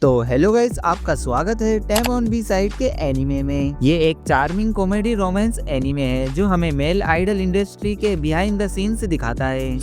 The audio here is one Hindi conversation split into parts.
तो हेलो गाइस, आपका स्वागत है टैम ऑन बी साइड के एनीमे में। ये एक चार्मिंग कॉमेडी रोमांस एनीमे है जो हमें मेल आइडल इंडस्ट्री के बिहाइंड द सीन्स दिखाता है।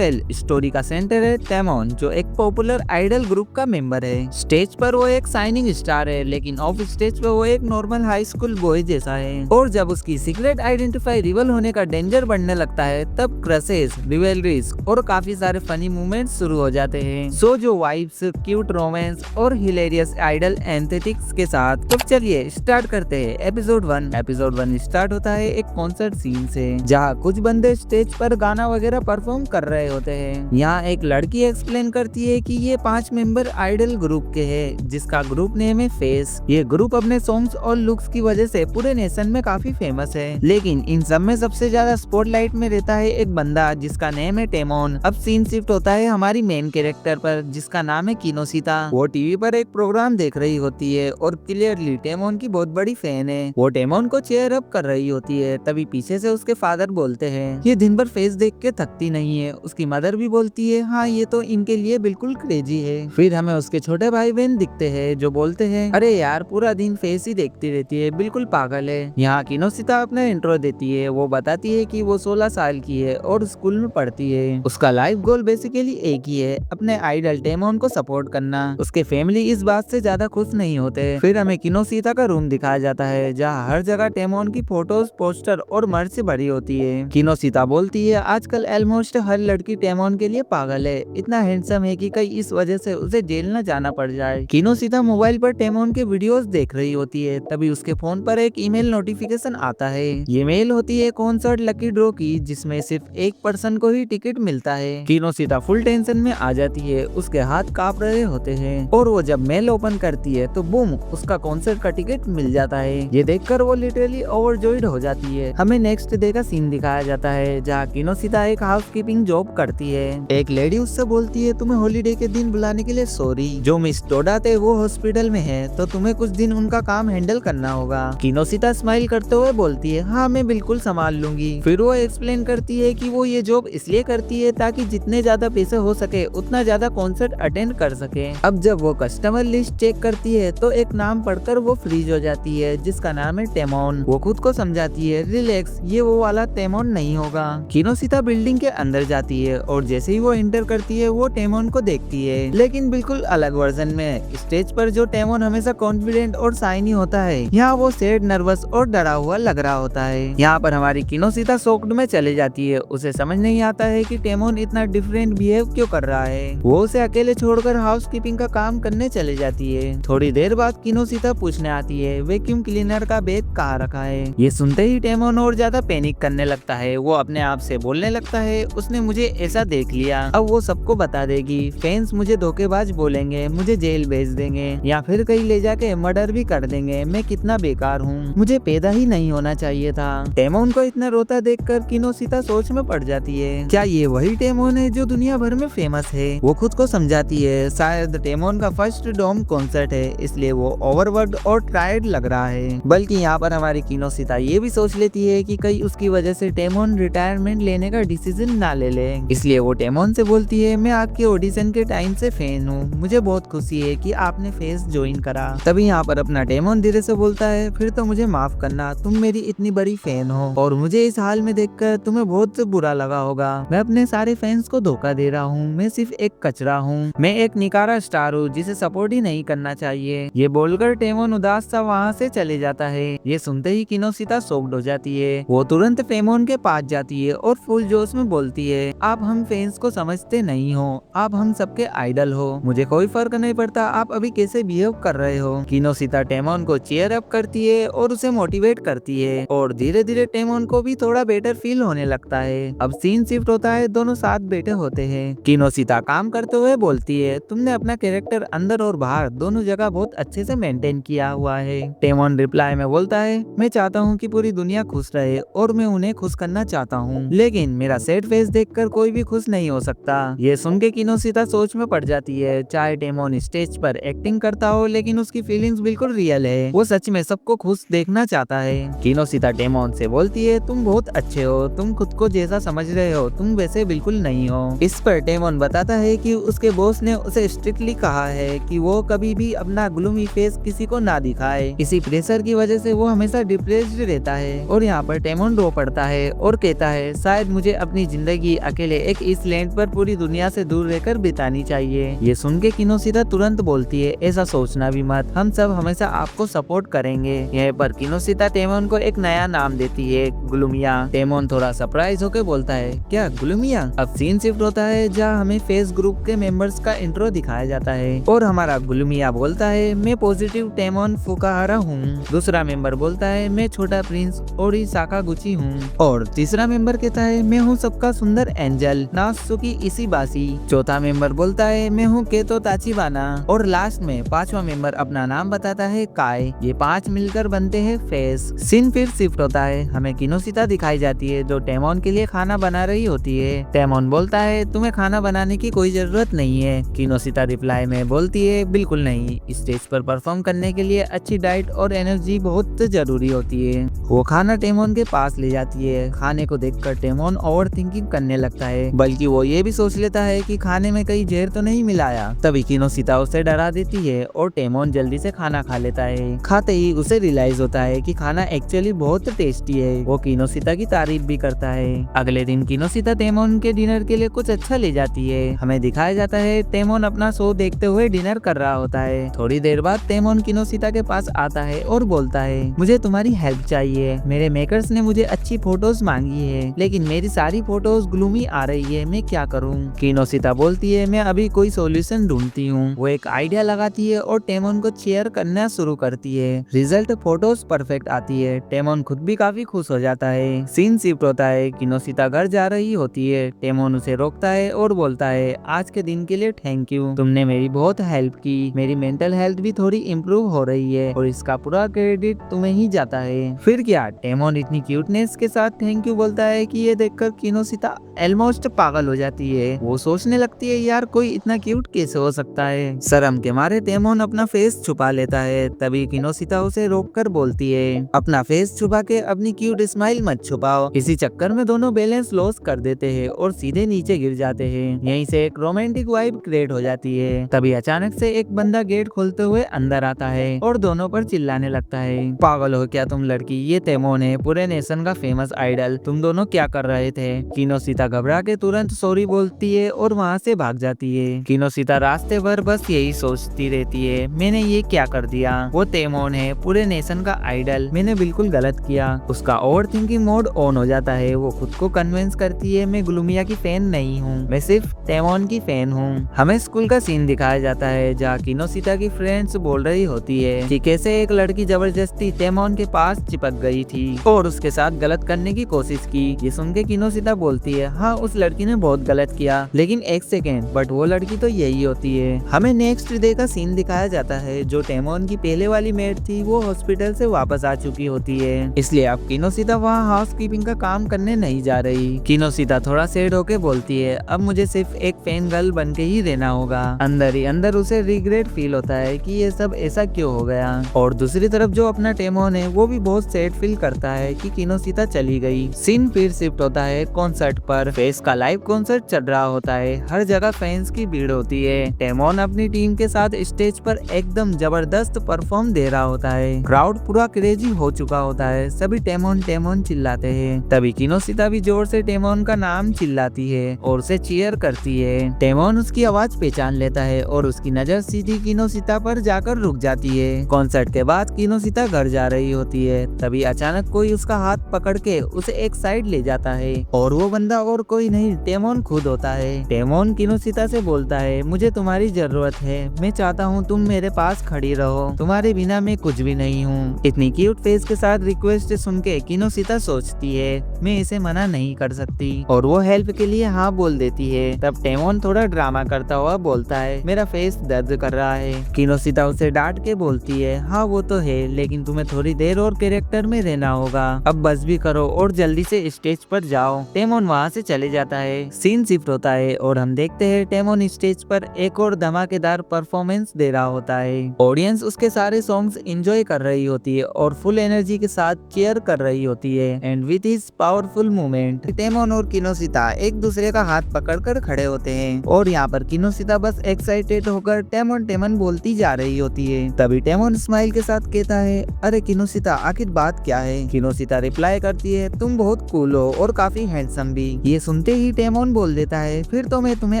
स्टोरी का सेंटर है टेमोन, जो एक पॉपुलर आइडल ग्रुप का मेंबर है। स्टेज पर वो एक शाइनिंग स्टार है, लेकिन ऑफ स्टेज पे वो एक नॉर्मल हाई स्कूल बॉय जैसा है। और जब उसकी सीक्रेट आइडेंटिफाई रिवल होने का डेंजर बढ़ने लगता है, तब क्रसेस, रिवेलरीज और काफी सारे फनी मूवमेंट्स शुरू हो जाते हैं। जो वाइब्स, क्यूट रोमांस और हिलेरियस आइडल एंथेटिक्स के साथ। तो चलिए स्टार्ट करते हैं एपिसोड 1। एपिसोड 1 स्टार्ट होता है एक कॉन्सर्ट सीन से, जहाँ कुछ बंदे स्टेज पर गाना वगैरह परफॉर्म कर रहे होते हैं। यहाँ एक लड़की एक्सप्लेन करती है कि ये 5 मेंबर आइडल ग्रुप के हैं, जिसका ग्रुप नेम है फेस। ये ग्रुप अपने सॉन्ग्स और लुक्स की वजह से पूरे नेशन में काफी फेमस है, लेकिन इन सब में सबसे ज्यादा स्पॉटलाइट में रहता है एक बंदा जिसका नेम है टेमोन। अब सीन शिफ्ट होता है हमारी मेन कैरेक्टर पर, जिसका नाम है किनोसिता। वो टीवी पर एक प्रोग्राम देख रही होती है और क्लियरली टेमोन की बहुत बड़ी फैन है। वो टेमोन को चेयर अप कर रही होती है, तभी पीछे से उसके फादर बोलते हैं, ये दिन भर फेस देख के थकती नहीं है। उसकी मदर भी बोलती है, हाँ ये तो इनके लिए बिल्कुल क्रेजी है। फिर हमें उसके छोटे भाई बहन दिखते हैं जो बोलते हैं, अरे यार पूरा दिन फेस ही देखती रहती है, बिल्कुल पागल है। यहाँ किनोसिता अपना इंट्रो देती है। वो बताती है कि वो 16 साल की है और स्कूल में पढ़ती है। उसका लाइफ गोल बेसिकली एक ही है, अपने आइडल टेमोन को सपोर्ट करना। उसके फैमिली इस बात से ज्यादा खुश नहीं होते। फिर हमें किनोसिता का रूम दिखाया जाता है, जहाँ हर जगह टेमोन की फोटोज, पोस्टर और मर्च से भरी होती है। किनोसिता बोलती है, आजकल ऑलमोस्ट हर लड़की टेमोन के लिए पागल है, इतना हैंडसम है कि कहीं इस वजह से उसे जेल न जाना पड़ जाए। किनोसिता मोबाइल पर टेमोन के वीडियोस देख रही होती है, तभी उसके फोन पर एक ईमेल नोटिफिकेशन आता है। ये मेल होती है कॉन्सर्ट लकी ड्रॉ की, जिसमें सिर्फ एक पर्सन को ही टिकट मिलता है। किनोसिता फुल टेंशन में आ जाती है, उसके हाथ कांप रहे होते हैं। और वो जब मेल ओपन करती है तो बूम, उसका कॉन्सर्ट का टिकट मिल जाता है। ये देखकर वो लिटरली ओवरजॉयड हो जाती है। हमें नेक्स्ट डे का सीन दिखाया जाता है, जहाँ किनोसिता एक हाउसकीपिंग जॉब करती है। एक लेडी उससे बोलती है, तुम्हें हॉलीडे के दिन बुलाने के लिए सॉरी, जो मिस टोडा थे वो हॉस्पिटल में है, तो तुम्हें कुछ दिन उनका काम हैंडल करना होगा। किनोसिता स्माइल करते हुए बोलती है, हाँ मैं बिल्कुल संभाल लूंगी। फिर वो एक्सप्लेन करती है कि वो ये जॉब इसलिए करती है ताकि जितने ज्यादा पैसे हो सके उतना ज्यादा कॉन्सर्ट अटेंड कर सके। अब जब वो कस्टमर लिस्ट चेक करती है तो एक नाम पढ़कर वो फ्रीज हो जाती है, जिसका नाम है टेमोन। वो खुद को समझाती है, रिलैक्स, ये वो वाला टेमोन नहीं होगा। किनोसिता बिल्डिंग के अंदर जाती है और जैसे ही वो एंटर करती है वो टेमोन को देखती है, लेकिन बिल्कुल अलग वर्जन में। स्टेज पर जो टेमोन हमेशा कॉन्फिडेंट और शाइनी होता है, यहाँ वो सैड, नर्वस और डरा हुआ लग रहा होता है। यहाँ पर हमारी किनोसिता शॉक्ड में चले जाती है। उसे समझ नहीं आता है कि टेमोन इतना डिफरेंट बिहेव क्यों कर रहा है। वो उसे अकेले छोड़कर हाउसकीपिंग का काम करने चले जाती है। थोड़ी देर बाद किनोसिता पूछने आती है, वैक्यूम क्लीनर का बैग कहाँ रखा है। ये सुनते ही टेमोन और ज्यादा पैनिक करने लगता है। वो अपने आप से बोलने लगता है, उसने मुझे ऐसा देख लिया, अब वो सबको बता देगी। फैंस मुझे धोखेबाज बोलेंगे, मुझे जेल भेज देंगे या फिर कहीं ले जाके मर्डर भी कर देंगे। मैं कितना बेकार हूँ, मुझे पैदा ही नहीं होना चाहिए था। टेमोन को इतना रोता देखकर किनोसिता सोच में पड़ जाती है, क्या ये वही टेमोन है जो दुनिया भर में फेमस है। वो खुद को समझाती है, शायद टेमोन का फर्स्ट डोम कॉन्सर्ट है, इसलिए वो ओवरवर्क्ड और टायर्ड लग रहा है। बल्कि यहाँ पर हमारी किनोसिता ये भी सोच लेती है कि कहीं उसकी वजह से टेमोन रिटायरमेंट लेने का डिसीजन ना ले ले। इसलिए वो टेमोन से बोलती है, मैं आपके ऑडिशन के टाइम से फैन हूँ, मुझे बहुत खुशी है कि आपने फेस ज्वाइन करा। तभी यहाँ पर अपना टेमोन धीरे से बोलता है, फिर तो मुझे माफ करना, तुम मेरी इतनी बड़ी फैन हो और मुझे इस हाल में देखकर तुम्हें बहुत बुरा लगा होगा। मैं अपने सारे फैंस को धोखा दे रहा हूँ, मैं सिर्फ एक कचरा हूँ, मैं एक निकारा स्टार हूँ जिसे सपोर्ट ही नहीं करना चाहिए। ये बोलकर टेमोन उदास सा वहाँ से चले जाता है। ये सुनते ही किनोसिता शॉक्ड हो जाती है। वो तुरंत टेमोन के पास जाती है और फुल जोश में बोलती है, आप हम फैंस को समझते नहीं हो, आप हम सबके आइडल हो, मुझे कोई फर्क नहीं पड़ता आप अभी कैसे बिहेव कर रहे हो। किनोसिता टेमोन को चीयर अप करती है और उसे मोटिवेट करती है और धीरे धीरे टेमोन को भी थोड़ा बेटर फील होने लगता है। अब सीन शिफ्ट होता है, दोनों साथ बैठे होते हैं। किनोसिता काम करते हुए बोलती है, तुमने अपना कैरेक्टर अंदर और बाहर दोनों जगह बहुत अच्छे से मेंटेन किया हुआ है। टेमोन रिप्लाई में बोलता है, मैं चाहता हूँ कि पूरी दुनिया खुश रहे और मैं उन्हें खुश करना चाहता हूँ, लेकिन मेरा सैड फेस देखकर कोई भी खुश नहीं हो सकता। ये सुन के किनोसिता सोच में पड़ जाती है। चाहे टेमोन स्टेज पर एक्टिंग करता हो, लेकिन उसकी फीलिंग्स बिल्कुल रियल है। वो सच में सबको खुश देखना चाहता है। किनोसिता टेमोन से बोलती है, तुम बहुत अच्छे हो, तुम खुद को जैसा समझ रहे हो तुम वैसे बिल्कुल नहीं हो। इस पर टेमोन बताता है कि उसके बॉस ने उसे स्ट्रिक्टली कहा है कि वो कभी भी अपना ग्लूमी फेस किसी को ना दिखाए। इसी प्रेशर की वजह से वो हमेशा डिप्रेस्ड रहता है और यहाँ पर टेमोन रो पड़ता है और कहता है शायद मुझे अपनी जिंदगी अकेले एक इसलैंड पर पूरी दुनिया से दूर रहकर बितानी चाहिए। ये सुन के किनोशिता तुरंत बोलती है ऐसा सोचना भी मत, हम सब हमेशा आपको सपोर्ट करेंगे। यह पर किनोशिता टेमोन को एक नया नाम देती है, ग्लूमिया। टेमोन थोड़ा सरप्राइज होकर बोलता है क्या ग्लूमिया। अब सीन शिफ्ट होता है जहाँ हमें फेस ग्रुप के मेंबर्स का इंट्रो दिखाया जाता है और हमारा ग्लूमिया बोलता है मैं पॉजिटिव टेमोन फुकाहारा हूँ। दूसरा मेंबर बोलता है मैं छोटा प्रिंस ओरी साकागुची हूँ और तीसरा मेंबर कहता है मैं हूँ सबका सुंदर एंजल नात्सुकी इशिबाशी। चौथा मेंबर बोलता है मैं हूँ केतो ताचिबाना और लास्ट में पांचवा मेंबर अपना नाम बताता है काय। ये 5 मिलकर बनते हैं फेस। सीन फिर शिफ्ट होता है, हमें किनोशिता दिखाई जाती है जो टेमोन के लिए खाना बना रही होती है। टेमोन बोलता है तुम्हें खाना बनाने की कोई जरूरत नहीं है। किनोशिता रिप्लाई में बोलती है बिल्कुल नहीं, स्टेज पर परफॉर्म करने के लिए अच्छी डाइट और एनर्जी बहुत जरूरी होती है। वो खाना टेमोन के पास ले जाती है। खाने को देखकर टेमोन ओवर थिंकिंग करने लगता है, बल्कि वो ये भी सोच लेता है कि खाने में कहीं जहर तो नहीं मिलाया। तभी किनोशिता उसे डरा देती है और टेमोन जल्दी से खाना खा लेता है। खाते ही उसे रियलाइज होता है कि खाना एक्चुअली बहुत टेस्टी है। वो किनोशिता की तारीफ भी करता है। अगले दिन किनोशिता टेमोन के डिनर के लिए कुछ अच्छा ले जाती है। हमें दिखाया जाता है टेमोन अपना शो देखते हुए डिनर कर रहा होता है। थोड़ी देर बाद टेमोन किनोशिता के पास आता है और बोलता है मुझे तुम्हारी हेल्प चाहिए। मेरे मेकर्स ने मुझे अच्छी फोटोज मांगी है लेकिन मेरी सारी फोटोज ग्लूमी आ रही है, मैं क्या करूं। किनोशिता बोलती है मैं अभी कोई सॉल्यूशन ढूंढती हूँ। वो एक आइडिया लगाती है और टेमोन को चेयर करना शुरू करती है। रिजल्ट फोटोज परफेक्ट आती है। टेमोन खुद भी काफी खुश हो जाता है। सीन शिफ्ट होता है, किनोशिता घर जा रही होती है। टेमोन उसे रोकता है और बोलता है आज के दिन के लिए थैंक यू, तुमने मेरी बहुत हेल्प की। मेरी मेंटल हेल्थ भी थोड़ी इम्प्रूव हो रही है और इसका पूरा क्रेडिट तुम्हें ही जाता है। फिर क्या, टेमोन इतनी क्यूटनेस के साथ थैंक यू बोलता है कि ये देखकर किनोशिता ऑलमोस्ट पागल हो जाती है। वो सोचने लगती है यार कोई इतना क्यूट कैसे हो सकता है। शर्म के मारे टेमोन अपना फेस छुपा लेता है। तभी किनोशिता उसे रोककर बोलती है अपना फेस छुपा के अपनी क्यूट स्माइल मत छुपाओ। इसी चक्कर में दोनों बैलेंस लॉस कर देते हैं और सीधे नीचे गिर जाते हैं। यहीं से एक रोमांटिक वाइब क्रिएट हो जाती है। तभी अचानक से एक बंदा गेट खोलते हुए अंदर आता है और दोनों पर चिल्लाने लगता है पागल हो क्या तुम लड़की, ये टेमोन है पूरे नेशन का फेमस आइडल, तुम दोनों क्या कर रहे थे। किनोशिता घबरा के तुरंत सॉरी बोलती है और वहाँ से भाग जाती है। किनोशिता रास्ते भर बस यही सोचती रहती है मैंने ये क्या कर दिया। वो टेमोन है पूरे नेशन का आइडल, मैंने बिल्कुल गलत किया। उसका ओवर थिंकिंग मोड ऑन हो जाता है। वो खुद को कन्विंस करती है मैं ग्लूमिया की फैन नहीं हूँ, मैं सिर्फ टेमोन की फैन हूँ। हमें स्कूल का सीन दिखाया जाता है जहाँ किनोशिता की फ्रेंड्स बोल रही होती है कि कैसे एक लड़की जबरदस्ती टेमोन के पास चिपक गई थी और उसके साथ गलत करने की कोशिश की। ये सुन के किनोशिता बोलती है हाँ उस लड़की ने बहुत गलत किया, लेकिन एक सेकेंड, बट वो लड़की तो यही होती है। हमें नेक्स्ट डे का सीन दिखाया जाता है जो टेमोन की पहले वाली मेट थी वो हॉस्पिटल से वापस आ चुकी होती है, इसलिए अब किनोशिता वहाँ हाउसकीपिंग का काम करने नहीं जा रही। किनोशिता थोड़ा सैड होके बोलती है अब मुझे सिर्फ एक फैन गर्ल बन के ही रहना होगा। अंदर ही अंदर उसे रिग्रेट फील होता है कि ये सब ऐसा क्यों हो गया। और दूसरी तरफ जो अपना टेमोन है वो भी बहुत सैड फील करता है कि किनोशिता चली गई। सीन फिर शिफ्ट होता है कॉन्सर्ट पर। फेस का लाइव कॉन्सर्ट चल रहा होता है, हर जगह फैंस की भीड़ होती है। टेमोन अपनी टीम के साथ स्टेज पर एकदम जबरदस्त परफॉर्म दे रहा होता है। क्राउड पूरा क्रेजी हो चुका होता है, सभी टेमोन टेमोन चिल्लाते हैं। तभी किनोशिता भी जोर से टेमोन का नाम चिल्लाती है और उसे चीयर करती है। टेमोन उसकी आवाज पहचान लेता है और उसकी नजर सीधी किनोशिता पर जाकर रुक जाती है। कॉन्सर्ट के बाद किनोशिता घर जा रही होती है। तभी अचानक कोई उसका हाथ पकड़ के उसे एक साइड ले जाता है और वो बंदा और कोई नहीं टेमोन खुद होता है। टेमोन किनोशिता से बोलता है मुझे तुम्हारी जरूरत है, मैं चाहता हूँ तुम मेरे पास खड़ी रहो, तुम्हारे बिना मैं कुछ भी नहीं हूँ। इतनी क्यूट फेस के साथ रिक्वेस्ट सुन के किनोशिता सोचती है मैं इसे मना नहीं कर सकती और वो हेल्प के लिए हाँ बोल देती है। तब टेमोन थोड़ा ड्रामा करता हुआ बोलता है मेरा फेस दर्द कर रहा है। किनोशिता उसे डांट के बोलती है हाँ वो तो है, लेकिन तुम्हें थोड़ी देर और कैरेक्टर में रहना होगा, अब बस भी करो और जल्दी से स्टेज पर जाओ। टेमोन वहाँ से से चले जाता है। सीन शिफ्ट होता है और हम देखते हैं टेमोन स्टेज पर एक और धमाकेदार परफॉर्मेंस दे रहा होता है। ऑडियंस उसके सारे सॉन्ग्स एंजॉय कर रही होती है और फुल एनर्जी के साथ चीयर कर रही होती है। And with his powerful movement टेमोन और किनोशिता एक दूसरे का हाथ पकड़कर खड़े होते हैं और यहाँ पर किनोशिता बस एक्साइटेड होकर टेमोन टेमोन बोलती जा रही होती है। तभी टेमोन स्माइल के साथ कहता है, अरे किनोशिता आखिर बात क्या है। किनोशिता रिप्लाई करती है, तुम बहुत कूल हो और काफी हैंडसम भी। ये सुनते ही टेमोन बोल देता है, फिर तो मैं तुम्हें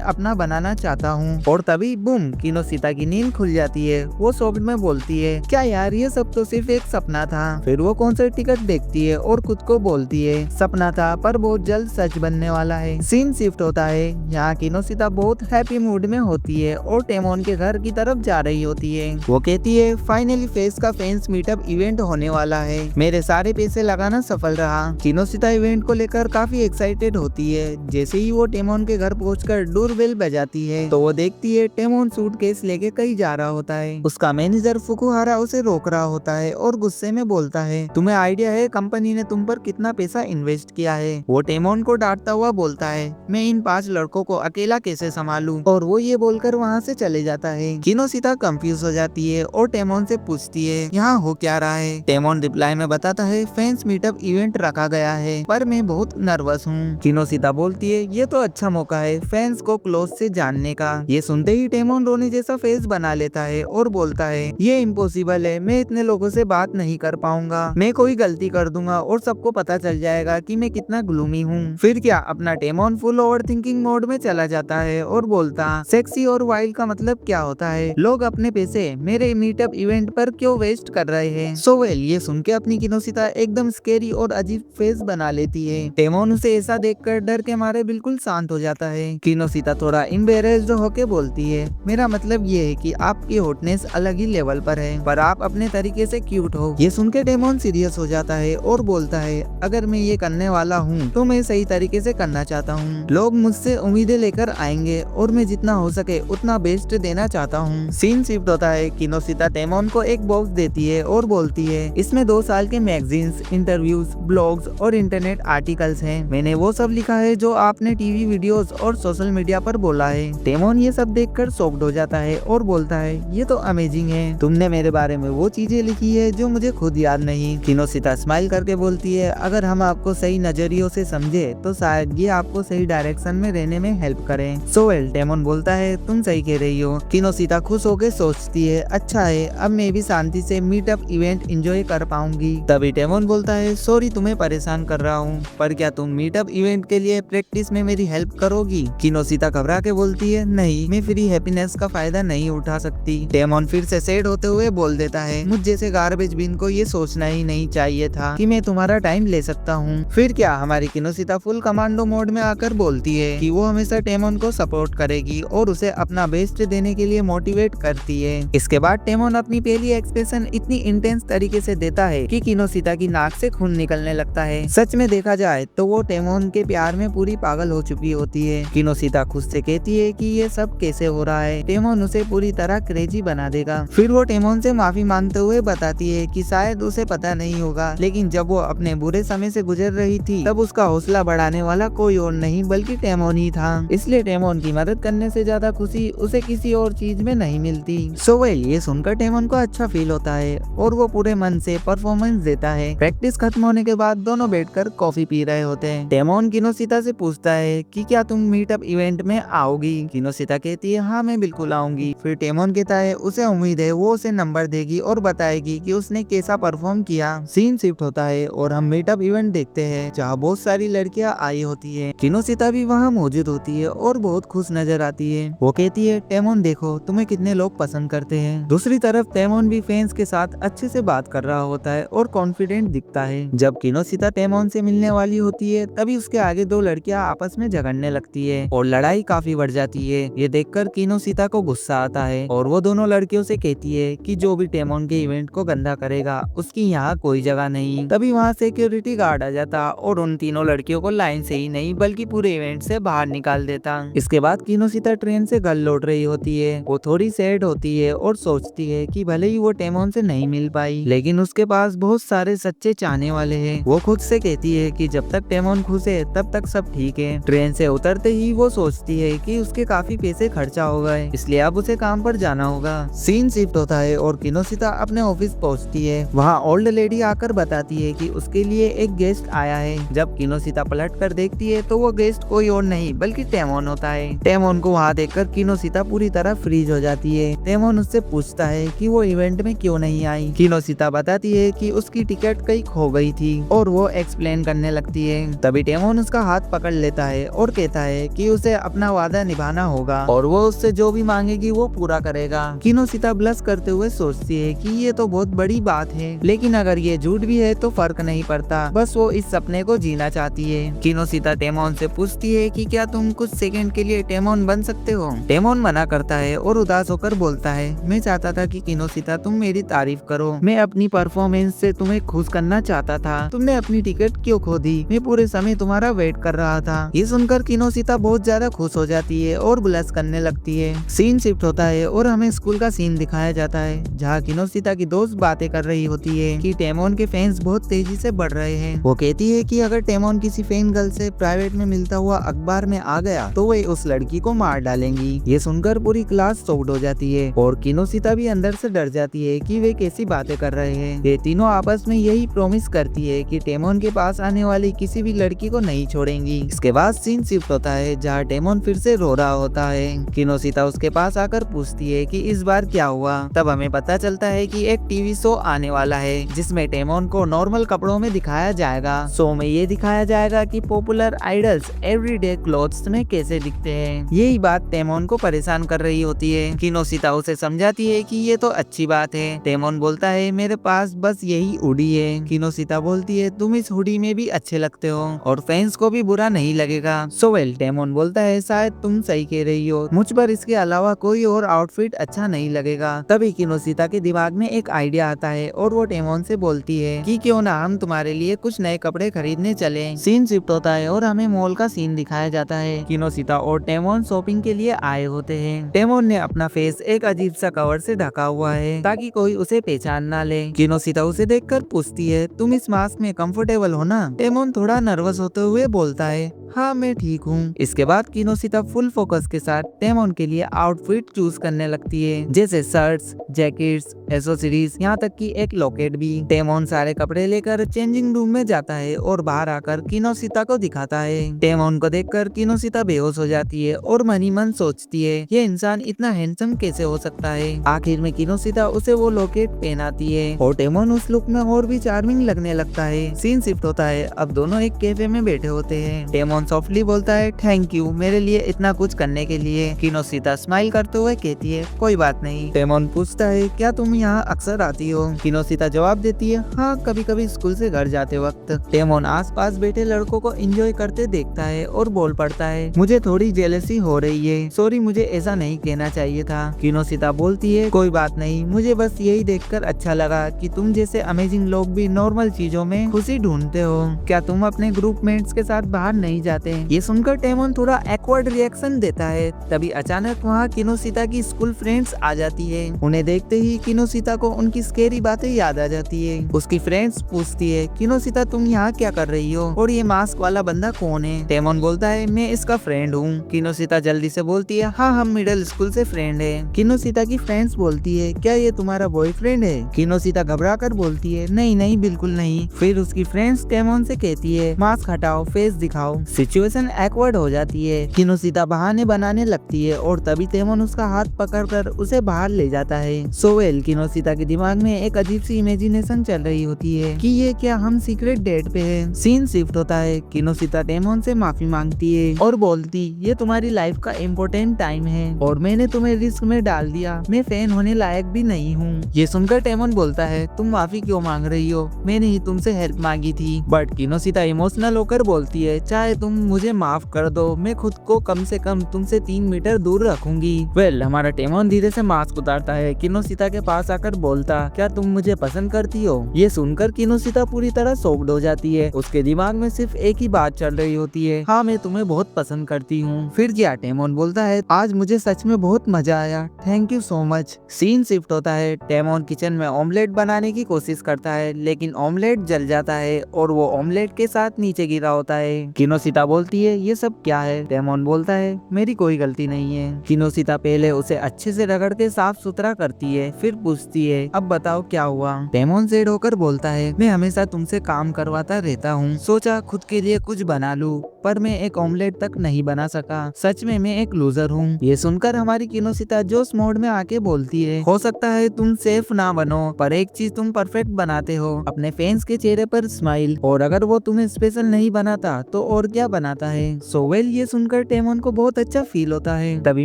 अपना बनाना चाहता हूँ। और तभी बूम, किनोशिता की नींद खुल जाती है। वो शॉक्ड में बोलती है, क्या यार ये सब तो सिर्फ एक सपना था। फिर वो कॉन्सर्ट टिकट देखती है और खुद को बोलती है, सपना था पर बहुत जल्द सच बनने वाला है। सीन शिफ्ट होता है। यहाँ किनोशिता बहुत हैप्पी मूड में होती है और टेमोन के घर की तरफ जा रही होती है। वो कहती है, फाइनली फेस का फैंस मीटअप इवेंट होने वाला है। मेरे सारे पैसे लगाना सफल रहा। किनोशिता इवेंट को लेकर काफी एक्साइटेड होती है। जैसे ही वो टेमोन के घर पहुंचकर डोरबेल बजाती है तो वो देखती है टेमोन सूटकेस लेके कहीं जा रहा होता है। उसका मैनेजर फुकुहारा उसे रोक रहा होता है और गुस्से में बोलता है, तुम्हें आइडिया है कंपनी ने तुम पर कितना पैसा इन्वेस्ट किया है। वो टेमोन को डांटता हुआ बोलता है, मैं इन 5 लड़कों को अकेला कैसे संभालूं। और वो ये बोलकर वहाँ से चले जाता है। किनोशिता कंफ्यूज हो जाती है और टेमोन से पूछती है, यहाँ हो क्या रहा है। टेमोन रिप्लाई में बताता है, फैंस मीटअप इवेंट रखा गया है पर मैं बहुत नर्वस हूँ। किनोशिता बोलती है, ये तो अच्छा मौका है फैंस को क्लोज से जानने का। ये सुनते ही टेमोन रोने जैसा फेस बना लेता है और बोलता है, ये इम्पॉसिबल है, मैं इतने लोगों से बात नहीं कर पाऊंगा। मैं कोई गलती कर दूंगा और सबको पता चल जाएगा कि मैं कितना ग्लूमी हूँ। फिर क्या, अपना टेमोन फुल ओवर थिंकिंग मोड में चला जाता है और बोलता, सेक्सी और वाइल्ड का मतलब क्या होता है। लोग अपने पैसे मेरे मीटअप इवेंट पर क्यों वेस्ट कर रहे हैं। सो वेल, ये सुन के अपनी किनोशिता एकदम स्केरी और अजीब फेस बना लेती है। टेमोन उसे ऐसा देखकर डर के मारे बिल्कुल शांत हो जाता है। किनोशिता थोड़ा एम्बेरेस्ड होके बोलती है, मेरा मतलब ये है कि आपकी हॉटनेस अलग ही लेवल पर है पर आप अपने तरीके से क्यूट हो। ये सुन के टेमोन सीरियस हो जाता है और बोलता है, अगर मैं ये करने वाला हूँ तो मैं सही तरीके से करना चाहता हूँ। लोग मुझसे उम्मीदें लेकर आएंगे और मैं जितना हो सके उतना बेस्ट देना चाहता हूँ। सीन शिफ्ट होता है। किनोशिता टेमोन को एक बॉक्स देती है और बोलती है, इसमें 2 साल के मैगजीन्स, इंटरव्यूज, ब्लॉग्स और इंटरनेट आर्टिकल्स हैं। मैंने वो सब लिखा है जो आपने टीवी वीडियोस और सोशल मीडिया पर बोला है। टेमोन ये सब देखकर शॉक्ड हो जाता है और बोलता है, ये तो अमेजिंग है, तुमने मेरे बारे में वो चीजें लिखी है जो मुझे खुद याद नहीं। किनोशिता स्माइल करके बोलती है, अगर हम आपको सही नजरियों से समझे तो शायद ये आपको सही डायरेक्शन में रहने में हेल्प करें। सो वेल, टेमोन बोलता है, तुम सही कह रही हो। किनोशिता खुश होकर सोचती है, अच्छा है, अब मैं भी शांति से मीटअप इवेंट एंजॉय कर पाऊंगी। तभी टेमोन बोलता है, सॉरी तुम्हें परेशान कर रहा हूँ पर क्या तुम मीटअप इवेंट के लिए प्रैक्टिस में मेरी हेल्प करोगी। किनोशिता घबरा के बोलती है, नहीं, मैं फ्री हैप्पीनेस का फायदा नहीं उठा सकती। टेमोन फिर से सैड होते हुए बोल देता है, मुझ जैसे गार्बेज बिन को ये सोचना ही नहीं चाहिए था कि मैं तुम्हारा टाइम ले सकता हूँ। फिर क्या, हमारी किनोशिता फुल कमांडो मोड में आकर बोलती है कि वो हमेशा टेमोन को सपोर्ट करेगी और उसे अपना बेस्ट देने के लिए मोटिवेट करती है। इसके बाद टेमोन अपनी पहली एक्सप्रेशन इतनी इंटेंस तरीके से देता है कि किनोशिता की नाक से खून निकलने लगता है। सच में देखा जाए तो वो टेमोन के प्यार में पूरी पागल हो चुकी होती है। किनोशिता खुद से कहती है कि ये सब कैसे हो रहा है, टेमोन उसे पूरी तरह क्रेजी बना देगा। फिर वो टेमोन से माफी मांगते हुए बताती है कि शायद उसे पता नहीं होगा लेकिन जब वो अपने बुरे समय से गुजर रही थी तब उसका हौसला बढ़ाने वाला कोई और नहीं बल्कि टेमोन ही था। इसलिए टेमोन की मदद करने से ज्यादा खुशी उसे किसी और चीज में नहीं मिलती। सो वेल, ये सुनकर टेमोन को अच्छा फील होता है और वो पूरे मन से परफॉर्मेंस देता है। प्रैक्टिस खत्म होने के बाद दोनों बैठकर कॉफी पी रहे होते हैं। टेमोन किनोशिता से पूछता है कि क्या तुम मीटअप इवेंट में आओगी। किनोशिता कहती है, हाँ मैं बिल्कुल आऊंगी। फिर टेमोन कहता है उसे उम्मीद है वो उसे नंबर देगी और बताएगी कि उसने कैसा परफॉर्म किया। सीन शिफ्ट होता है और हम मीटअप इवेंट देखते हैं जहाँ बहुत सारी लड़कियां आई होती है। किनोशिता भी वहाँ मौजूद होती है और बहुत खुश नजर आती है। वो कहती है, टेमोन देखो तुम्हें कितने लोग पसंद करते हैं। दूसरी तरफ टेमोन भी फैंस के साथ अच्छे से बात कर रहा होता है और कॉन्फिडेंट दिखता है। जब किनोशिता टेमोन से मिलने वाली होती है तभी उसके आगे 2 लड़कियां आपस में झगड़ने लगती है और लड़ाई काफी बढ़ जाती है। ये देखकर किनोशिता को गुस्सा आता है और वो दोनों लड़कियों से कहती है कि जो भी टेमोन के इवेंट को गंदा करेगा उसकी यहाँ कोई जगह नहीं। तभी वहाँ सिक्योरिटी गार्ड आ जाता और उन तीनों लड़कियों को लाइन से ही नहीं बल्कि पूरे इवेंट से बाहर निकाल देता। इसके बाद किनोशिता ट्रेन से घर लौट रही होती है। वो थोड़ी सैड होती है और सोचती है कि भले ही वो टेमोन से नहीं मिल पाई लेकिन उसके पास बहुत सारे सच्चे चाहने वाले हैं। वो खुद से कहती है कि जब तक टेमोन खुश है तब हद तक सब ठीक है। ट्रेन से उतरते ही वो सोचती है कि उसके काफी पैसे खर्चा हो गए, इसलिए अब उसे काम पर जाना होगा। सीन शिफ्ट होता है और किनोशिता अपने ऑफिस पहुंचती है। वहाँ ओल्ड लेडी आकर बताती है कि उसके लिए एक गेस्ट आया है। जब किनोशिता पलट कर देखती है तो वो गेस्ट कोई और नहीं बल्कि टेमोन होता है। टेमोन को वहाँ देखकर किनोशिता पूरी तरह फ्रीज हो जाती है। टेमोन उससे पूछता है कि वो इवेंट में क्यों नहीं आई। किनोशिता बताती है कि उसकी टिकट कहीं खो गई थी और वो एक्सप्लेन करने लगती है। तभी टेमोन उसका हाथ पकड़ लेता है और कहता है कि उसे अपना वादा निभाना होगा और वो उससे जो भी मांगेगी वो पूरा करेगा। किनोशिता ब्लश करते हुए सोचती है कि ये तो बहुत बड़ी बात है, लेकिन अगर ये झूठ भी है तो फर्क नहीं पड़ता, बस वो इस सपने को जीना चाहती है। किनोशिता टेमोन से पूछती है कि क्या तुम कुछ सेकंड के लिए टेमोन बन सकते हो। टेमोन मना करता है और उदास होकर बोलता है, मैं चाहता था कि किनोशिता तुम मेरी तारीफ करो, मैं अपनी परफॉर्मेंस से तुम्हें खुश करना चाहता था, तुमने अपनी टिकट क्यों खो दी, मैं पूरे समय तुम्हारा वेट कर रहा था। ये सुनकर किनोशिता बहुत ज्यादा खुश हो जाती है और ब्लश करने लगती है। सीन शिफ्ट होता है और हमें स्कूल का सीन दिखाया जाता है, जहाँ किनोशिता की दोस्त बातें कर रही होती है कि टेमोन के फैंस बहुत तेजी से बढ़ रहे हैं। वो कहती है कि अगर टेमोन किसी फैन गर्ल से प्राइवेट में मिलता हुआ अखबार में आ गया तो वे उस लड़की को मार डालेंगी। ये सुनकर पूरी क्लास शॉक्ड हो जाती है और किनोशिता भी अंदर से डर जाती है कि वे कैसी बातें कर रहे हैं। ये तीनों आपस में यही प्रॉमिस करती है कि टेमोन के पास आने वाली किसी भी लड़की को नहीं छोड़ेंगी। इसके बाद सीन शिफ्ट होता है जहाँ टेमोन फिर से रो रहा होता है। किनोशिता उसके पास आकर पूछती है कि इस बार क्या हुआ। तब हमें पता चलता है कि एक टीवी शो आने वाला है जिसमें टेमोन को नॉर्मल कपड़ों में दिखाया जाएगा। शो में ये दिखाया जाएगा कि पॉपुलर आइडल्स एवरीडे क्लोथ्स में कैसे दिखते हैं। यही बात टेमोन को परेशान कर रही होती है। किनोशिता उसे समझाती है कि ये तो अच्छी बात है। टेमोन बोलता है, मेरे पास बस यही हुडी है। किनोशिता बोलती है, तुम इस हुडी में भी अच्छे लगते हो और फैंस को भी बुरा नहीं लगेगा। सोवेल टेमोन बोलता है, शायद तुम सही कह रही हो, मुझ पर इसके अलावा कोई और आउटफिट अच्छा नहीं लगेगा। तभी किनोशिता के दिमाग में एक आइडिया आता है और वो टेमोन से बोलती है कि क्यों ना हम तुम्हारे लिए कुछ नए कपड़े खरीदने चले। सीन शिफ्ट होता है और हमें मॉल का सीन दिखाया जाता है। किनोशिता और टेमोन शॉपिंग के लिए आए होते हैं। टेमोन ने अपना फेस एक अजीब सा कवर से ढका हुआ है ताकि कोई उसे पहचान ना ले। किनोशिता उसे देखकर पूछती है, तुम इस मास्क में कंफर्टेबल हो ना। टेमोन थोड़ा नर्वस होते हुए बोलता है, हाँ मैं ठीक हूँ। इसके बाद किनोशिता फुल फोकस के साथ टेमोन के लिए आउटफिट चूज करने लगती है, जैसे शर्ट्स, जैकेट्स, एसेसरीज, यहाँ तक कि एक लॉकेट भी। टेमोन सारे कपड़े लेकर चेंजिंग रूम में जाता है और बाहर आकर किनोशिता को दिखाता है। टेमोन को देखकर किनोशिता बेहोश हो जाती है और मन ही मन सोचती है, ये इंसान इतना हैंडसम कैसे हो सकता है। आखिर में किनोशिता उसे वो लॉकेट पहनाती है और टेमोन उस लुक में और भी चार्मिंग लगने लगता है। सीन शिफ्ट होता है, अब दोनों एक कैफे में बैठे होते हैं। टेमोन सॉफ्टली बोलता है, थैंक यू मेरे लिए इतना कुछ करने के लिए। किनोशिता स्माइल करते हुए कहती है, कोई बात नहीं। टेमोन पूछता है, क्या तुम यहाँ अक्सर आती हो। किनोशिता जवाब देती है, हाँ कभी कभी स्कूल से घर जाते वक्त। टेमोन आसपास बैठे लड़कों को एंजॉय करते देखता है और बोल पड़ता है, मुझे थोड़ी जेलसी हो रही है, सॉरी मुझे ऐसा नहीं कहना चाहिए था। किनोशिता बोलती है, कोई बात नहीं, मुझे बस यही देखकर अच्छा लगा कि तुम जैसे अमेजिंग लोग भी नॉर्मल चीजों में खुशी ढूंढते हो। क्या तुम अपने ग्रुप मेट्स के साथ बाहर नहीं जाते। ये सुनकर टेमोन थोड़ा एक्वर्ड रिएक्शन देता है। तभी अचानक वहाँ किनोशिता की स्कूल फ्रेंड्स आ जाती है। उन्हें देखते ही किनोशिता को उनकी स्केरी बातें याद आ जाती है। उसकी फ्रेंड्स पूछती है, किनोशिता तुम यहाँ क्या कर रही हो और ये मास्क वाला बंदा कौन है। टेमोन बोलता है, मैं इसका फ्रेंड हूँ। किनोशिता जल्दी से बोलती है, हाँ हम मिडिल स्कूल से फ्रेंड है। किनोशिता की फ्रेंड्स बोलती है, क्या ये तुम्हारा बॉयफ्रेंड है। किनोशिता घबरा कर बोलती है, नहीं नहीं बिल्कुल नहीं। फिर उसकी फ्रेंड्स टेमोन से कहती है, मास्क हटाओ, फेस दिखाओ। सिचुएशन एक्वर्ड हो जाती है। किनोशिता बहाने बनाने लगती है और तभी टेमोन उसका हाथ पकड़कर उसे बाहर ले जाता है। सोवेल किनोशिता के दिमाग में एक अजीब सी इमेजिनेशन चल रही होती है कि ये क्या हम सीक्रेट डेट पे है। सीन शिफ्ट होता है। किनोशिता टेमोन से माफी मांगती है और बोलती, ये तुम्हारी लाइफ का इम्पोर्टेंट टाइम है और मैंने तुम्हें रिस्क में डाल दिया, मैं फैन होने लायक भी नहीं हूँ। ये सुनकर टेमोन बोलता है, तुम माफी क्यों मांग रही हो, मैंने ही तुमसे हेल्प मांगी थी। बट किनोशिता इमोशनल होकर बोलती है, चाहे तुम मुझे माफ कर दो, मैं खुद को कम से कम तुमसे 3 मीटर दूर रखूंगी। वेल हमारा टेमोन धीरे से मास्क उतारता है। किनोशिता के पास आकर बोलता, क्या तुम मुझे पसंद करती हो। ये सुनकर किनोशिता पूरी तरह शॉक्ड हो जाती है। उसके दिमाग में सिर्फ एक ही बात चल रही होती है, हाँ मैं तुम्हें बहुत पसंद करती हूँ। फिर क्या टेमोन बोलता है, आज मुझे सच में बहुत मजा आया, thank you so much. Scene shift होता है। टेमोन किचन में ऑमलेट बनाने की कोशिश करता है लेकिन ऑमलेट जल जाता है और वो ऑमलेट के साथ नीचे गिरा होता है। किनोशिता किनोसिता बोलती है ये सब क्या है। टेमोन बोलता है मेरी कोई गलती नहीं है। किनोसिता पहले उसे अच्छे से रगड़ के साफ सुथरा करती है, फिर पूछती है अब बताओ क्या हुआ। टेमोन सेड होकर बोलता है मैं हमेशा तुमसे काम करवाता रहता हूँ, सोचा खुद के लिए कुछ बना लूं, पर मैं एक ऑमलेट तक नहीं बना सका। सच में मैं एक लूजर हूँ। ये सुनकर हमारी किनोसिता जोश मोड में आके बोलती है हो सकता है तुम सेफ ना बनो, पर एक चीज तुम परफेक्ट बनाते हो, अपने फैंस के चेहरे पर स्माइल। और अगर वो तुम्हें स्पेशल नहीं बनाता तो और क्या बनाता है। सोवेल ये सुनकर टेमोन को बहुत अच्छा फील होता है। तभी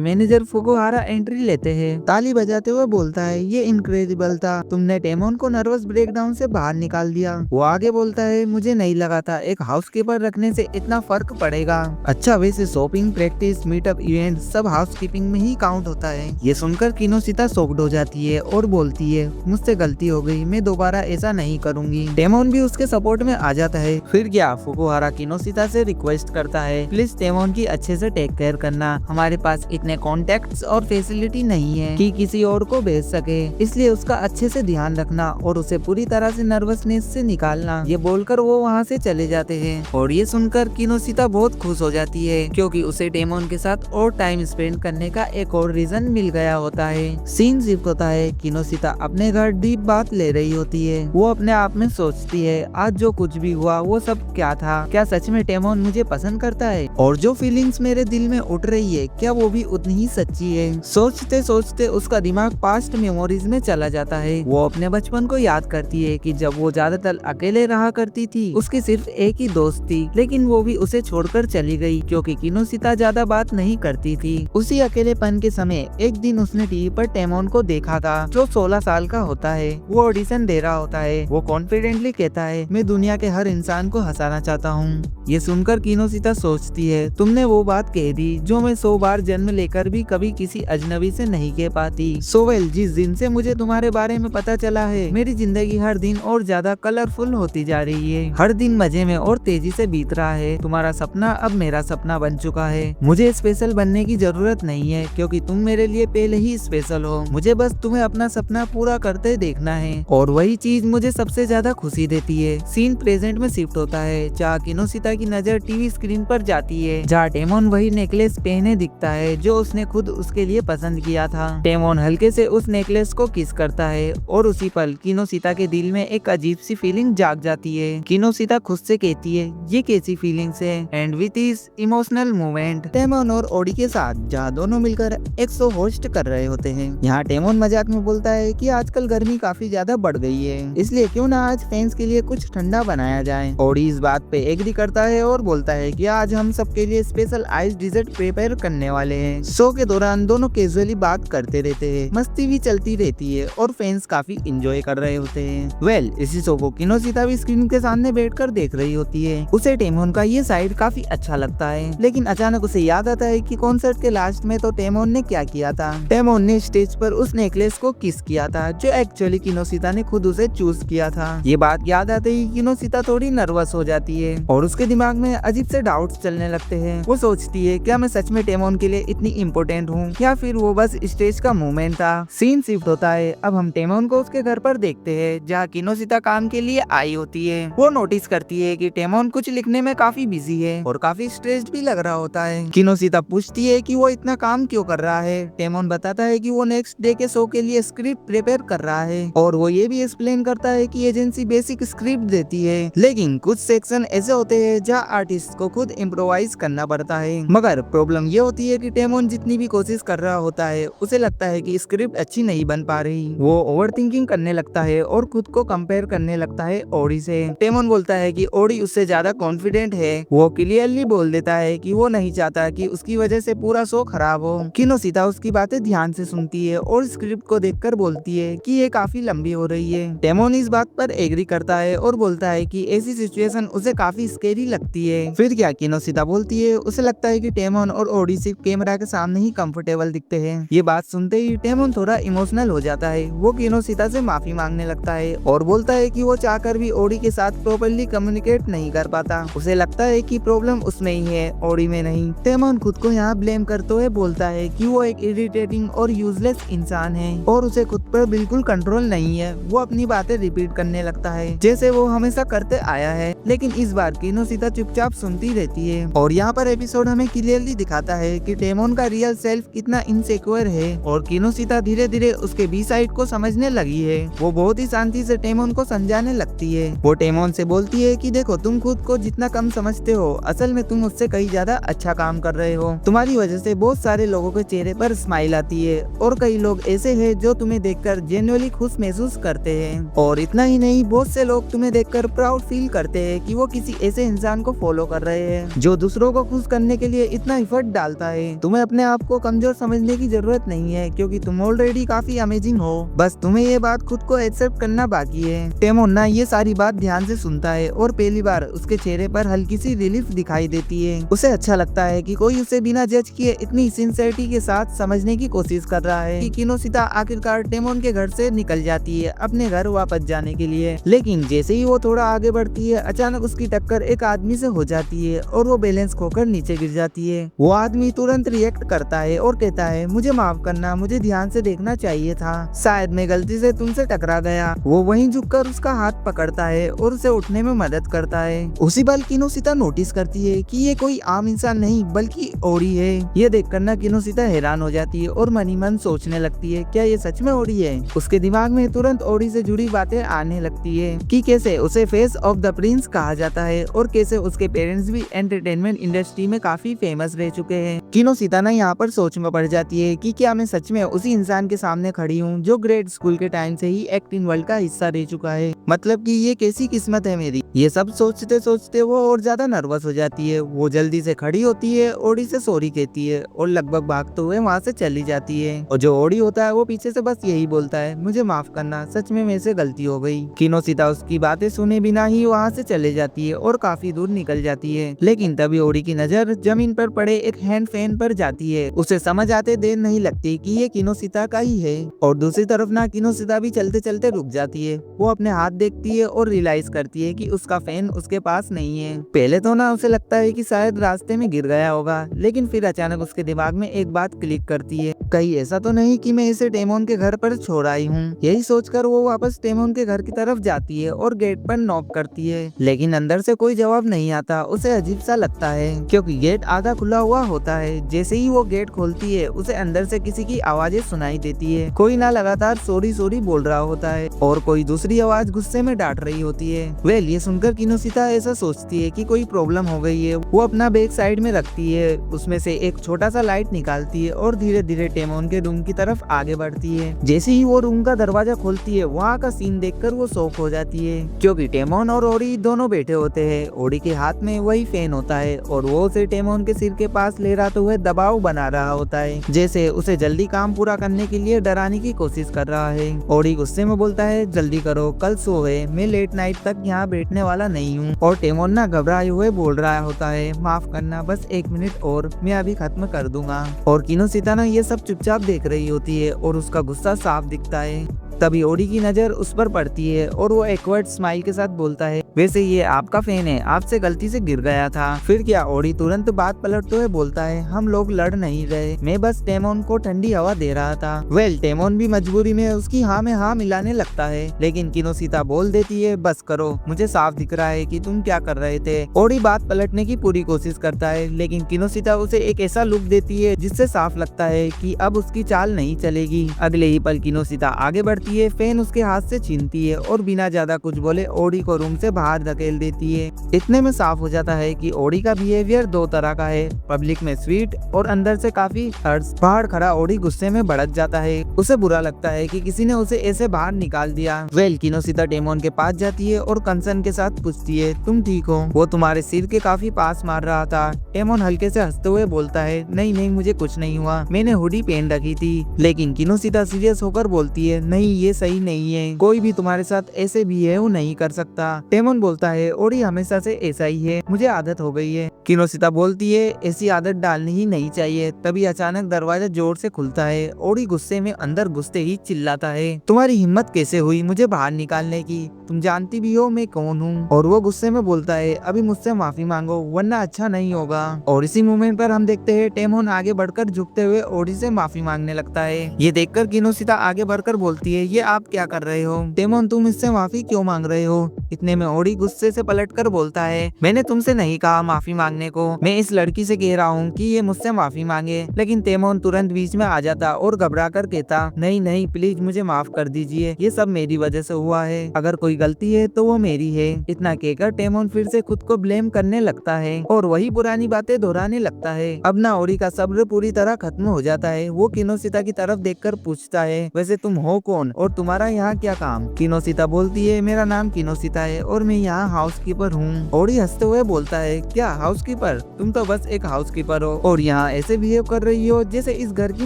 मैनेजर फुकुहारा एंट्री लेते हैं, ताली बजाते हुए बोलता है ये इनक्रेडिबल था, तुमने टेमोन को नर्वस ब्रेकडाउन से बाहर निकाल दिया। वो आगे बोलता है मुझे नहीं लगा था एक हाउसकीपर रखने से इतना फर्क पड़ेगा। अच्छा वैसे शॉपिंग, प्रैक्टिस, मीटअप, इवेंट सब हाउसकीपिंग में ही काउंट होता है। ये सुनकर किनोसिता शॉक्ड हो जाती है और बोलती है मुझसे गलती हो गई, मैं दोबारा ऐसा नहीं करूंगी। टेमोन भी उसके सपोर्ट में आ जाता है। फिर क्या फुकुहारा किनोसिता से रिक्वेस्ट करता है प्लीज टेमोन की अच्छे से टेक केयर करना, हमारे पास इतने कॉन्टेक्ट्स और फैसिलिटी नहीं है कि किसी और को भेज सके, इसलिए उसका अच्छे से ध्यान रखना और उसे पूरी तरह से नर्वसनेस से निकालना। ये बोलकर वो वहाँ से चले जाते हैं। और ये सुनकर किनोसिता बहुत खुश हो जाती है क्योंकि उसे टेमोन के साथ और टाइम स्पेंड करने का एक और रीजन मिल गया होता है। सीन शिफ्ट होता है, किनोसिता अपने घर डीप बात ले रही होती है। वो अपने आप में सोचती है आज जो कुछ भी हुआ वो सब क्या था, क्या सच में टेमोन मुझे पसंद करता है, और जो फीलिंग्स मेरे दिल में उठ रही है क्या वो भी उतनी ही सच्ची है। सोचते सोचते उसका दिमाग पास्ट मेमोरीज में चला जाता है। वो अपने बचपन को याद करती है कि जब वो ज्यादातर अकेले रहा करती थी, उसकी सिर्फ एक ही दोस्त थी, लेकिन वो भी उसे छोड़कर चली गई क्योंकि किनोसिता ज्यादा बात नहीं करती थी। उसी अकेलेपन के समय एक दिन उसने टीवी पर टेमोन को देखा था जो 16 साल का होता है। वो ऑडिशन दे रहा होता है। वो कॉन्फिडेंटली कहता है मैं दुनिया के हर इंसान को हंसाना चाहता हूँ। ये सुनकर किनोसिता सोचती है तुमने वो बात कह दी जो मैं 100 बार जन्म लेकर भी कभी किसी अजनबी से नहीं कह पाती। सोवेल जिस दिन से मुझे तुम्हारे बारे में पता चला है, मेरी जिंदगी हर दिन और ज्यादा कलरफुल होती जा रही है। हर दिन मजे में और तेजी से बीत रहा है। तुम्हारा सपना अब मेरा सपना बन चुका है। मुझे स्पेशल बनने की जरूरत नहीं है क्योंकि तुम मेरे लिए पहले ही स्पेशल हो। मुझे बस तुम्हें अपना सपना पूरा करते देखना है और वही चीज मुझे सबसे ज्यादा खुशी देती है। सीन प्रेजेंट में शिफ्ट होता है जहाँ किनोसिता की नजर टीवी स्क्रीन पर जाती है जहाँ टेमोन वही नेकलेस पहने दिखता है जो उसने खुद उसके लिए पसंद किया था। टेमोन हल्के से उस नेकलेस को किस करता है और उसी पल किनोसिता के दिल में एक अजीब सी फीलिंग जाग जाती है। किनोसिता खुद से कहती है ये कैसी फीलिंग्स है। एंड विथ इस इमोशनल मोमेंट टेमोन और ओडी के साथ जहाँ दोनों मिलकर एक शो होस्ट कर रहे होते हैं। यहाँ टेमोन मजाक में बोलता है कि आजकल गर्मी काफी ज्यादा बढ़ गई है, इसलिए क्यों ना आज फैंस के लिए कुछ ठंडा बनाया जाए। ओडी इस बात पे एग्री करता है और बोलता है कि आज हम सबके लिए स्पेशल आइस डिजर्ट प्रिपेयर करने वाले हैं। शो के दौरान दोनों कैजुअली बात करते रहते हैं, मस्ती भी चलती रहती है और फैंस काफी इंजॉय कर रहे होते हैं। इसी शो को किनोसिता भी स्क्रीन के सामने बैठकर देख रही होती है। उसे टेमोन का ये साइड काफी अच्छा लगता है, लेकिन अचानक उसे याद आता है कि कॉन्सर्ट के लास्ट में तो टेमोन ने क्या किया था। टेमोन ने स्टेज पर उस नेकलेस को किस किया था जो एक्चुअली किनोसिता ने खुद उसे चूज किया था। ये बात याद आते ही किनोसिता थोड़ी नर्वस हो जाती है और उसके दिमाग में अजीब से डाउट्स चलने लगते हैं। वो सोचती है क्या मैं सच में टेमोन के लिए इतनी इम्पोर्टेंट हूँ या फिर वो बस स्टेज का मूवमेंट था। सीन शिफ्ट होता है। अब हम टेमोन को उसके घर पर देखते हैं जहाँ किनोसिता काम के लिए आई होती है। वो नोटिस करती है कि टेमोन कुछ लिखने में काफी बिजी है और काफी स्ट्रेस्ड भी लग रहा होता है। किनोसिता पूछती है कि वो इतना काम क्यों कर रहा है। टेमोन बताता है कि वो नेक्स्ट डे के शो के लिए स्क्रिप्ट प्रिपेयर कर रहा है और वो ये भी एक्सप्लेन करता है कि एजेंसी बेसिक स्क्रिप्ट देती है, लेकिन कुछ सेक्शन ऐसे होते हैं जहाँ आर्टिस्ट को खुद इम्प्रोवाइज करना पड़ता है। मगर प्रॉब्लम ये होती है कि टेमोन जितनी भी कोशिश कर रहा होता है उसे लगता है कि स्क्रिप्ट अच्छी नहीं बन पा रही। वो ओवरथिंकिंग करने लगता है और खुद को कंपेयर करने लगता है ओडी से। टेमोन बोलता है कि ओडी उससे ज्यादा कॉन्फिडेंट है। वो क्लियरली बोल देता है कि वो नहीं चाहता कि उसकी वजह से पूरा शो खराब हो। किनोसिता उसकी बातें ध्यान से सुनती है और स्क्रिप्ट को देखकर बोलती है कि ये काफी लंबी हो रही है। टेमोन इस बात पर एग्री करता है और बोलता है कि ऐसी सिचुएशन उसे काफी स्केरी लगती है। फिर क्या किनोसिता बोलती है उसे लगता है कि टेमोन और ओडी सिर्फ कैमरा के सामने ही कंफर्टेबल दिखते हैं। ये बात सुनते ही टेमोन थोड़ा इमोशनल हो जाता है। वो किनोसिता से माफी मांगने लगता है और बोलता है कि वो चाहकर भी ओडी के साथ प्रॉपर्ली कम्युनिकेट नहीं कर पाता। उसे लगता है कि प्रॉब्लम उसमें ही है, ओडी में नहीं। टेमोन खुद को यहाँ ब्लेम करते हुए बोलता है कि वो एक इरिटेटिंग और यूजलेस इंसान है और उसे खुद पर बिल्कुल कंट्रोल नहीं है। वो अपनी बातें रिपीट करने लगता है जैसे वो हमेशा करते आया है लेकिन इस बार किनोशिता चुपचाप सुनती रहती है। और यहाँ पर एपिसोड हमें क्लियरली दिखाता है कि टेमोन का रियल सेल्फ कितना इनसिक्योर है और किनोशिता धीरे धीरे उसके बी साइड को समझने लगी है। वो बहुत ही शांति से टेमोन को समझाने लगती है। वो टेमोन से बोलती है कि देखो, तुम खुद को जितना कम समझते हो, असल में तुम उससे कहीं ज्यादा अच्छा काम कर रहे हो। तुम्हारी वजह से बहुत सारे लोगों के चेहरे पर स्माइल आती है और कई लोग ऐसे हैं जो तुम्हें देखकर जेन्युइनली खुश महसूस करते हैं। और इतना ही नहीं, बहुत से लोग तुम्हें देखकर प्राउड फील करते हैं कि वो किसी ऐसे इंसान को फॉलो कर रहे हैं जो दूसरों को खुश करने के लिए इतना एफर्ट डालता है। तुम्हें अपने आप को कमजोर समझने की जरूरत नहीं है क्योंकि तुम ऑलरेडी काफी अमेजिंग हो। बस तुम्हें ये बात खुद को एक्सेप्ट करना बाकी है। टेमोन ना ये सारी बात ध्यान से सुनता है और पहली बार उसके चेहरे पर हल्की सी रिलीफ दिखाई देती है। उसे अच्छा लगता है कि कोई उसे बिना जज किए इतनी सिंसियरिटी के साथ समझने की कोशिश कर रहा है। कि किनोशिता आखिरकार टेमोन के घर से निकल जाती है अपने घर वापस जाने के लिए। लेकिन जैसे ही वो थोड़ा आगे बढ़ती है, अचानक उसकी टक्कर एक आदमी से हो जाती है और वो बैलेंस खोकर नीचे गिर जाती है। वो आदमी तुरंत रिएक्ट करता है और कहता है, मुझे माफ करना, मुझे ध्यान से देखना चाहिए था, शायद मैं गलती से तुमसे टकरा गया। वो वहीं झुककर उसका हाथ पकड़ता है और उसे उठने में मदद करता है। उसी पल किनोशिता नोटिस करती है कि ये कोई आम इंसान नहीं बल्कि ओरी है। ये देखकर ना किनोशिता हैरान हो जाती है और मनी मन सोचने लगती है, क्या ये सच में ओरी है? उसके दिमाग में तुरंत ओरी से जुड़ी बातें आने लगती है कि कैसे उसे फेस ऑफ द प्रिंस कहा जाता है और कैसे उसके पेरेंट्स भी एंटरटेनमेंट इंडस्ट्री में काफी फेमस रह चुके हैं। किनोशिता ना यहाँ पर सोच में पड़ जाती है कि क्या मैं सच में उसी इंसान के सामने खड़ी हूँ जो ग्रेड स्कूल के टाइम से ही एक्टिंग वर्ल्ड का हिस्सा रह चुका है। मतलब कि ये कैसी किस्मत है मेरी। ये सब सोचते सोचते वो और ज्यादा नर्वस हो जाती है। वो जल्दी से खड़ी होती है, ओडी से सॉरी कहती है और लगभग भागते हुए वहाँ से चली जाती है। और जो ओडी होता है वो पीछे से बस यही बोलता है, मुझे माफ करना, सच में मेरे से गलती हो गई। किनोशिता उसकी बातें सुने बिना ही वहाँ से चले जाती है और काफी दूर निकल जाती है। लेकिन तभी ओडी की नजर जमीन पर पड़े एक हैंड फैन पर जाती है। उसे समझ आते देर नहीं लगती कि ये किनोशिता का ही है। और दूसरी तरफ ना किनोशिता भी चलते चलते रुक जाती है। वो अपने हाथ देखती है और रियलाइज करती है कि उसका फैन उसके पास नहीं है। पहले तो ना उसे लगता है कि शायद रास्ते में गिर गया होगा, लेकिन फिर अचानक उसके दिमाग में एक बात क्लिक करती है, कहीं ऐसा तो नहीं कि मैं इसे टेमोन के घर पर छोड़ आई हूँ। यही सोचकर वो वापस टेमोन के घर की तरफ जाती है और गेट पर नॉक करती है। लेकिन अंदर से कोई जवाब नहीं आता। उसे अजीब सा लगता है क्योंकि गेट आधा खुला हुआ होता है। जैसे ही वो गेट खोलती है, उसे अंदर से किसी की आवाजें सुनाई देती है। कोई ना लगातार सॉरी सॉरी बोल रहा होता है और कोई दूसरी आवाज गुस्से में डांट रही होती है। वेल, ये सुनकर किनोशिता ऐसा सोचती है कि कोई प्रॉब्लम हो गई है। वो अपना बैग साइड में रखती है, उसमें से एक छोटा सा लाइट निकालती है और धीरे धीरे टेमोन के रूम की तरफ आगे बढ़ती है। जैसे ही वो रूम का दरवाजा खोलती है, वहाँ का सीन देखकर वो शॉक हो जाती है क्योंकि टेमोन और ओडी दोनों बैठे होते हैं। ओडी के हाथ में वही फैन होता है और वो उसे टेमोन के सिर के पास ले जाते हुए दबाव बना रहा होता है, जैसे उसे जल्दी काम पूरा करने के लिए डराने की कोशिश कर रहा है। ओडी गुस्से में बोलता है, जल्दी करो, कल सो है, मैं लेट नाइट तक यहाँ बैठने वाला नहीं हूँ। और टेमोन ना घबराए हुए बोल रहा होता है, माफ करना, बस 1 मिनट और, मैं अभी खत्म कर दूंगा। और किनोशिता ना ये सब चुपचाप देख रही होती है और उसका गुस्सा साफ दिखता है। तभी ओडी की नजर उस पर पड़ती है और वो एक्वर्ड स्माइल के साथ बोलता है, वैसे ये आपका फैन है, आपसे गलती से गिर गया था। फिर क्या? ओडी तुरंत बात पलटते हुए बोलता है, हम लोग लड़ नहीं रहे, मैं बस टेमोन को ठंडी हवा दे रहा था। वेल, टेमोन भी मजबूरी में उसकी हाँ में हाँ मिलाने लगता है, लेकिन किनोशिता बोल देती है, बस करो, मुझे साफ दिख रहा है कि तुम क्या कर रहे थे। ओडी बात पलटने की पूरी कोशिश करता है, लेकिन किनोशिता उसे एक ऐसा लुक देती है जिससे साफ लगता है कि अब उसकी चाल नहीं चलेगी। अगले ही पल किनोशिता आगे बढ़ती है, फैन उसके हाथ से छीनती है और बिना ज्यादा कुछ बोले ओडी को रूम से बाहर धकेल देती है। इतने में साफ हो जाता है कि ओडी का बिहेवियर दो तरह का है, पब्लिक में स्वीट और अंदर से काफी हर्ष। बाहर खड़ा ओडी गुस्से में भड़क जाता है। उसे बुरा लगता है कि किसी ने उसे ऐसे बाहर निकाल दिया। वेल, किनोशिता टेमोन के पास जाती है और कंसर्न के साथ पूछती है, तुम ठीक हो? वो तुम्हारे सिर के काफी पास मार रहा था। टेमोन हल्के से हंसते हुए बोलता है, नहीं नहीं, मुझे कुछ नहीं हुआ, मैंने हुडी पहन रखी थी। लेकिन किनोशिता सीरियस होकर बोलती है, नहीं, ये सही नहीं है, कोई भी तुम्हारे साथ ऐसे बिहेव नहीं कर सकता। टेमोन बोलता है, ओडी हमेशा से ऐसा ही है, मुझे आदत हो गई है। किनोशिता बोलती है, ऐसी आदत डालनी ही नहीं चाहिए। तभी अचानक दरवाजा जोर से खुलता है। ओडी गुस्से में अंदर घुसते ही चिल्लाता है, तुम्हारी हिम्मत कैसे हुई मुझे बाहर निकालने की? तुम जानती भी हो मैं कौन हूँ। और वो गुस्से में बोलता है अभी मुझसे माफी मांगो वरना अच्छा नहीं होगा। और इसी मोमेंट पर हम देखते हैं टेमोन आगे बढ़कर झुकते हुए ओडी से माफी मांगने लगता है। ये देखकर किनोशिता आगे बढ़कर बोलती है ये आप क्या कर रहे हो टेमोन, तुम इससे माफी क्यों मांग रहे हो। इतने में ओडी गुस्से से पलटकर बोलता है मैंने तुमसे नहीं कहा माफी मांगने को, मैं इस लड़की से कह रहा हूँ कि ये मुझसे माफी मांगे। लेकिन टेमोन तुरंत बीच में आ जाता और घबरा कर कहता नहीं नहीं प्लीज मुझे माफ कर दीजिए, ये सब मेरी वजह से हुआ है, अगर कोई गलती है तो वो मेरी है। इतना कहकर टेमोन फिर से खुद को ब्लेम करने लगता है और वही पुरानी बातें दोहराने लगता है। अब ना ओडी का सब्र पूरी तरह खत्म हो जाता है। वो किनोशिता की तरफ देखकर पूछता है वैसे तुम हो कौन और तुम्हारा यहाँ क्या काम। किनोशिता बोलती है मेरा नाम किनोशिता है और मैं यहाँ हाउसकीपर हूँ। ओडी हंसते हुए बोलता है क्या हाउसकीपर, तुम तो बस एक हाउसकीपर हो और यहाँ ऐसे बिहेव कर रही हो जैसे इस घर की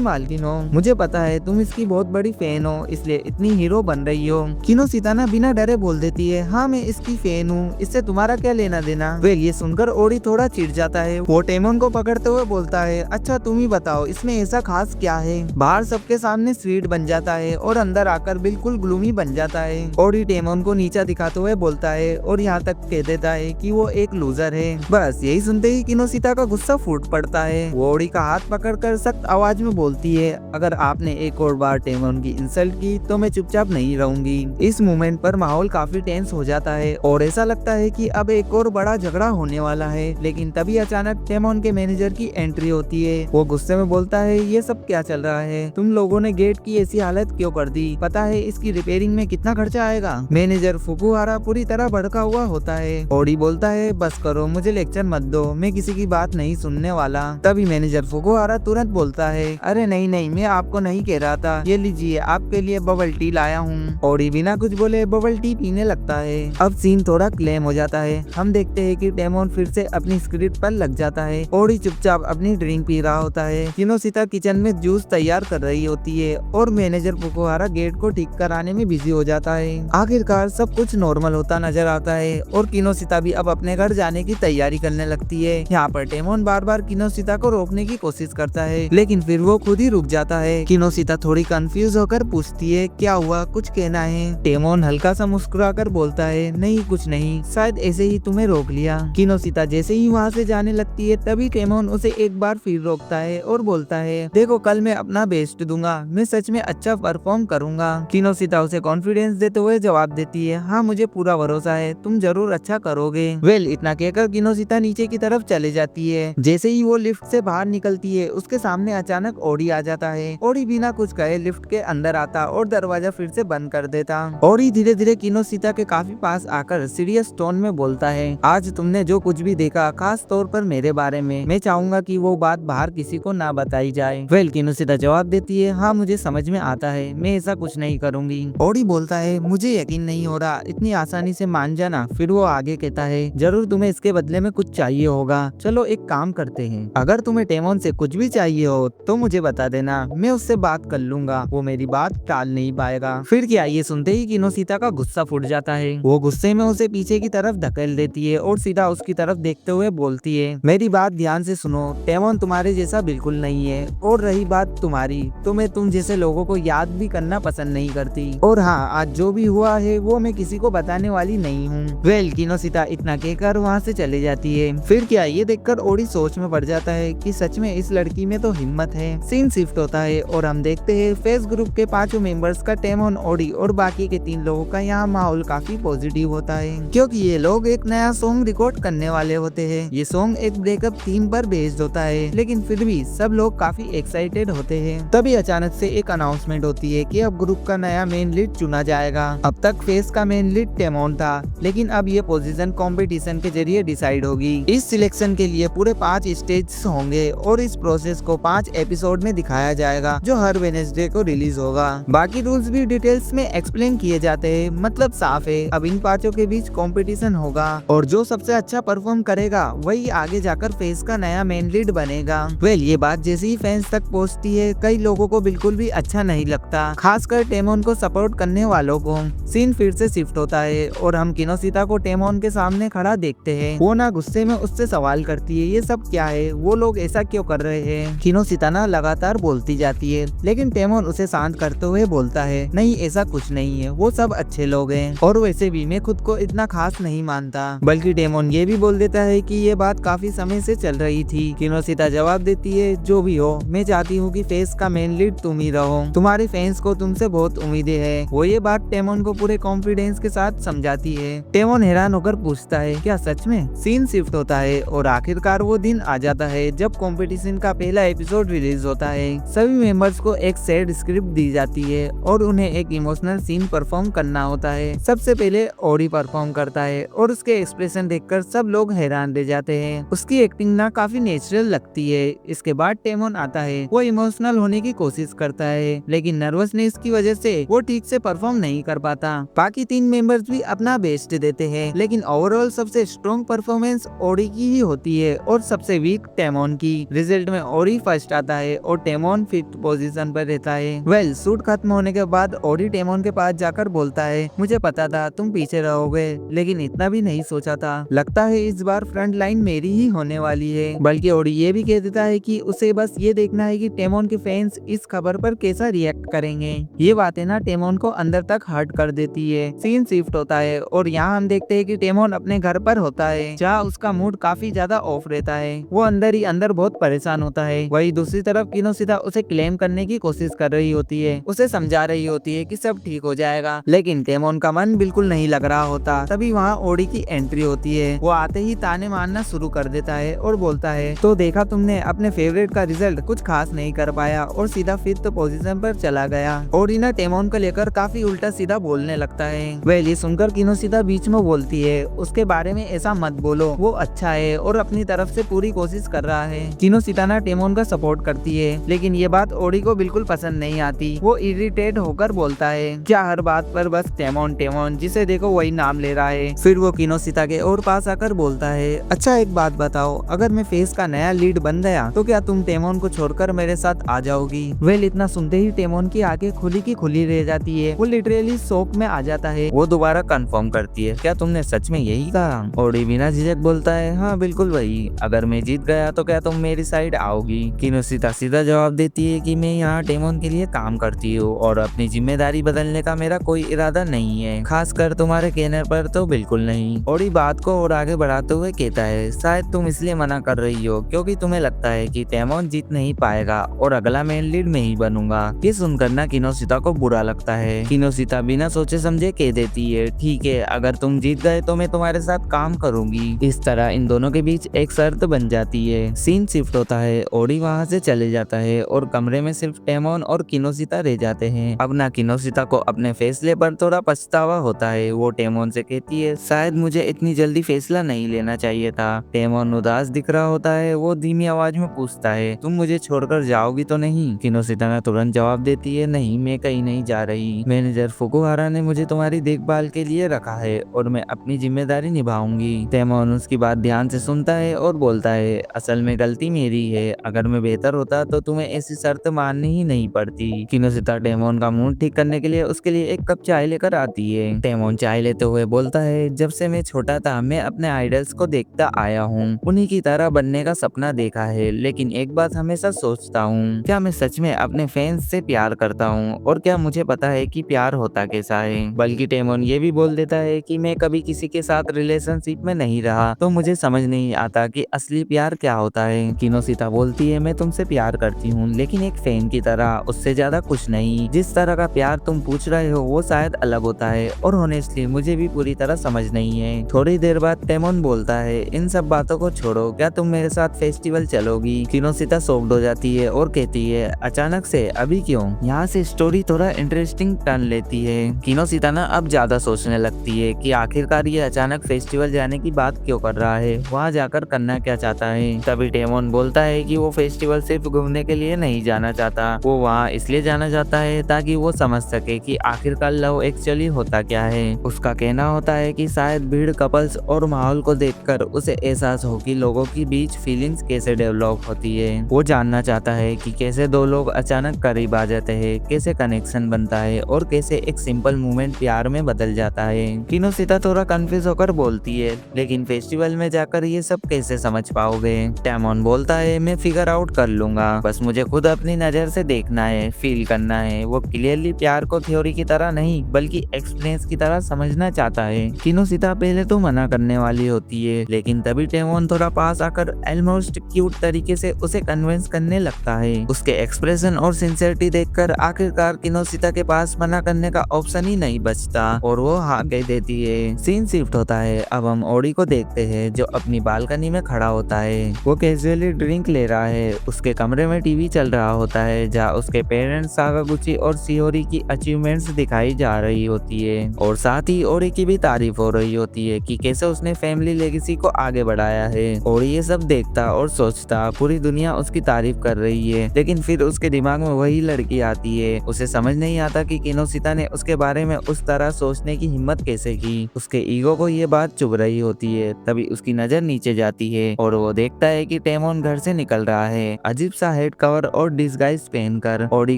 मालकिन हो। मुझे पता है तुम इसकी बहुत बड़ी फैन हो इसलिए इतनी हीरो बन रही हो। किनोशिता ना बिना डरे बोल देती है हाँ मैं इसकी फैन हूँ, इससे तुम्हारा क्या लेना देना। वेल ये सुनकर ओडी थोड़ा चिढ़ जाता है। वो टेमोन को पकड़ते हुए बोलता है अच्छा तुम ही बताओ इसमें ऐसा खास क्या है। बाहर सबके सामने स्वीट बन जाता है और अंदर आकर बिल्कुल ग्लूमी बन जाता है। ओडी टेमोन को नीचा दिखाते हुए बोलता है और यहाँ तक कह देता है कि वो एक लूजर है। बस यही सुनते ही किनोशिता का गुस्सा फूट पड़ता है। वो ओडी का हाथ पकड़कर सख्त आवाज में बोलती है अगर आपने एक और बार टेमोन की इंसल्ट की तो मैं चुपचाप नहीं रहूंगी। इस मोमेंट पर माहौल काफी टेंस हो जाता है और ऐसा लगता है कि अब एक और बड़ा झगड़ा होने वाला है। लेकिन तभी अचानक टेमोन के मैनेजर की एंट्री होती है। वो गुस्से में बोलता है ये सब क्या चल रहा है, तुम लोगों ने गेट की ऐसी हालत क्यों कर दी, पता है इसकी रिपेयरिंग में कितना खर्चा आएगा। मैनेजर फुकुहारा पूरी तरह भड़का हुआ होता है। ओडी बोलता है बस करो मुझे लेक्चर मत दो, मैं किसी की बात नहीं सुनने वाला। तभी मैनेजर फुकुहारा तुरंत बोलता है अरे नहीं नहीं मैं आपको नहीं कह रहा था, ये लीजिए आपके लिए बबल टी लाया हूँ। ओडी बिना कुछ बोले बबल टी पीने लगता है। अब सीन थोड़ा क्लेम हो जाता है। हम देखते हैं कि टेमोन फिर से अपनी स्क्रिप्ट पर लग जाता है। ओडी चुपचाप अपनी ड्रिंक पी रहा होता है। किनोशिता किचन में जूस तैयार कर रही होती है और मैनेजर फुकुहारा गेट को ठीक कराने में बिजी हो जाता है। आखिरकार सब कुछ नॉर्मल होता नजर आता है और किनोशिता भी अब अपने घर जाने की तैयारी करने लगती है। यहाँ पर टेमोन बार बार किनोशिता को रोकने की कोशिश करता है लेकिन फिर वो खुद ही रुक जाता है। किनोशिता थोड़ी कंफ्यूज होकर पूछती है क्या हुआ, कुछ कहना है। टेमोन हल्का सा मुस्कुराकर बोलता है नहीं कुछ नहीं, शायद ऐसे ही तुम्हें रोक लिया। किनोशिता जैसे ही वहाँ से जाने लगती है तभी टेमोन उसे एक बार फिर रोकता है और बोलता है देखो कल मैं अपना बेस्ट दूंगा, मैं सच में अच्छा परफॉर्म करूंगा। किनोशिता उसे कॉन्फिडेंस देते हुए जवाब देती है हाँ मुझे पूरा भरोसा है तुम जरूर अच्छा करोगे। वेल इतना कहकर किनोशिता नीचे की तरफ चले जाती है। जैसे ही वो लिफ्ट से बाहर निकलती है उसके सामने अचानक ओडी आ जाता है। ओडी बिना कुछ कहे लिफ्ट के अंदर आता और दरवाजा फिर से बंद कर देता। ओडी धीरे धीरे किनोशिता के काफी पास आकर सीरियस टोन में बोलता है आज तुमने जो कुछ भी देखा खास तौर पर मेरे बारे में, मैं चाहूंगा कि वो बात बाहर किसी को ना बताई जाए। वेल किनोशिता जवाब देती है हाँ मुझे समझ में आता है, मैं ऐसा कुछ नहीं करूंगी। ओडी बोलता है मुझे यकीन नहीं हो रहा इतनी आसानी से मान जाना। फिर वो आगे कहता है जरूर तुम्हें इसके बदले में कुछ चाहिए होगा, चलो एक काम करते हैं, अगर तुम्हें टेमोन से कुछ भी चाहिए हो तो मुझे बता देना, मैं उससे बात कर लूंगा, वो मेरी बात टाल नहीं पाएगा। फिर क्या ये सुनते ही किनोशिता का गुस्सा फूट जाता है। वो गुस्से में उसे पीछे की तरफ धकेल देती है और सीधा उसकी तरफ देखते हुए बोलती है मेरी बात ध्यान से सुनो, टेमोन तुम्हारे जैसा बिल्कुल नहीं है और रही बात तुम्हारी तो मैं तुम जैसे लोगों को याद भी करना पसंद नहीं करती और हाँ आज जो भी हुआ है वो मैं किसी को बताने वाली नहीं हूँ। वेल किनोशिता इतना कहकर वहाँ से चली जाती है। फिर क्या ये देखकर ओडी सोच में पड़ जाता है कि सच में इस लड़की में तो हिम्मत है। सीन शिफ्ट होता है और हम देखते हैं फेस ग्रुप के 5 मेंबर्स का टेमोन, ओडी और बाकी के 3 लोगों का यहाँ माहौल काफी पॉजिटिव होता है क्योंकि ये लोग एक नया सॉन्ग रिकॉर्ड करने वाले होते हैं। ये सॉन्ग एक ब्रेकअप थीम पर बेस्ड होता है लेकिन फिर भी सब लोग काफी एक्साइटेड होते हैं। तभी अचानक से एक अनाउंसमेंट होती है कि अब ग्रुप का नया मेन लीड चुना जाएगा। अब तक फेस का मेन लीड टेमोन था लेकिन अब ये पोजीशन कंपटीशन के जरिए डिसाइड होगी। इस सिलेक्शन के लिए पूरे 5 स्टेज होंगे और इस प्रोसेस को 5 एपिसोड में दिखाया जाएगा जो हर वेडनेसडे को रिलीज होगा। बाकी रूल्स भी डिटेल्स में एक्सप्लेन किए जाते हैं, मतलब साफ है अब इन 5 के बीच कंपटीशन होगा और जो सबसे अच्छा परफॉर्म करेगा वही आगे जाकर फेस का नया मेन लीड बनेगा। वेल ये बात जैसे ही फैंस तक पहुंचती है कई लोगों को बिल्कुल भी अच्छा नहीं लगता, खासकर टेमोन को सपोर्ट करने वालों को। सीन फिर से शिफ्ट होता है और हम किनोशिता को टेमोन के सामने खड़ा देखते हैं। वो ना गुस्से में उससे सवाल करती है ये सब क्या है, वो लोग ऐसा क्यों कर रहे हैं। किनोशिता ना लगातार बोलती जाती है लेकिन टेमोन उसे शांत करते हुए बोलता है नहीं ऐसा कुछ नहीं है, वो सब अच्छे लोग जाओगे। और वैसे भी मैं खुद को इतना खास नहीं मानता। बल्कि टेमोन ये भी बोल देता है कि ये बात काफी समय से चल रही थी। किनोशिता जवाब देती है, जो भी हो, मैं चाहती हूँ कि फेस का मेन लीड तुम ही रहो। तुम्हारे फैंस को तुमसे बहुत उम्मीदें है। वो ये बात टेमोन को पूरे कॉन्फिडेंस के साथ समझाती है। टेमोन हैरान होकर पूछता है, क्या सच में? सीन शिफ्ट होता है और आखिरकार वो दिन आ जाता है जब कंपटीशन का पहला एपिसोड रिलीज होता है। सभी मेंबर्स को एक सैड स्क्रिप्ट दी जाती है और उन्हें एक इमोशनल सीन परफॉर्म करना होता है। सबसे पहले ओडी परफॉर्म करता है और उसके एक्सप्रेशन देखकर सब लोग हैरान रह जाते हैं। उसकी एक्टिंग ना काफी नेचुरल लगती है। इसके बाद टेमोन आता है। वो इमोशनल होने की कोशिश करता है, लेकिन नर्वसनेस की वजह से वो ठीक से परफॉर्म नहीं कर पाता। बाकी 3 मेंबर्स भी अपना बेस्ट देते हैं, लेकिन ओवरऑल सबसे स्ट्रॉन्ग परफॉर्मेंस ओडी की ही होती है और सबसे वीक टेमोन की। रिजल्ट में ओडी फर्स्ट आता है और टेमोन 5th पोजीशन पर रहता है। शूट खत्म होने के बाद ओडी टेमोन के पास जाकर बोलता है, मुझे पता था तुम पीछे रहोगे, लेकिन इतना भी नहीं सोचा था। लगता है इस बार फ्रंट लाइन मेरी ही होने वाली है। बल्कि ओडी ये भी कह देता है कि उसे बस ये देखना है कि टेमोन के फैंस इस खबर पर कैसा रिएक्ट करेंगे। ये बातें ना टेमोन को अंदर तक हर्ट कर देती है। सीन शिफ्ट होता है और यहाँ हम देखते हैं कि टेमोन अपने घर पर होता है, जहाँ उसका मूड काफी ज्यादा ऑफ रहता है। वो अंदर ही अंदर बहुत परेशान होता है। वही दूसरी तरफ किनोशिता उसे क्लेम करने की कोशिश कर रही होती है, उसे समझा रही होती है कि सब ठीक हो जाएगा, लेकिन टेमोन का मन बिल्कुल नहीं लग रहा होता। तभी वहाँ ओडी की एंट्री होती है। वो आते ही ताने मारना शुरू कर देता है और बोलता है, तो देखा तुमने, अपने फेवरेट का रिजल्ट कुछ खास नहीं कर पाया और सीधा 5th पोजीशन पर चला गया। ओडी ना टेमोन को लेकर काफी उल्टा सीधा बोलने लगता है। ये सुनकर किनोशिता बीच में बोलती है, उसके बारे में ऐसा मत बोलो, वो अच्छा है और अपनी तरफ से पूरी कोशिश कर रहा है। किनोशिता ना टेमोन का सपोर्ट करती है, लेकिन ये बात ओडी को बिल्कुल पसंद नहीं आती। वो इरिटेट होकर बोलता है, क्या हर बात पर बस टेमोन टेमोन, जिसे देखो वही नाम ले रहा है। फिर वो किनोशिता के और पास आकर बोलता है, अच्छा एक बात बताओ, अगर मैं फेस का नया लीड बन गया तो क्या तुम टेमोन को छोड़कर मेरे साथ आ जाओगी? वेल इतना सुनते ही टेमोन की आंखें खुली की खुली रह जाती है। वो लिटरली शॉक में आ जाता है। वो दोबारा कंफर्म करती है, क्या तुमने सच में यही कहा? ओडी बिना झिझक बोलता है, हाँ बिल्कुल वही। अगर मैं जीत गया तो क्या तुम मेरी साइड आओगी? किनोशिता सीधा जवाब देती है कि मैं यहाँ टेमोन के लिए काम करती हूँ और अपनी जिम्मेदारी बदलने का मेरा कोई इरादा नहीं है, खासकर तुम्हारे कहने पर तो बिल्कुल नहीं। ओडी बात को और आगे बढ़ाते हुए कहता है, शायद तुम इसलिए मना कर रही हो क्योंकि तुम्हें लगता है कि टेमोन जीत नहीं पाएगा और अगला मेन लीड में ही बनूंगा। ये सुनकर ना किनोशिता को बुरा लगता है। किनोशिता बिना सोचे समझे कह देती है, ठीक है, अगर तुम जीत गए तो मैं तुम्हारे साथ काम करूंगी। इस तरह इन दोनों के बीच एक शर्त बन जाती है। सीन शिफ्ट होता है, ओडी वहाँ से चले जाता है और कमरे में सिर्फ टेमोन और किनोशिता रह जाते हैं। अब ना किनोशिता को अपने फैसले पर थोड़ा पछतावा होता है। वो टेमोन से कहती है, शायद मुझे इतनी जल्दी फैसला नहीं लेना चाहिए था। टेमोन उदास दिख रहा होता है। वो धीमी आवाज में पूछता है, तुम मुझे छोड़कर जाओगी तो नहीं? किनोशिता ने तुरंत जवाब देती है, नहीं, मैं कहीं नहीं जा रही। मैनेजर फुकुहारा ने मुझे तुम्हारी देखभाल के लिए रखा है और मैं अपनी जिम्मेदारी निभाऊंगी। टेमोन उसकी बात ध्यान से सुनता है और बोलता है, असल में गलती मेरी है। अगर मैं बेहतर होता तो तुम्हें ऐसी शर्त माननी ही नहीं पड़ती। किनोशिता टेमोन का मूड ठीक करने के लिए उसके लिए एक कप चाय लेकर आती है। टेमोन चाय लेते हुए बोलता है, जब से मैं छोटा था मैं अपने आइडल्स को देखता आया हूँ, उन्हीं की तरह बनने का सपना देखा है, लेकिन एक बात हमेशा सोचता हूँ, क्या मैं सच में अपने फैंस से प्यार करता हूँ और क्या मुझे पता है कि प्यार होता कैसा है? बल्कि टेमोन ये भी बोल देता है कि मैं कभी किसी के साथ रिलेशनशिप में नहीं रहा तो मुझे समझ नहीं आता कि असली प्यार क्या होता है। किनोशिता बोलती है, मैं तुमसे प्यार करती हूँ, लेकिन एक फैन की तरह, उससे ज्यादा कुछ नहीं। जिस तरह का प्यार तुम पूछ रहे हो वो शायद अलग होता है और होनेस्टली मुझे भी पूरी तरह समझ नहीं है। थोड़ी देर बाद टेमोन बोलता है, इन सब बातों को छोड़ो, क्या तुम मेरे साथ फेस्टिवल चलोगी? किनोशिता शॉक्ड हो जाती है और कहती है, अचानक से, अभी क्यों? यहाँ से स्टोरी थोड़ा इंटरेस्टिंग टर्न लेती है। किनोशिता ना अब ज्यादा सोचने लगती है कि आखिरकार ये अचानक फेस्टिवल जाने की बात क्यों कर रहा है, वहाँ जाकर करना क्या चाहता है। तभी टेमोन बोलता है कि वो फेस्टिवल सिर्फ घूमने के लिए नहीं जाना चाहता, वो वहाँ इसलिए जाना चाहता है ताकि वो समझ सके कि आखिरकार लव एक्चुअली होता क्या है। उसका कहना होता है कि शायद भीड़, कपल्स और माहौल को देखकर उसे एहसास हो कि लोगों के बीच फीलिंग्स कैसे डेवलप होती है। वो जानना चाहता है कि कैसे दो लोग अचानक करीब आ जाते हैं, कैसे कनेक्शन बनता है और कैसे एक सिंपल मूवमेंट प्यार में बदल जाता है। किनोशिता थोड़ा कंफ्यूज होकर बोलती है, लेकिन फेस्टिवल में जाकर ये सब कैसे समझ पाओगे? टेमोन बोलता है, मैं फिगर आउट कर लूंगा, बस मुझे खुद अपनी नजर से देखना है, फील करना है। वो क्लियरली प्यार को थ्योरी की तरह नहीं बल्कि एक्सपीरियंस की तरह समझना चाहता है। किनोसिता पहले तो मना करने वाली होती है, लेकिन तभी टेमोन थोड़ा पास आकर ऑलमोस्ट क्यूट तरीके से उसे कन्विंस करने लगता है। उसके एक्सप्रेशन और सिंसियरिटी देखकर आखिरकार किनोसिता के पास मना करने का ऑप्शन ही नहीं बचता और वो हाँ कह देती है। सीन शिफ्ट होता है। अब हम ओडी को देखते हैं जो अपनी बालकनी में खड़ा होता है। वो कैजुअली ड्रिंक ले रहा है। उसके कमरे में टीवी चल रहा होता है जहाँ उसके पेरेंट्स साकागुची और शियोरी की अचीवमेंट्स दिखाई जा रही होती है और साथ ही ओडी की भी तारीफ हो रही होती है कि कैसे उसने फैमिली लेगेसी को आगे बढ़ाया है। और ये सब देखता और सोचता पूरी दुनिया उसकी तारीफ कर रही है, लेकिन फिर उसके दिमाग में वही लड़की आती है। उसे समझ नहीं आता कि किनोसिता ने उसके बारे में उस तरह सोचने की हिम्मत कैसे की। उसके ईगो को ये बात चुभ रही होती है। तभी उसकी नजर नीचे जाती है और वो देखता है कि टेमोन घर से निकल रहा है, अजीब सा हेड कवर और डिस्गाइज पहनकर। ओडी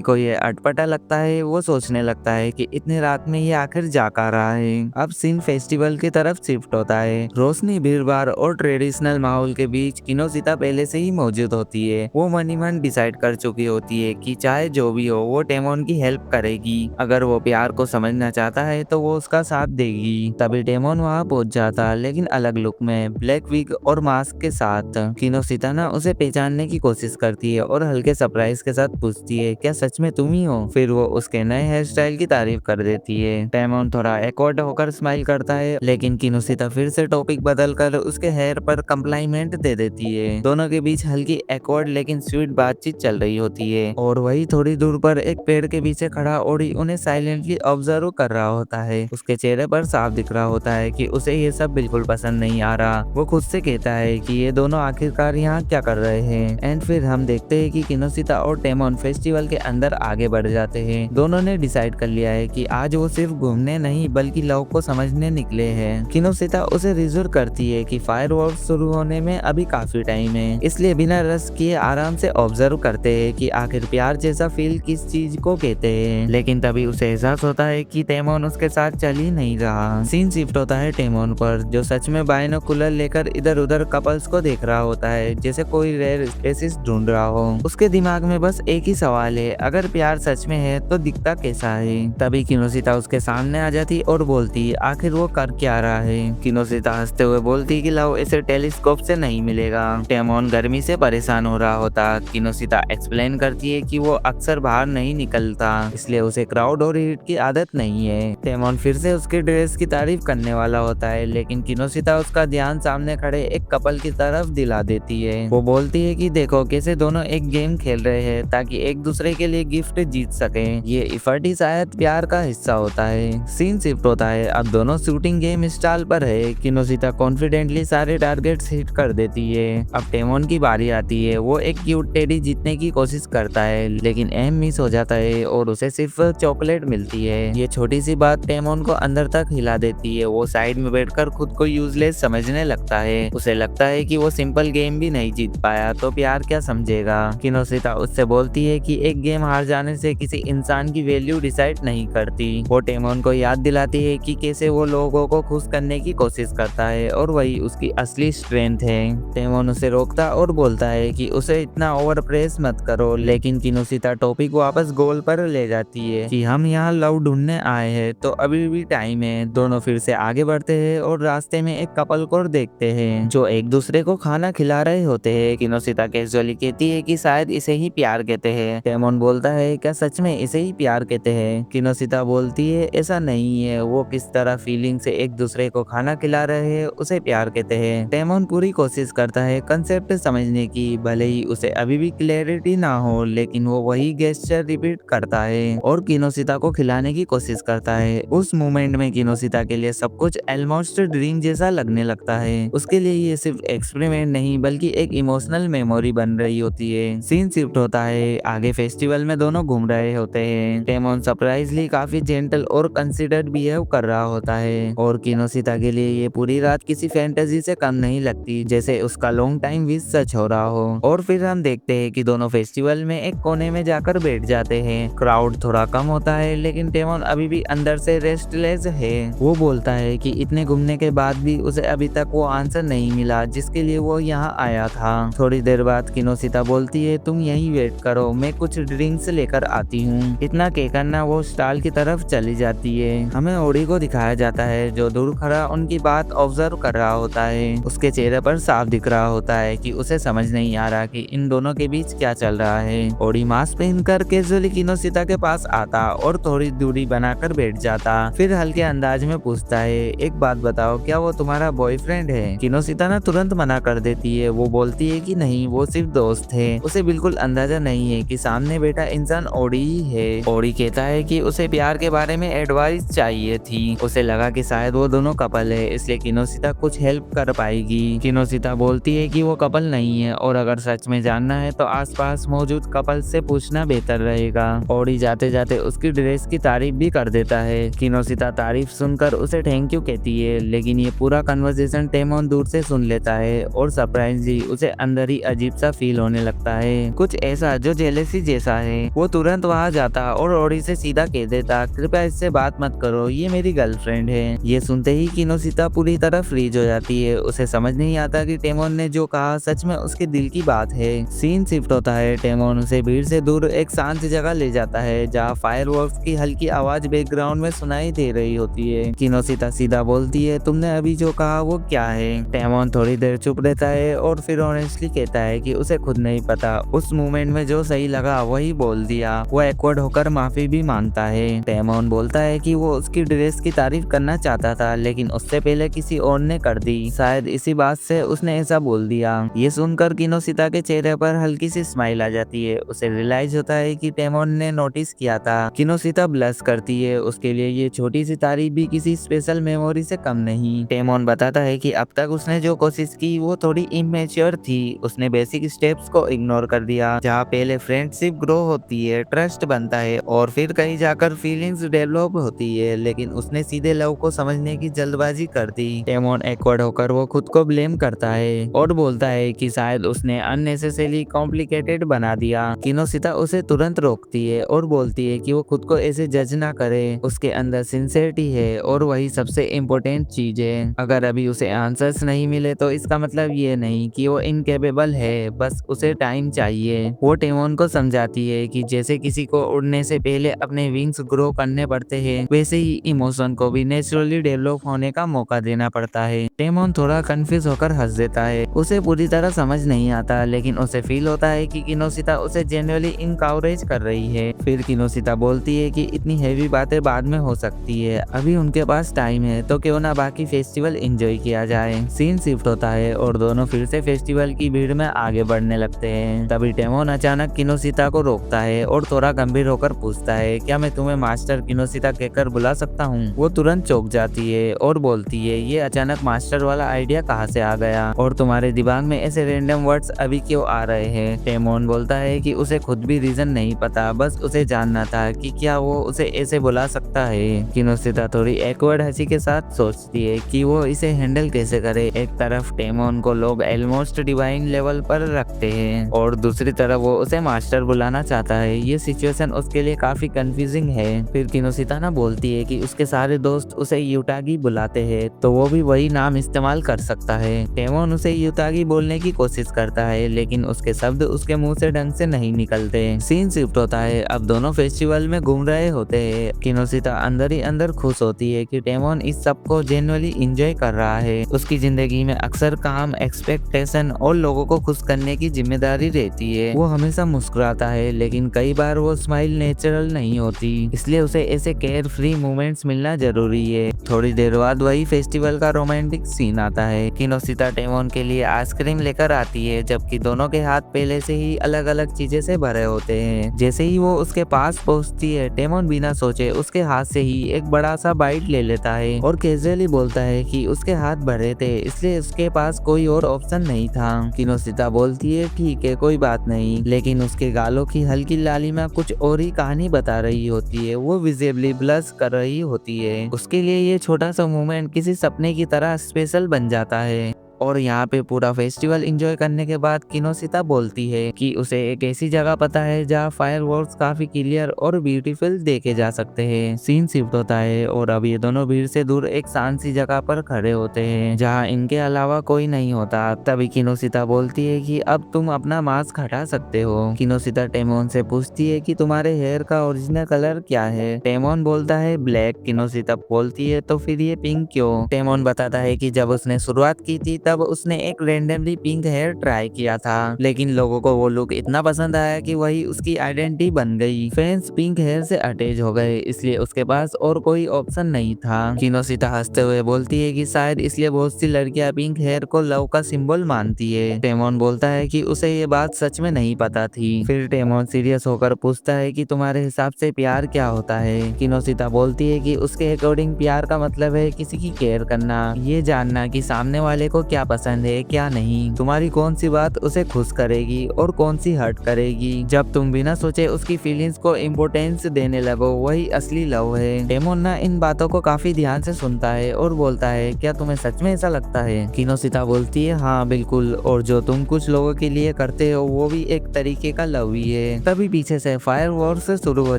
को ये अटपटा लगता है। वो सोचने लगता है कि इतने रात में ये आखिर जा कर रहा है। अब सीन फेस्टिवल की तरफ शिफ्ट होता है। रोशनी, भीड़-भाड़ और ट्रेडिशनल माहौल के बीच किनोसिता पहले से ही मौजूद होती है। वो मन ही मन डिसाइड कर चुकी होती है कि चाहे जो भी हो वो टेमोन की हेल्प करेगी। अगर वो प्यार को समझना चाहता है तो वो उसका साथ देगी। तभी टेमोन वहाँ पहुंच जाता, लेकिन अलग लुक में, ब्लैक विग और मास्क के साथ। किनोसिता ना उसे पहचानने की कोशिश करती है और हल्के सरप्राइज के साथ पूछती है, क्या सच में तुम ही हो? फिर वो उसके नए हेयर स्टाइल की तारीफ कर देती है। टेमोन थोड़ा एक्वर्ड होकर स्माइल करता है, लेकिन किनोसिता फिर से टॉपिक बदलकर उसके हेयर पर कम्प्लीमेंट दे देती है। दोनों के बीच हल्की एक्वर्ड लेकिन स्वीट बातचीत चल रही होती है और वही थोड़ी दूर पर एक पेड़ के पीछे खड़ा ओडी उन्हें साइलेंटली ऑब्जर्व कर रहा होता है। उसके चेहरे पर साफ दिख रहा होता है कि उसे ये सब बिल्कुल पसंद नहीं आ रहा। वो खुद से कहता है कि ये दोनों आखिरकार यहाँ क्या कर रहे हैं। एंड फिर हम देखते हैं कि किनोसिता और टेमोन फेस्टिवल के अंदर आगे बढ़ जाते हैं। दोनों ने डिसाइड कर लिया है कि आज वो सिर्फ घूमने नहीं बल्कि लव को समझने निकले हैं। किनोसिता उसे रिजोर करती है कि फायरवर्क्स शुरू होने में अभी काफी टाइम है, इसलिए बिना रस किए आराम से ऑब्जर्व करते हैं कि आखिर प्यार जैसा फील किस चीज को कहते हैं। लेकिन तभी उसे एहसास होता है कि टेमोन उसके साथ चल ही नहीं रहा। सीन शिफ्ट होता है टेमोन पर, जो सच में बाइनोकुलर लेकर इधर उधर कपल्स को देख रहा होता है जैसे कोई रेयर स्पेसिस ढूंढ रहा हो। उसके दिमाग में बस एक ही सवाल है, अगर प्यार सच में है तो दिखता कैसा है। तभी किनोसिता उसके सामने आ जाती और बोलती, आखिर वो कर क्या रहा है? किनोसिता हंसते हुए बोलती कि लव इसे टेलीस्कोप से नहीं मिलेगा। टेमोन गर्मी से परेशान हो रहा होता। किनोसिता एक्सप्लेन करती है कि वो अक्सर बाहर नहीं निकलता, इसलिए उसे क्राउड और हीट की आदत नहीं है। टेमोन फिर से उसके ड्रेस की तारीफ करने वाला होता है, लेकिन किनोसिता उसका ध्यान सामने खड़े एक कपल की तरफ दिला देती है। वो बोलती है कि देखो कैसे दोनों एक गेम खेल रहे हैं ताकि एक दूसरे के लिए गिफ्ट जीत सके। ये इफर्ट ही शायद प्यार का हिस्सा होता है। सीन शिफ्ट होता है। अब दोनों शूटिंग गेम स्टाइल पर है। किनोसिता कॉन्फिडेंटली सारे टारगेट्स हिट कर देती है। अब टेमोन की बारी आती है। वो एक क्यूट टेडी जीतने की कोशिश करता है, लेकिन एम मिस हो जाता है और उसे सिर्फ चॉकलेट मिलती है। ये छोटी सी बात टेमोन को अंदर तक हिला देती है। वो साइड में बैठकर खुद को यूजलेस समझने लगता है। उसे लगता है कि वो सिंपल गेम भी नहीं जीत पाया तो प्यार क्या समझेगा। किनोसिता उससे बोलती है कि एक गेम हार जाने से किसी इंसान की वैल्यू डिसाइड नहीं करती। वो टेमोन को याद दिलाती है कि कैसे वो लोगों को खुश करने की कोशिश करता है और वही उसकी असली स्ट्रेंथ है। टेमोन उसे रोकता और बोलता है कि उसे इतना ओवर प्रेस मत करो, लेकिन किनोसिता टॉपिक वापस गोल पर ले जाती है कि हम यहाँ लव ढूंढने आए हैं तो अभी भी टाइम है। दोनों फिर से आगे बढ़ते हैं और रास्ते में एक कपल को देखते हैं जो एक दूसरे को खाना खिला रहे होते हैं। किनोसिता कैजुअली कहती है कि शायद इसे ही प्यार कहते हैं। टेमोन बोलता है, क्या सच में इसे ही प्यार कहते हैं? किनोसिता बोलती है, ऐसा नहीं है, वो किस तरह फीलिंग से एक दूसरे को खाना खिला रहे हैं उसे प्यार कहते हैं। टेमोन पूरी कोशिश करता है कंसेप्ट समझने की, भले ही उसे अभी भी क्लैरिटी ना हो, लेकिन वो वही गेस्चर रिपीट करता है और किनोसिता को खिलाने की कोशिश करता है। उस मोमेंट में किनोसिता के लिए सब कुछ ऑलमोस्ट ड्रीम जैसा लगने लगता है। उसके लिए ये सिर्फ एक्सपेरिमेंट नहीं बल्कि एक इमोशनल मेमोरी बन रही होती है। सीन शिफ्ट होता है। आगे फेस्टिवल में दोनों घूम रहे होते हैं। टेमोन सरप्राइजली काफी जेंटल और कंसिडर्ड बिहेव कर रहा होता है और किनोसिता के लिए ये पूरी रात किसी फैंटेसी से कम नहीं लगती, जैसे उसका लॉन्ग टाइम विश सच हो रहा हो। और फिर हम देखते हैं कि दोनों फेस्टिवल में एक कोने में जाकर बैठ जाते हैं। क्राउड थोड़ा कम होता है, लेकिन टेमोन अभी भी अंदर से रेस्टलेस है। वो बोलता है कि इतने घूमने के बाद भी उसे अभी तक वो आंसर नहीं मिला जिसके लिए वो यहाँ आया था। थोड़ी देर बाद किनोसिता बोलती है, तुम यहीं वेट करो, मैं कुछ ड्रिंक्स लेकर आती हूँ। इतना कहकर ना वो स्टॉल की तरफ चली जाती जाती है। हमें ओडी को दिखाया जाता है जो दूर खड़ा उनकी बात ऑब्जर्व कर रहा होता है। उसके चेहरे पर साफ दिख रहा होता है कि उसे समझ नहीं आ रहा कि इन दोनों के बीच क्या चल रहा है। ओडी मास्क पहनकर कैजुअली किनोशिता के पास आता और थोड़ी दूरी बनाकर बैठ जाता, फिर हल्के अंदाज में पूछता है, एक बात बताओ, क्या वो तुम्हारा बॉयफ्रेंड है? किनोशिता ना तुरंत मना कर देती है। वो बोलती है कि नहीं, वो सिर्फ दोस्त है। उसे बिल्कुल अंदाजा नहीं है कि सामने बैठा इंसान ओडी ही है। ओडी कहता है कि उसे प्यार के बारे में एडवाइस चाहिए थी। उसे लगा कि शायद वो दोनों कपल है, इसलिए किनोशिता कुछ हेल्प कर पाएगी। किनोशिता बोलती है कि वो कपल नहीं है और अगर सच में जानना है तो आसपास मौजूद कपल से पूछना बेहतर रहेगा। ओडी जाते जाते उसकी ड्रेस की तारीफ भी कर देता है। किनोशिता तारीफ सुनकर उसे थैंक यू कहती है, लेकिन ये पूरा कन्वर्सेशन टेमोन दूर से सुन लेता है और सरप्राइजली उसे अंदर ही अजीब सा फील होने लगता है, कुछ ऐसा जो जेलेसी जैसा है। वो तुरंत वहाँ जाता और ओडी से सीधा कह देता, कृपया इससे बात मत करो, ये मेरी गर्लफ्रेंड है। ये सुनते ही किनोशिता पूरी तरह फ्रीज हो जाती है। उसे समझ नहीं आता कि टेमोन ने जो कहा सच में उसके दिल की बात है। सीन शिफ्ट होता है। टेमोन उसे भीड़ से दूर एक शांत जगह ले जाता है जहाँ फायरवर्क्स की हल्की आवाज बैकग्राउंड में सुनाई दे रही होती है। किनोशिता सीधा बोलती है, तुमने अभी जो कहा वो क्या है? टेमोन थोड़ी देर चुप रहता है और फिर ऑनेस्टली कहता है कि उसे खुद नहीं पता। उस मोमेंट में जो सही लगा वही बोल दिया। वो एक्वर्ड होकर माफी भी मांगता है। टेमोन बोलता है कि वो उसकी ड्रेस की तारीफ करना चाहता था, लेकिन उससे पहले किसी और ने कर दी। शायद इसी बात से उसने ऐसा बोल दिया। ये सुनकर किनोशिता के चेहरे पर हल्की सी स्माइल आ जाती है। उसे रियलाइज होता है कि टेमोन ने नोटिस किया था। किनोशिता ब्लश करती है। उसके लिए ये छोटी सी तारीफ भी किसी स्पेशल मेमोरी से कम नहीं। टेमोन बताता है कि अब तक उसने जो कोशिश की वो थोड़ी इमेच्योर थी। उसने बेसिक स्टेप्स को इग्नोर कर दिया, जहाँ पहले फ्रेंडशिप ग्रो होती है, ट्रस्ट बनता है और फिर कहीं जाकर फीलिंग्स डेवलप होती है, लेकिन उसने सीधे लव को समझने की जल्दबाजी कर दी। टेमोन एक्वर्ड होकर वो खुद को ब्लेम करता है और बोलता है कि शायद उसने अननेसेसरी कॉम्प्लिकेटेड बना दिया। किनोशिता उसे तुरंत रोकती है और बोलती है कि वो खुद को ऐसे जज ना करे। उसके अंदर सिंसियरिटी है और वही सबसे इम्पोर्टेंट चीज है। अगर अभी उसे आंसर्स नहीं मिले तो इसका मतलब ये नहीं कि वो इनकेपेबल है, बस उसे टाइम चाहिए। वो टेमोन को समझाती है कि जैसे किसी को उड़ने से पहले अपने विंग्स ग्रो करने पड़ते हैं, वैसे ही इमोशन को भी नेचुरली डेवलप होने का मौका देना पड़ता है। टेमोन थोड़ा कंफ्यूज होकर हंस देता है। उसे पूरी तरह समझ नहीं आता, लेकिन उसे फील होता है कि किनोशिता उसे जेन्युइनली इनकरेज कर रही है। फिर किनोशिता बोलती है कि इतनी हैवी बातें बाद में हो सकती है, अभी उनके पास टाइम है, तो क्यों ना बाकी फेस्टिवल एंजॉय किया जाए। सीन शिफ्ट होता है और दोनों फिर से फेस्टिवल की भीड़ में आगे बढ़ने लगते हैं। तभी टेमोन अचानक किनोशिता को रोकता है और थोड़ा गंभीर होकर पूछता है, क्या मैं तुम्हें मास्टर किनोशिता कहकर बुला सकता हूँ? वो तुरंत चौंक जाती है और बोलती है, ये अचानक मास्टर वाला आइडिया कहाँ से आ गया और तुम्हारे दिमाग में ऐसे रैंडम वर्ड्स अभी क्यों आ रहे हैं? टेमोन बोलता है कि उसे खुद भी रीजन नहीं पता, बस उसे जानना था कि क्या वो उसे ऐसे बुला सकता है। किनोशिता थोड़ी एक्वर्ड हंसी के साथ सोचती है कि वो इसे हैंडल कैसे करे। एक तरफ टेमोन को लोग ऑलमोस्ट डिवाइन लेवल पर रखते हैं और दूसरी तरफ वो उसे मास्टर बुलाना चाहता है। ये सिचुएशन उसके लिए काफी कंफ्यूजिंग है। फिर किनोशिता ना बोलती है कि उसके सारे दोस्त उसे यूटागी बुलाते हैं, तो वो भी वही नाम इस्तेमाल कर सकता है। टेमोन उसे यूटागी बोलने की कोशिश करता है, लेकिन उसके शब्द उसके मुंह से ढंग से नहीं निकलते। सीन शिफ्ट होता है। अब दोनों फेस्टिवल में घूम रहे होते हैं। किनोशिता अंदर ही अंदर खुश होती है कि टेमोन इस सब को जेन्युइनली एंजॉय कर रहा है। उसकी जिंदगी में अक्सर काम, एक्सपेक्टेशन और लोगों को खुश करने की जिम्मेदारी रहती है। वो हमेशा मुस्कुराता है, लेकिन कई बार वो स्माइल नेचुरल नहीं होती, इसलिए उसे ऐसे केयर फ्री मोमेंट्स मिलना जरूरी है। थोड़ी देर बाद वही फेस्टिवल का रोमांटिक सीन आता है। किनोशिता टेमोन के लिए आइसक्रीम लेकर आती है, जबकि दोनों के हाथ पहले से ही अलग अलग चीजें से भरे होते हैं। जैसे ही वो उसके पास पहुंचती है, टेमोन बिना सोचे उसके हाथ से ही एक बड़ा सा बाइट ले लेता है और कैजुअली बोलता है कि उसके हाथ भरे थे, इसलिए उसके पास कोई और ऑप्शन नहीं था। किनोशिता बोलती है, ठीक है, कोई बात नहीं, लेकिन उसके गालों की हल्की लालिमा कुछ और ही कहानी बता रही होती है। वो विजिबली ब्लश कर रही होती है। उसके लिए ये छोटा सा मोमेंट किसी सपने की तरह स्पेशल बन जाता है। और यहाँ पे पूरा फेस्टिवल एंजॉय करने के बाद किनोशिता बोलती है कि उसे एक ऐसी जगह पता है जहाँ फायरवर्क्स काफी क्लियर और ब्यूटीफुल देखे जा सकते हैं। सीन शिफ्ट होता है और अब ये दोनों भीड़ से दूर एक शांत सी जगह पर खड़े होते हैं जहाँ इनके अलावा कोई नहीं होता। तभी किनोशिता बोलती है कि अब तुम अपना मास्क हटा सकते हो। किनोशिता टेमोन से पूछती है कि तुम्हारे हेयर का ओरिजिनल कलर क्या है। टेमोन बोलता है ब्लैक। किनोशिता बोलती है तो फिर ये पिंक क्यों? टेमोन बताता है कि जब उसने शुरुआत की थी तब उसने एक रेंडमली पिंक हेयर ट्राई किया था, लेकिन लोगों को वो लुक इतना पसंद आया कि वही उसकी आइडेंटिटी बन गई। फैंस पिंक हेयर से अटैच हो गए, इसलिए उसके पास और कोई ऑप्शन नहीं था। किनोशिता हंसते हुए बोलती है कि शायद इसलिए बहुत सी लड़कियां पिंक हेयर को लव का सिंबल मानती है। टेमोन बोलता है कि उसे ये बात सच में नहीं पता थी। फिर टेमोन सीरियस होकर पूछता है कि तुम्हारे हिसाब से प्यार क्या होता है। किनोशिता बोलती है कि उसके अकॉर्डिंग प्यार का मतलब है किसी की केयर करना, ये जानना कि सामने वाले को क्या पसंद है क्या नहीं, तुम्हारी कौन सी बात उसे खुश करेगी और कौन सी हर्ट करेगी। जब तुम बिना सोचे उसकी फीलिंग्स को इम्पोर्टेंस देने लगो वही असली लव है। टेमोन ना इन बातों को काफी ध्यान से सुनता है और बोलता है क्या तुम्हें सच में ऐसा लगता है? किनोशिता बोलती है हाँ बिल्कुल, और जो तुम कुछ लोगों के लिए करते हो वो भी एक तरीके का लव ही है। तभी पीछे से फायरवर्क्स शुरू हो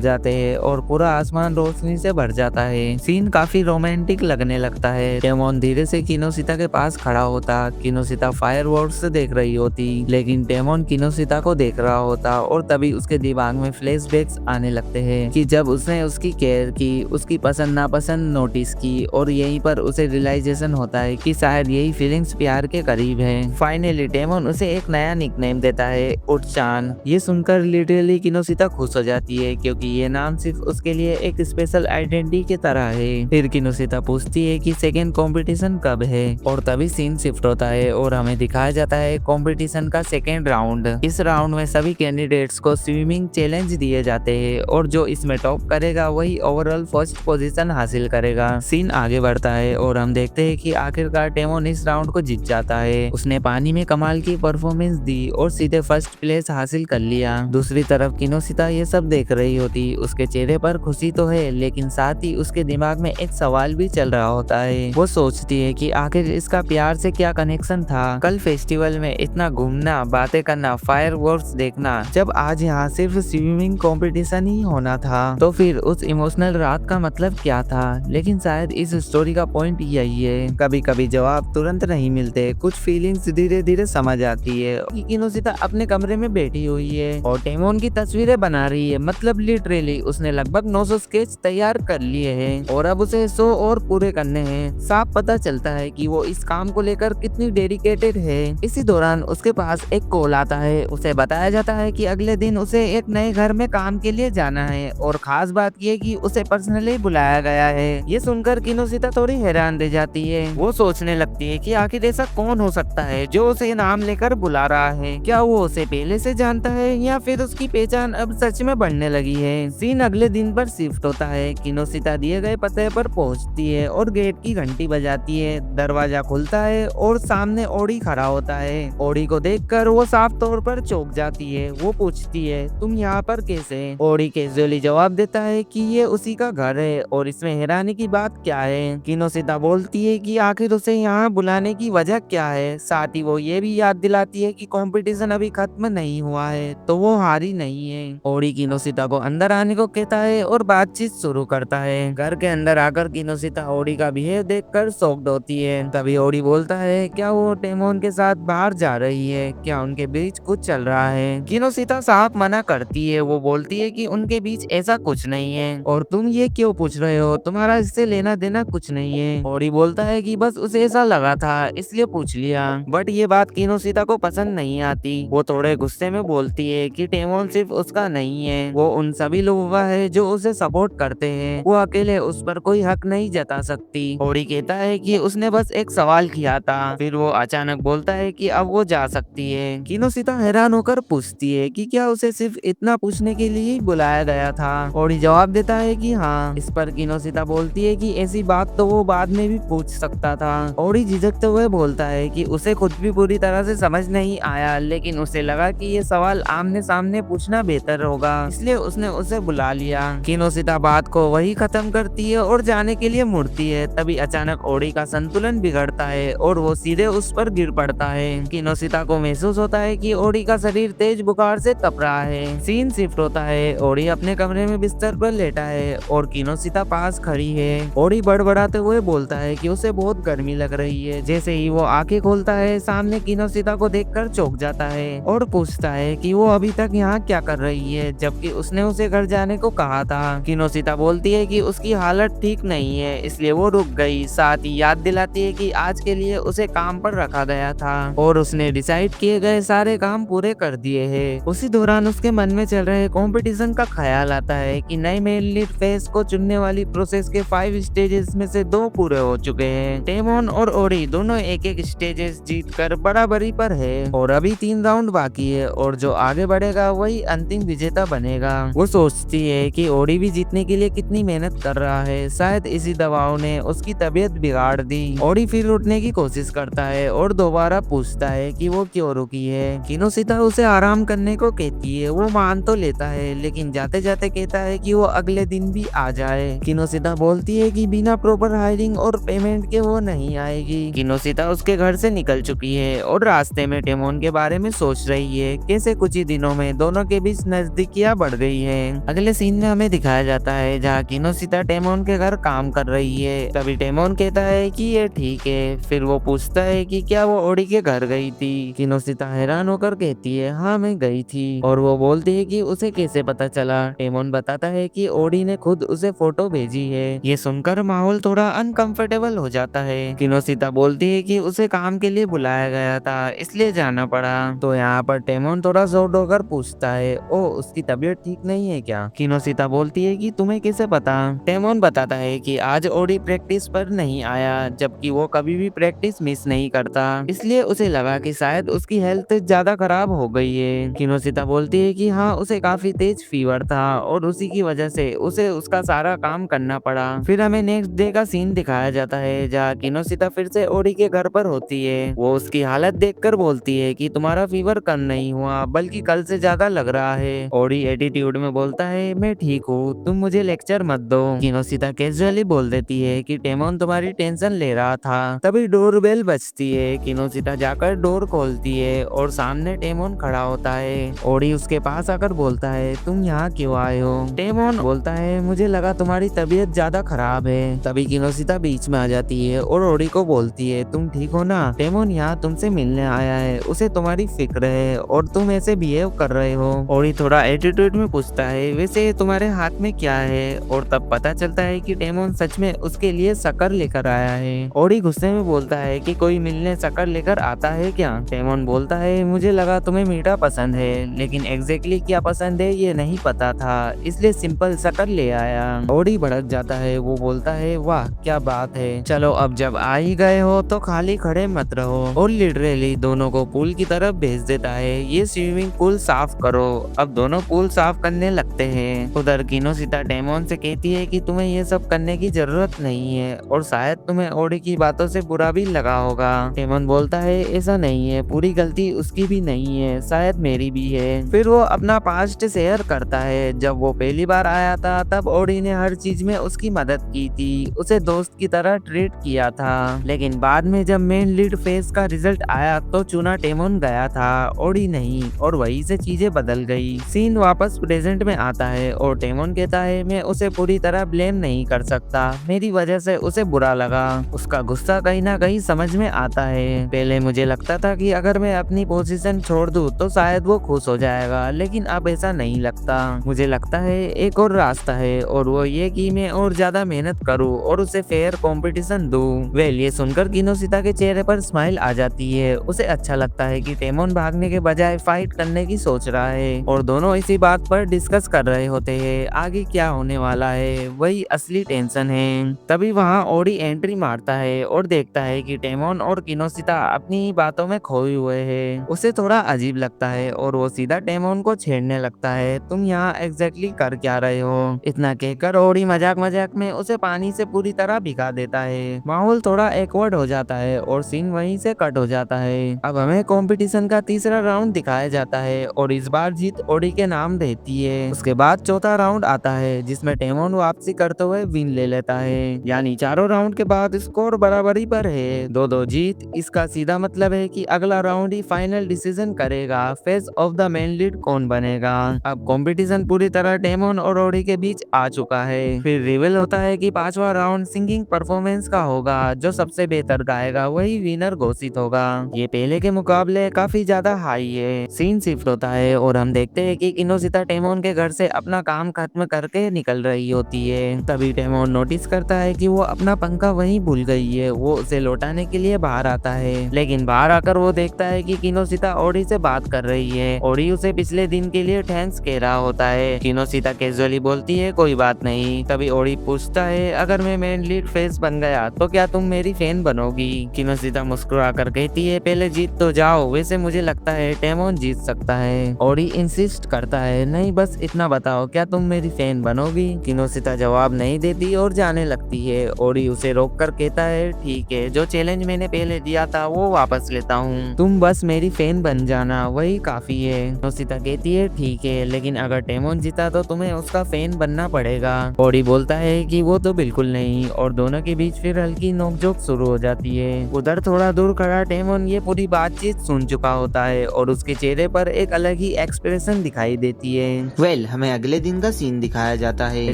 जाते हैं और पूरा आसमान रोशनी से भर जाता है। सीन काफी रोमांटिक लगने लगता है। टेमोन धीरे से किनोशिता के पास खड़ा होता। किनोशिता फायरवर्क्स देख रही होती, लेकिन टेमोन किनोशिता को देख रहा होता और तभी उसके दिमाग में फ्लैशबैक्स आने लगते हैं कि जब उसने उसकी केयर की, उसकी पसंद नापसंद नोटिस की, और यहीं पर उसे रियलाइजेशन होता है कि शायद यही फीलिंग्स प्यार के करीब है। फाइनली टेमोन उसे एक नया निकनेम देता है, उटचान। ये सुनकर लिटरली किनोशिता खुश हो जाती है क्योंकि ये नाम सिर्फ उसके लिए एक स्पेशल आइडेंटिटी की तरह है। फिर किनोशिता पूछती है कि सेकेंड कंपटीशन कब है, और तभी सीन शिफ्ट होता है और हमें दिखाया जाता है कंपटीशन का सेकेंड राउंड। इस राउंड में सभी कैंडिडेट्स को स्विमिंग चैलेंज दिए जाते हैं और जो इसमें टॉप करेगा वही ओवरऑल फर्स्ट पोजीशन हासिल करेगा। सीन आगे बढ़ता है और हम देखते हैं कि आखिरकार टेमोन इस राउंड को जीत जाता है। उसने पानी में कमाल की परफॉर्मेंस दी और सीधे फर्स्ट प्लेस हासिल कर लिया। दूसरी तरफ किनोशिता ये सब देख रही होती। उसके चेहरे पर खुशी तो है, लेकिन साथ ही उसके दिमाग में एक सवाल भी चल रहा होता है। वो सोचती है कि आखिर इसका प्यार से क्या कनेक्शन था। कल फेस्टिवल में इतना घूमना, बातें करना, फायरवर्क्स देखना, जब आज यहाँ सिर्फ स्विमिंग कंपटीशन ही होना था, तो फिर उस इमोशनल रात का मतलब क्या था? लेकिन शायद इस स्टोरी का पॉइंट यही है, कभी कभी जवाब तुरंत नहीं मिलते, कुछ फीलिंग्स धीरे धीरे समझ आती है। किनोशिता अपने कमरे में बैठी हुई है और टेमोन की तस्वीरें बना रही है। मतलब लिटरली उसने लगभग 900 स्केच तैयार कर लिए हैं और अब उसे 100 और पूरे करने हैं। साफ पता चलता है कि वो इस काम को लेकर कितनी डेडिकेटेड है। इसी दौरान उसके पास एक कॉल आता है। उसे बताया जाता है कि अगले दिन उसे एक नए घर में काम के लिए जाना है और खास बात ये कि उसे पर्सनली बुलाया गया है। ये सुनकर किनोशिता थोड़ी हैरान रह जाती है। वो सोचने लगती है कि आखिर ऐसा कौन हो सकता है जो उसे नाम लेकर बुला रहा है। क्या वो उसे पहले से जानता है या फिर उसकी पहचान अब सच में बढ़ने लगी है। सीन अगले दिन पर शिफ्ट होता है। किनोशिता दिए गए पते पर पहुंचती है और गेट की घंटी बजाती है। दरवाजा खुलता है और सामने ओडी खड़ा होता है। ओडी को देखकर वो साफ तौर पर चौंक जाती है। वो पूछती है तुम यहाँ पर कैसे? ओडी कैजुअली जवाब देता है कि ये उसी का घर है और इसमें हैरानी की बात क्या है। किनोशिता बोलती है कि आखिर उसे यहाँ बुलाने की वजह क्या है। साथ ही वो ये भी याद दिलाती है कि कंपटीशन अभी खत्म नहीं हुआ है, तो वो हारी नहीं है। ओडी किनोशिता को अंदर आने को कहता है और बातचीत शुरू करता है। घर के अंदर आकर किनोशिता ओडी का बिहेव देखकर शॉक्ड होती है। तभी ओडी बोलता है क्या वो टेमोन के साथ बाहर जा रही है? क्या उनके बीच कुछ चल रहा है? किनोशिता साफ मना करती है। वो बोलती है कि उनके बीच ऐसा कुछ नहीं है और तुम ये क्यों पूछ रहे हो, तुम्हारा इससे लेना देना कुछ नहीं है। ओडी बोलता है कि बस उसे ऐसा लगा था इसलिए पूछ लिया। बट ये बात किनोशिता को पसंद नहीं आती। वो थोड़े गुस्से में बोलती है कि टेमोन सिर्फ उसका नहीं है, वो उन सभी लोगों का है जो उसे सपोर्ट करते हैं। वो अकेले उस पर कोई हक नहीं जता सकती। ओडी कहता है कि उसने बस एक सवाल किया था। फिर वो अचानक बोलता है कि अब वो जा सकती है। किनोशिता हैरान होकर पूछती है कि क्या उसे सिर्फ इतना पूछने के लिए ही बुलाया गया था? ओडी जवाब देता है कि हाँ। इस पर किनोशिता बोलती है कि ऐसी बात तो वो बाद में भी पूछ सकता था। ओडी झिझकते हुए बोलता है कि उसे खुद भी पूरी तरह से समझ नहीं आया, लेकिन उसे लगा कि ये सवाल आमने सामने पूछना बेहतर होगा, इसलिए उसने उसे बुला लिया। किनोशिता बात को वही खत्म करती है और जाने के लिए मुड़ती है। तभी अचानक ओडी का संतुलन बिगड़ता है और वो वो सीधे उस पर गिर पड़ता है। किनोसिता को महसूस होता है कि ओडी का शरीर तेज बुखार से तप रहा है। सीन शिफ्ट होता है। ओडी अपने कमरे में बिस्तर पर लेटा है और किनोसिता पास खड़ी है। ओडी बड़बड़ाते हुए बोलता है कि उसे बहुत गर्मी लग रही है। जैसे ही वो आंखें खोलता है, सामने किनोसिता को देखकर चौंक जाता है और पूछता है कि वो अभी तक यहाँ क्या कर रही है, जबकि उसने उसे घर जाने को कहा था। किनोसिता बोलती है कि उसकी हालत ठीक नहीं है, इसलिए वो रुक गई। साथ ही याद दिलाती है कि आज के लिए उसे काम पर रखा गया था और उसने डिसाइड किए गए सारे काम पूरे कर दिए हैं। उसी दौरान उसके मन में चल रहे कंपटीशन का ख्याल आता है कि नए मेल लीड फेस को चुनने वाली प्रोसेस के 5 स्टेजेस में से 2 पूरे हो चुके हैं। टेमोन और ओडी दोनों एक स्टेजेस जीतकर बराबरी पर है और अभी 3 राउंड बाकी है और जो आगे बढ़ेगा वही अंतिम विजेता बनेगा। वो सोचती है कि ओडी भी जीतने के लिए कितनी मेहनत कर रहा है, शायद इसी दबाव ने उसकी तबीयत बिगाड़ दी। ओडी फिर उठने की कोशिश करता है और दोबारा पूछता है कि वो क्यों रुकी है। किनोसिता उसे आराम करने को कहती है। वो मान तो लेता है, लेकिन जाते जाते कहता है कि वो अगले दिन भी आ जाए। किनोसिता बोलती है कि बिना प्रॉपर हायरिंग और पेमेंट के वो नहीं आएगी। किनोसिता उसके घर से निकल चुकी है और रास्ते में टेमोन के बारे में सोच रही है। कैसे कुछ ही दिनों में दोनों के बीच नजदीकियां बढ़ गई है। अगले सीन में हमें दिखाया जाता है जहाँ किनोसिता टेमोन के घर काम कर रही है। तभी टेमोन कहता है कि ये ठीक है। फिर वो पूछता है कि क्या वो ओडी के घर गई थी। किनोसिता हैरान होकर कहती है, हाँ मैं गई थी। और वो बोलती है कि उसे कैसे पता चला। टेमोन बताता है कि ओडी ने खुद उसे फोटो भेजी है। ये सुनकर माहौल थोड़ा अनकंफर्टेबल हो जाता है। किनोसिता बोलती है कि उसे काम के लिए बुलाया गया था, इसलिए जाना पड़ा। तो यहाँ पर टेमोन थोड़ा जोर होकर पूछता है, ओ उसकी तबीयत ठीक नहीं है क्या। किनोसिता बोलती है कि तुम्हें कैसे पता। टेमोन बताता है कि आज ओडी प्रैक्टिस पर नहीं आया, जबकि वो कभी भी प्रैक्टिस मिस नहीं करता, इसलिए उसे लगा कि शायद उसकी हेल्थ ज्यादा खराब हो गई है। किनोसिता बोलती है कि हाँ उसे काफी तेज फीवर था और उसी की वजह से उसे उसका सारा काम करना पड़ा। फिर हमें नेक्स्ट डे का सीन दिखाया जाता है जहाँ किनोसिता फिर से ओडी के घर पर होती है। वो उसकी हालत देखकर बोलती है कि तुम्हारा फीवर कम नहीं हुआ, बल्कि कल से ज्यादा लग रहा है। ओडी एटीट्यूड में बोलता है, मैं ठीक हूँ, तुम मुझे लेक्चर मत दो। किनोसिता कैजुअली बोल देती है कि टेमोन तुम्हारी टेंशन ले रहा था। तभी डोरबेल बजती है। किनोसिता जाकर डोर खोलती है और सामने टेमोन खड़ा होता है। ओडी उसके पास आकर बोलता है, तुम यहाँ क्यों आए हो। टेमोन बोलता है, मुझे लगा तुम्हारी तबीयत ज्यादा खराब है। तभी किनोसिता बीच में आ जाती है और ओडी को बोलती है, तुम ठीक हो ना। टेमोन यहाँ तुमसे मिलने आया है, उसे तुम्हारी फिक्र है और तुम ऐसे बिहेव कर रहे हो। ओडी थोड़ा एटीट्यूड में पूछता है, वैसे तुम्हारे हाथ में क्या है। और तब पता चलता है कि टेमोन सच में उसके लिए शक्कर लेकर आया है। ओडी गुस्से में बोलता है कि कोई मिलने शक्कर लेकर आता है क्या। टेमोन बोलता है, मुझे लगा तुम्हें मीठा पसंद है, लेकिन एग्जैक्टली क्या पसंद है ये नहीं पता था, इसलिए सिंपल शक्कर ले आया। ओडी भड़क जाता है। वो बोलता है, वाह क्या बात है, चलो अब जब आ ही गए हो तो खाली खड़े मत रहो। और लिटरली दोनों को पूल की तरफ भेज देता है। ये स्विमिंग पूल साफ करो। अब दोनों पूल साफ करने लगते हैं। उधर किनोसिता टेमोन से कहती है कि तुम्हें ये सब करने की जरूरत नहीं है और शायद तुम्हें ओडी की बातों से बुरा भी लगा होगा। टेमोन बोलता है, ऐसा नहीं है, पूरी गलती उसकी भी नहीं है, शायद मेरी भी है। फिर वो अपना पास्ट शेयर करता है। जब वो पहली बार आया था तब ओडी ने हर चीज में उसकी मदद की थी, उसे दोस्त की तरह ट्रीट किया था। लेकिन बाद में जब मेन लीड फेस का रिजल्ट आया तो चुना टेमोन गया था, ओडी नहीं, और वहीं से चीजें बदल गई। सीन वापस प्रेजेंट में आता है और टेमोन कहता है, मैं उसे पूरी तरह ब्लेम नहीं कर सकता, मेरी वजह से उसे बुरा लगा। उसका गुस्सा कहीं ना कहीं समझ में आता है। पहले मुझे लगता था कि अगर मैं अपनी पोजीशन छोड़ दूं तो शायद वो खुश हो जाएगा, लेकिन अब ऐसा नहीं लगता। मुझे लगता है एक और रास्ता है और वो ये कि मैं और ज्यादा मेहनत करूं और उसे फेयर कंपटीशन दूं। वेल ये सुनकर किनोसिता के चेहरे पर स्माइल आ जाती है। उसे अच्छा लगता है कि टेमोन भागने के बजाय फाइट करने की सोच रहा है और दोनों इसी बात पर डिस्कस कर रहे होते हैं आगे क्या होने वाला है। वही असली टेंशन है। तभी वहाँ ओडी एंट्री मारता है और देखता है कि टेमोन और किनोसिता अपनी ही बातों में खोए हुए हैं। उसे थोड़ा अजीब लगता है और वो सीधा टेमोन को छेड़ने लगता है, तुम यहाँ एग्जैक्टली कर क्या रहे हो। इतना कहकर ओडी मजाक मजाक में उसे पानी से पूरी तरह भिगा देता है। माहौल थोड़ा एक्वर्ड हो जाता है और सीन वहीं से कट हो जाता है। अब हमें कंपटीशन का तीसरा राउंड दिखाया जाता है और इस बार जीत ओडी के नाम रहती है। उसके बाद चौथा राउंड आता है जिसमें टेमोन वापसी करते हुए विन ले लेता है। यानी चारों राउंड के बाद स्कोर बराबरी पर है। 2-2 जीत, इसका सीधा मतलब है कि अगला राउंड ही फाइनल डिसीजन करेगा face of the main lead कौन बनेगा। अब कंपटीशन पूरी तरह डेमन और ओडी के बीच आ चुका है। फिर रिवील होता है कि पांचवा राउंड सिंगिंग परफॉर्मेंस का होगा, जो सबसे बेहतर गाएगा वही विनर घोषित होगा। ये पहले के मुकाबले काफी ज्यादा हाई है। सीन शिफ्ट होता है और हम देखते हैं कि किनोशिता टेमोन के घर से अपना काम खत्म करके निकल रही होती है। तभी टेमोन नोटिस करता है कि वो अपना पंखा वहीं भूल गई है। वो उसे लौटाने के लिए बाहर आता है, लेकिन बाहर आकर वो देखता है कि किनोशिता ओडी से बात कर रही है। ओडी उसे पिछले दिन के लिए थैंक्स कह रहा होता है। किनोशिता कैजुअली बोलती है कोई बात नहीं। तभी ओडी पूछता है अगर मैं मेन लीड फेस बन गया तो क्या तुम मेरी फैन बनोगी। किनोशिता मुस्कुरा कर कहती है पहले जीत तो जाओ, वैसे मुझे लगता है टेमोन जीत सकता है। ओडी इंसिस्ट करता है नहीं बस इतना बताओ क्या तुम मेरी फैन बनोगी। किनोशिता जवाब नहीं देती और जाने लगती है। ओडी उसे रोक कर कहता है ठीक है, जो चैलेंज मैंने पहले दिया था वो वापस लेता हूँ, तुम बस मेरी फैन बन जाना वही काफी है। किनोशिता कहती है ठीक है, लेकिन अगर टेमोन जीता तो तुम्हें उसका फैन बनना पड़ेगा। ओडी बोलता है कि वो तो बिल्कुल नहीं, और दोनों के बीच फिर हल्की नोकझोंक शुरू हो जाती है। उधर थोड़ा दूर खड़ा टेमोन ये पूरी बातचीत सुन चुका होता है और उसके चेहरे पर एक अलग ही एक्सप्रेशन दिखाई देती है। हमें अगले दिन का सीन दिखाया जाता है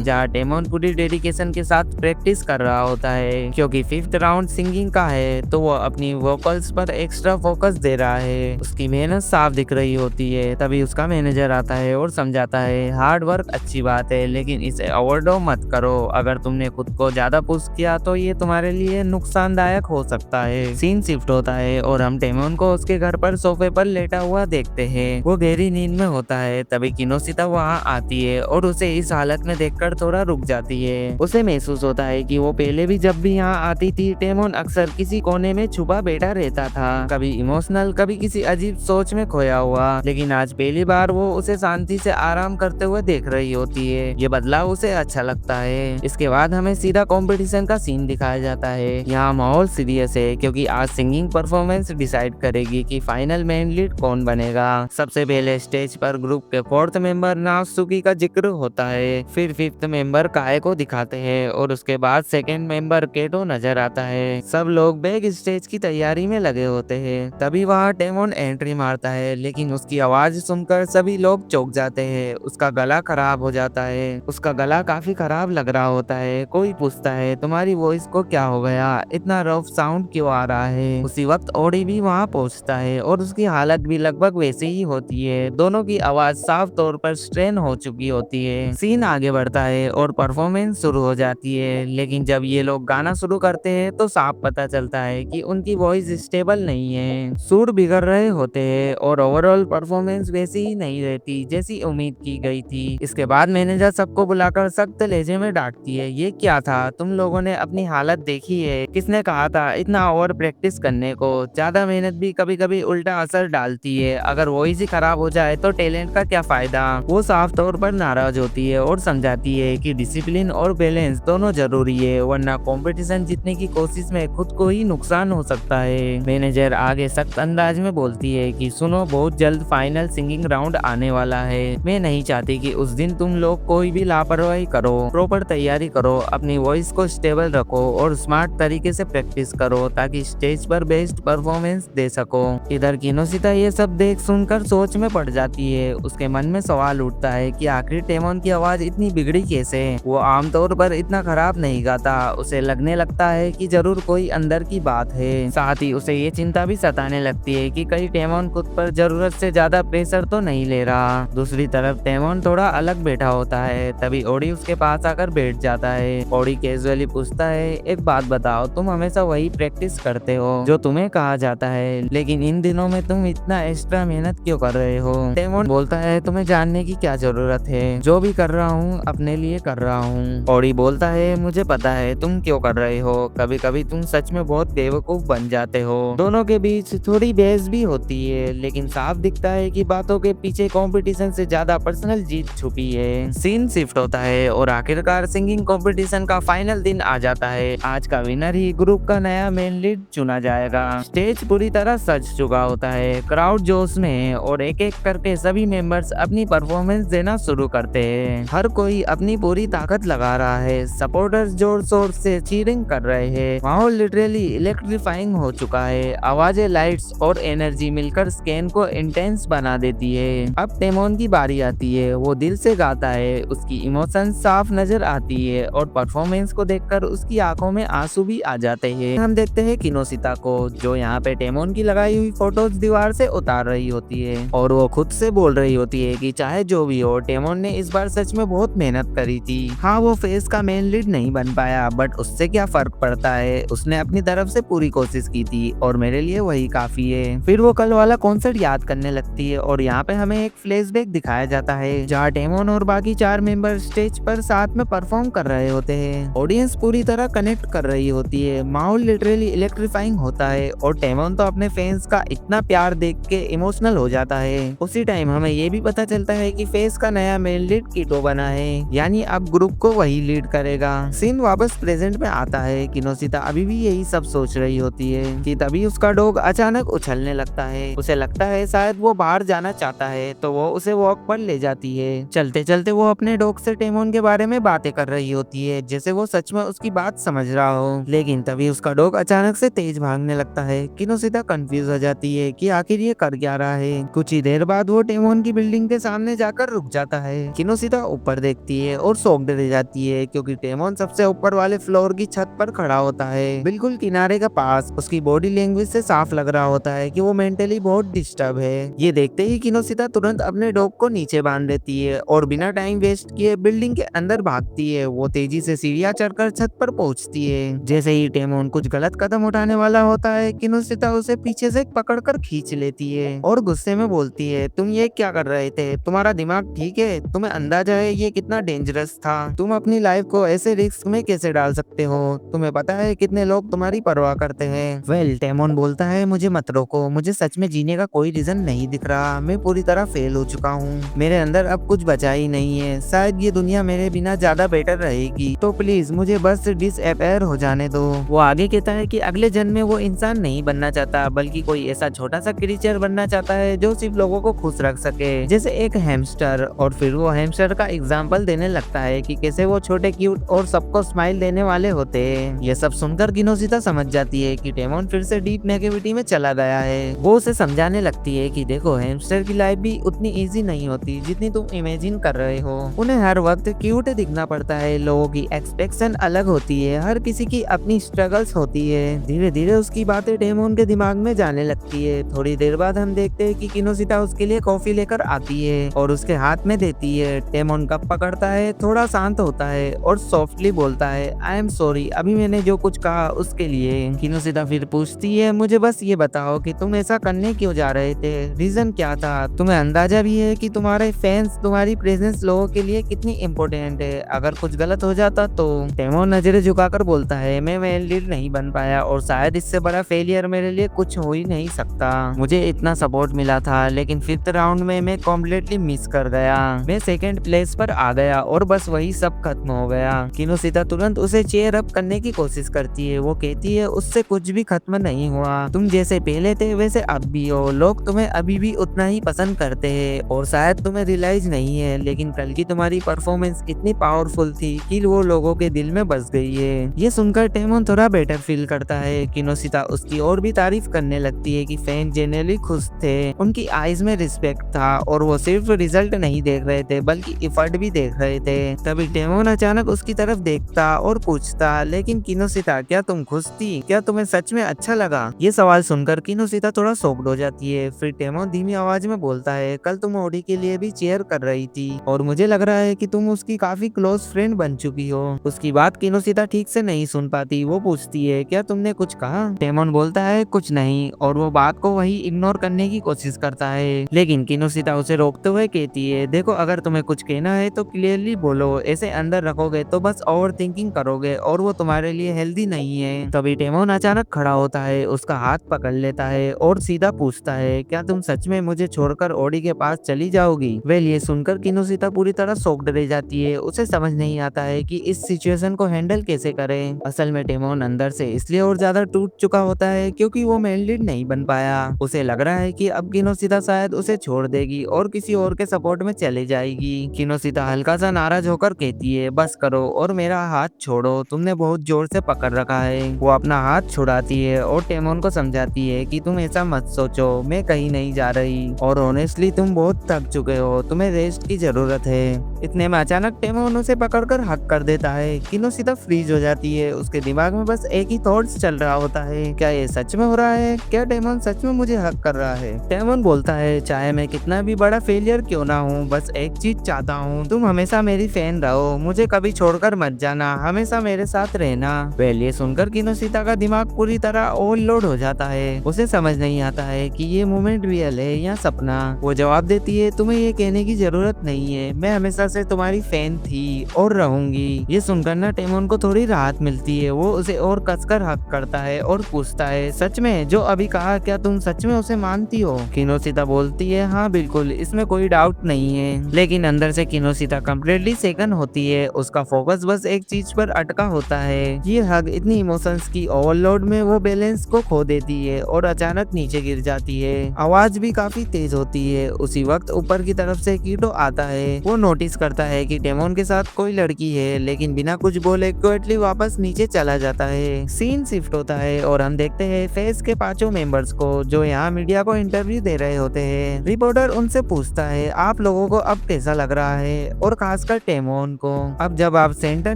जहाँ टेमोन पूरी डेडिकेशन के साथ प्रैक्टिस कर रहा होता है, क्योंकि 5th राउंड सिंगिंग का है तो वो अपनी वोकल्स पर एक्स्ट्रा फोकस दे रहा है। उसकी मेहनत साफ दिख रही होती है। तभी उसका मैनेजर आता है और समझाता है हार्ड वर्क अच्छी बात है, लेकिन इसे ओवरडो मत करो। अगर तुमने खुद को ज्यादा पुश किया तो ये तुम्हारे लिए नुकसानदायक हो सकता है। सीन शिफ्ट होता है और हम टेमोन को उसके घर पर सोफे पर लेटा हुआ देखते हैं। वो गहरी नींद में होता है। तभी किनोशिता वहाँ आती है और उसे इस हालत में देखकर थोड़ा रुक जाती है। उसे महसूस होता है कि वो पहले भी जब भी यहाँ आती थी टेमोन अक्सर किसी कोने में छुपा बैठा रहता था, कभी इमोशनल कभी किसी अजीब सोच में खोया हुआ, लेकिन आज पहली बार वो उसे शांति से आराम करते हुए देख रही होती है। ये बदलाव उसे अच्छा लगता है। इसके बाद हमें सीधा कंपटीशन का सीन दिखाया जाता है। यहाँ माहौल सीरियस है क्योंकि आज सिंगिंग परफॉर्मेंस डिसाइड करेगी कि फाइनल मेन लीड कौन बनेगा। सबसे पहले स्टेज पर ग्रुप के 4th मेंबर नात्सुकी का जिक्र होता है, फिर 5th मेंबर काए को दिखाते हैं और उसके बाद 2nd मेंबर केटो नजर आता है। सब लोग बैक स्टेज की तैयारी में लगे होते हैं। तभी वहाँ टेमोन एंट्री मारता है, लेकिन उसकी आवाज सुनकर सभी लोग चौंक जाते हैं। उसका गला खराब हो जाता है। उसका गला काफी खराब लग रहा होता है। कोई पूछता है तुम्हारी वॉइस को क्या हो गया, इतना रफ साउंड क्यों आ रहा है। उसी वक्त ओडी भी वहाँ पहुँचता है और उसकी हालत भी लगभग वैसे ही होती है। दोनों की आवाज साफ तौर पर स्ट्रेन हो चुकी होती है। सीन आगे बढ़ता है और परफॉर्मेंस शुरू हो जाती है, लेकिन जब ये लोग गाना शुरू करते हैं तो साफ पता चलता है कि उनकी वॉइस स्टेबल नहीं है। सुर बिगड़ रहे होते हैं और ओवरऑल परफॉर्मेंस वैसी ही नहीं रहती जैसी उम्मीद की गई थी। इसके बाद मैनेजर सबको बुलाकर सख्त लहजे में डांटती है ये क्या था, तुम लोगों ने अपनी हालत देखी है। किसने कहा था इतना ओवर प्रैक्टिस करने को। ज्यादा मेहनत भी कभी कभी उल्टा असर डालती है। अगर वॉइस ही खराब हो जाए तो टैलेंट का क्या फायदा। वो साफ तौर पर नाराज होती है और समझाती है कि डिसिप्लिन और बैलेंस दोनों जरूरी है, वरना कंपटीशन जीतने की कोशिश में खुद को ही नुकसान हो सकता है। मैनेजर आगे सख्त अंदाज में बोलती है कि सुनो बहुत जल्द फाइनल सिंगिंग राउंड आने वाला है। मैं नहीं चाहती कि उस दिन तुम लोग कोई भी लापरवाही करो। प्रॉपर तैयारी करो, अपनी वॉइस को स्टेबल रखो और स्मार्ट तरीके से प्रैक्टिस करो ताकि स्टेज पर बेस्ट परफॉर्मेंस दे सको। इधर किनोशिता ये सब देख सुनकर सोच में पड़ जाती है। उसके मन में सवाल उठता है कि आखिर टेमोन की आवाज इतनी बिगड़ी कैसे। वो आमतौर पर इतना खराब नहीं गाता। उसे लगने लगता है कि जरूर कोई अंदर की बात है। साथ ही उसे ये चिंता भी सताने लगती है कि कहीं टेमोन खुद पर जरूरत से ज्यादा प्रेशर तो नहीं ले रहा। दूसरी तरफ टेमोन थोड़ा अलग बैठा होता है। तभी ओडी उसके पास आकर बैठ जाता है। ओडी कैजुअली पूछता है एक बात बताओ, तुम हमेशा वही प्रैक्टिस करते हो जो तुम्हें कहा जाता है, लेकिन इन दिनों में तुम इतना एक्स्ट्रा मेहनत क्यों कर रहे हो। टेमोन बोलता है तुम्हें जानने की क्या जरूरत है, जो भी कर रहा हूँ अपने लिए कर रहा हूँ। ओडी बोलता है मुझे पता है तुम क्यों कर रहे हो, कभी कभी तुम सच में बहुत बेवकूफ बन जाते हो। दोनों के बीच थोड़ी बहस भी होती है, लेकिन साफ दिखता है कि बातों के पीछे कंपटीशन से ज्यादा पर्सनल जीत छुपी है। सीन शिफ्ट होता है और आखिरकार सिंगिंग कंपटीशन का फाइनल दिन आ जाता है। आज का विनर ही ग्रुप का नया मेन लीड चुना जाएगा। स्टेज पूरी तरह सज चुका होता है। क्राउड जोश में है और एक एक करके सभी मेंबर्स अपनी परफॉर्मेंस देना शुरू करते हैं। हर कोई अपनी पूरी ताकत लगा रहा है। सपोर्टर्स जोर शोर से चीयरिंग कर रहे हैं। माहौल लिटरली इलेक्ट्रीफाइंग हो चुका है। आवाजें, लाइट्स और एनर्जी मिलकर स्कैन को इंटेंस बना देती है। अब टेमोन की बारी आती है। वो दिल से गाता है, उसकी इमोशन साफ नजर आती है और परफॉर्मेंस को देखकर उसकी आंखों में आंसू भी आ जाते हैं। हम देखते हैं किनोसिता को, जो यहाँ पे टेमोन की लगाई हुई फोटोज दीवार से उतार रही होती है और वो खुद से बोल रही होती है कि चाहे जो भी हो, टेमोन ने इस बार सच में बहुत मेहनत करी थी। हाँ, वो फेस का मेन लीड नहीं बन पाया, बट उससे क्या फर्क पड़ता है, उसने अपनी तरफ से पूरी कोशिश की थी और मेरे लिए वही काफी है। फिर वो कल वाला कॉन्सर्ट याद करने लगती है और यहाँ पे हमें एक फ्लैशबैक दिखाया जाता है जहाँ टेमोन और बाकी 4 मेंबर स्टेज पर साथ में परफॉर्म कर रहे होते हैं। ऑडियंस पूरी तरह कनेक्ट कर रही होती है, माहौल लिटरली इलेक्ट्रीफाइंग होता है और टेमोन तो अपने फैंस का इतना प्यार देख के इमोशनल हो जाता है। उसी टाइम हमें ये भी पता चलता है कि फेस का नया मेन लीड कीटो बना है, यानी अब ग्रुप को वही लीड करेगा। सीन वापस प्रेजेंट में आता है। किनोसिता अभी भी यही सब सोच रही होती है कि तभी उसका डॉग अचानक उछलने लगता है। उसे लगता है शायद वो बाहर जाना चाहता है, तो वो उसे वॉक पर ले जाती है। चलते चलते वो अपने डॉग से टेमोन के बारे में बातें कर रही होती है, जैसे वो सच में उसकी बात समझ रहा हो। लेकिन तभी उसका डॉग अचानक से तेज भागने लगता है। किनोसिता कंफ्यूज हो जाती है कि आखिर ये कर क्या रहा है। कुछ ही देर बाद वो टेमोन की बिल्डिंग के सामने जाकर रुक जाता है। किनोसिता ऊपर देखती है और शॉक्ड रह जाती है क्योंकि टेमोन सबसे ऊपर वाले फ्लोर की छत पर खड़ा होता है, बिल्कुल किनारे के पास। उसकी बॉडी लैंग्वेज से साफ लग रहा होता है कि वो मेंटली बहुत डिस्टर्ब है। ये देखते ही किनोसिता तुरंत अपने डॉग को नीचे बांध देती है और बिना टाइम वेस्ट किए बिल्डिंग के अंदर भागती है। वो तेजी से सीढ़ियां चढ़कर छत पर पहुंचती है। जैसे ही टेमोन कुछ गलत कदम उठाने वाला होता है, किनोसिता उसे पीछे से पकड़कर खींच लेती है और गुस्से में बोलती है, तुम ये क्या कर रहे थे? तुम्हारा दिमाग ठीक है? तुम्हें अंदाजा है ये कितना डेंजरस था? तुम अपनी लाइफ को ऐसे रिस्क में कैसे डाल सकते हो? तुम्हें पता है कितने लोग तुम्हारी परवाह करते हैं? वेल, टेमोन बोलता है, मुझे मत रोको, मुझे सच में जीने का कोई रीजन नहीं दिख रहा। मैं पूरी तरह फेल हो चुका हूँ, मेरे अंदर अब कुछ बचा ही नहीं है। शायद ये दुनिया मेरे बिना ज्यादा बेटर रहेगी, तो प्लीज मुझे बस डिसअपीयर हो जाने दो। वो आगे कहता है कि अगले जन्म में वो इंसान नहीं बनना चाहता, बल्कि कोई ऐसा छोटा सा क्रीचर बनना चाहता है जो सिर्फ लोगों को खुश रख सके, जैसे एक हैमस्टर। और फिर वो हैमस्टर का एग्जाम्पल देने लगता है कि कैसे वो छोटे, क्यूट और सबको स्माइल देने वाले होते हैं। ये सब सुनकर किनोसिता समझ जाती है कि टेमोन फिर से डीप नेगेटिविटी में चला गया है। वो उसे समझाने लगती है कि देखो, हैमस्टर की लाइफ भी उतनी इजी नहीं होती जितनी तुम इमेजिन कर रहे हो। उन्हें हर वक्त क्यूट दिखना पड़ता है, लोगों की एक्सपेक्टेशन अलग होती है, हर किसी की अपनी स्ट्रगल्स होती है। धीरे धीरे उसकी बातें टेमोन के दिमाग में जाने लगती है। थोड़ी देर बाद हम देखते हैं कि किनोसिता उसके लिए कॉफी लेकर आती है और उसके हाथ में देती है। टेमोन कप पकड़ता है, थोड़ा शांत होता है और सॉफ्टली बोलता है, आई एम सॉरी, अभी मैंने जो कुछ कहा उसके लिए। किनोसिता फिर पूछती है, मुझे बस ये बताओ कि तुम ऐसा करने क्यों जा रहे थे? रीजन क्या था? तुम्हें अंदाजा भी है कि तुम्हारे फैंस, तुम्हारी प्रेजेंस लोगों के लिए कितनी इम्पोर्टेंट है? अगर कुछ गलत हो जाता तो? टेमोन नजरें झुकाकर बोलता है, मैं मेन लीड नहीं बन पाया और शायद इससे बड़ा फेलियर मेरे लिए कुछ हो ही नहीं सकता। मुझे इतना सपोर्ट मिला था, लेकिन 5th राउंड में मैं कम्प्लीटली मिस कर गया। मैं 2nd प्लेस पर आ गया और बस वही सब खत्म हो गया। किनोसिता तुरंत उसे चेयर अप करने की कोशिश करती है। वो कहती है, उससे कुछ भी खत्म नहीं हुआ, तुम जैसे पहले थे वैसे अब भी हो। लोग तुम्हें अभी भी उतना ही पसंद करते हैं और शायद तुम्हें रियलाइज नहीं है, लेकिन कल की तुम्हारी परफॉर्मेंस इतनी पावरफुल थी कि वो लोगों के दिल में बस गई है। ये सुनकर टेमोन थोड़ा बेटर फील करता है। किनोसिता उसकी और भी तारीफ करने लगती है कि फैन जेन्युइनली खुश थे, उनकी आईज में रिस्पेक्ट था और वो सिर्फ रिजल्ट नहीं देख रहे थे बल्कि इफर्ट भी देख रहे थे। तभी टेमोन अचानक उसकी तरफ देखता और पूछता, लेकिन किनोसिता, क्या तुम खुश थी? क्या तुम्हें सच में अच्छा लगा? ये सवाल सुनकर किनोसिता थोड़ा शॉक्ड हो जाती है। फिर टेमोन धीमी आवाज में बोलता है, कल तुम ओडी के लिए भी चेयर कर रही थी और मुझे लग रहा है कि तुम उसकी काफी क्लोज फ्रेंड बन चुकी हो। उसकी बात किनोसिता ठीक से नहीं सुन पाती। वो पूछती है, क्या तुमने कुछ कहा? टेमोन बोलता है, कुछ नहीं, और वो बात को वही इग्नोर करने की कोशिश करता है। लेकिन किनोसिता उसे रोकते हुए कहती है, देखो, अगर तुम्हें कुछ कहना है तो क्लियरली बोलो, ऐसे अंदर रखोगे तो बस ओवर थिंकिंग करोगे और वो तुम्हारे लिए हेल्दी नहीं है। तभी टेमोन अचानक खड़ा होता है, उसका हाथ पकड़ लेता है और सीधा पूछता है, क्या तुम सच में मुझे छोड़कर ओडी के पास चली जाओगी? वेल, ये सुनकर किनोसिता पूरी तरह शॉक्ड रह जाती है। उसे समझ नहीं आता है कि इस सिचुएशन को हैंडल कैसे करे। असल में टेमोन अंदर से इसलिए और ज्यादा टूट चुका होता है क्योंकि वो मेन लीड नहीं बन पाया। उसे लग रहा है कि अब किनोसिता शायद उसे छोड़ देगी और किसी और के सपोर्ट में चली जाएगी। किनोसिता हल्का सा नाराज होकर कहती है, बस करो और मेरा हाथ छोड़ो, तुमने बहुत जोर से पकड़ रखा है। वो अपना हाथ छुड़ाती है और टेमोन को समझाती है कि तुम ऐसा मत सोचो, मैं कहीं नहीं जा रही और ऑनेस्टली तुम बहुत थक चुके हो, तुम्हें रेस्ट की जरूरत है। इतने में अचानक टेमोन उसे पकड़कर हक कर देता है। किनोशिता फ्रीज हो जाती है, उसके दिमाग में बस एक ही थॉट्स चल रहा होता है, क्या ये सच में हो रहा है? क्या टेमोन सच में मुझे हक कर रहा है? टेमोन बोलता है, चाहे मैं कितना भी बड़ा फेलियर क्यों ना हूँ, बस एक चीज चाहता हूँ, तुम हमेशा मेरी फैन रहो, मुझे कभी छोड़कर मत जाना, हमेशा मेरे साथ रहना। वेल, ये सुनकर किनोशिता का दिमाग पूरी तरह ओवरलोड हो जाता है। उसे समझ नहीं आता है कि ये मोमेंट रियल है या सपना। वो जवाब देती है, तुम्हें ये कहने की जरूरत नहीं है, मैं हमेशा से तुम्हारी फैन थी और रहूंगी। ये सुनकर ना टेमोन को थोड़ी राहत मिलती है। वो उसे और कसकर हक करता है और पूछता है, सच में जो अभी कहा, क्या तुम सच में उसे मानती हो? किनोशिता बोलती है, हाँ बिल्कुल, इसमें कोई डाउट नहीं है। लेकिन अंदर से किनोशिता कम्प्लीटली सेकंड होती है। उसका फोकस बस एक चीज पर अटका होता है। ये हग इतनी इमोशंस की ओवरलोड में वो बैलेंस को खो देती है और अचानक नीचे गिर जाती है। आवाज भी काफी तेज होती है। उसी वक्त ऊपर की तरफ से कीटो आता है। वो नोटिस करता है कि टेमोन के साथ कोई लड़की है, लेकिन बिना कुछ बोले क्विकली वापस नीचे चला जाता है। सीन शिफ्ट होता है और हम देखते हैं फेस के 5 मेंबर्स को, जो यहाँ मीडिया को इंटरव्यू दे रहे होते हैं। रिपोर्टर उनसे पूछता है, आप लोगों को अब कैसा लग रहा है, और खासकर टेमोन को, अब जब आप सेंटर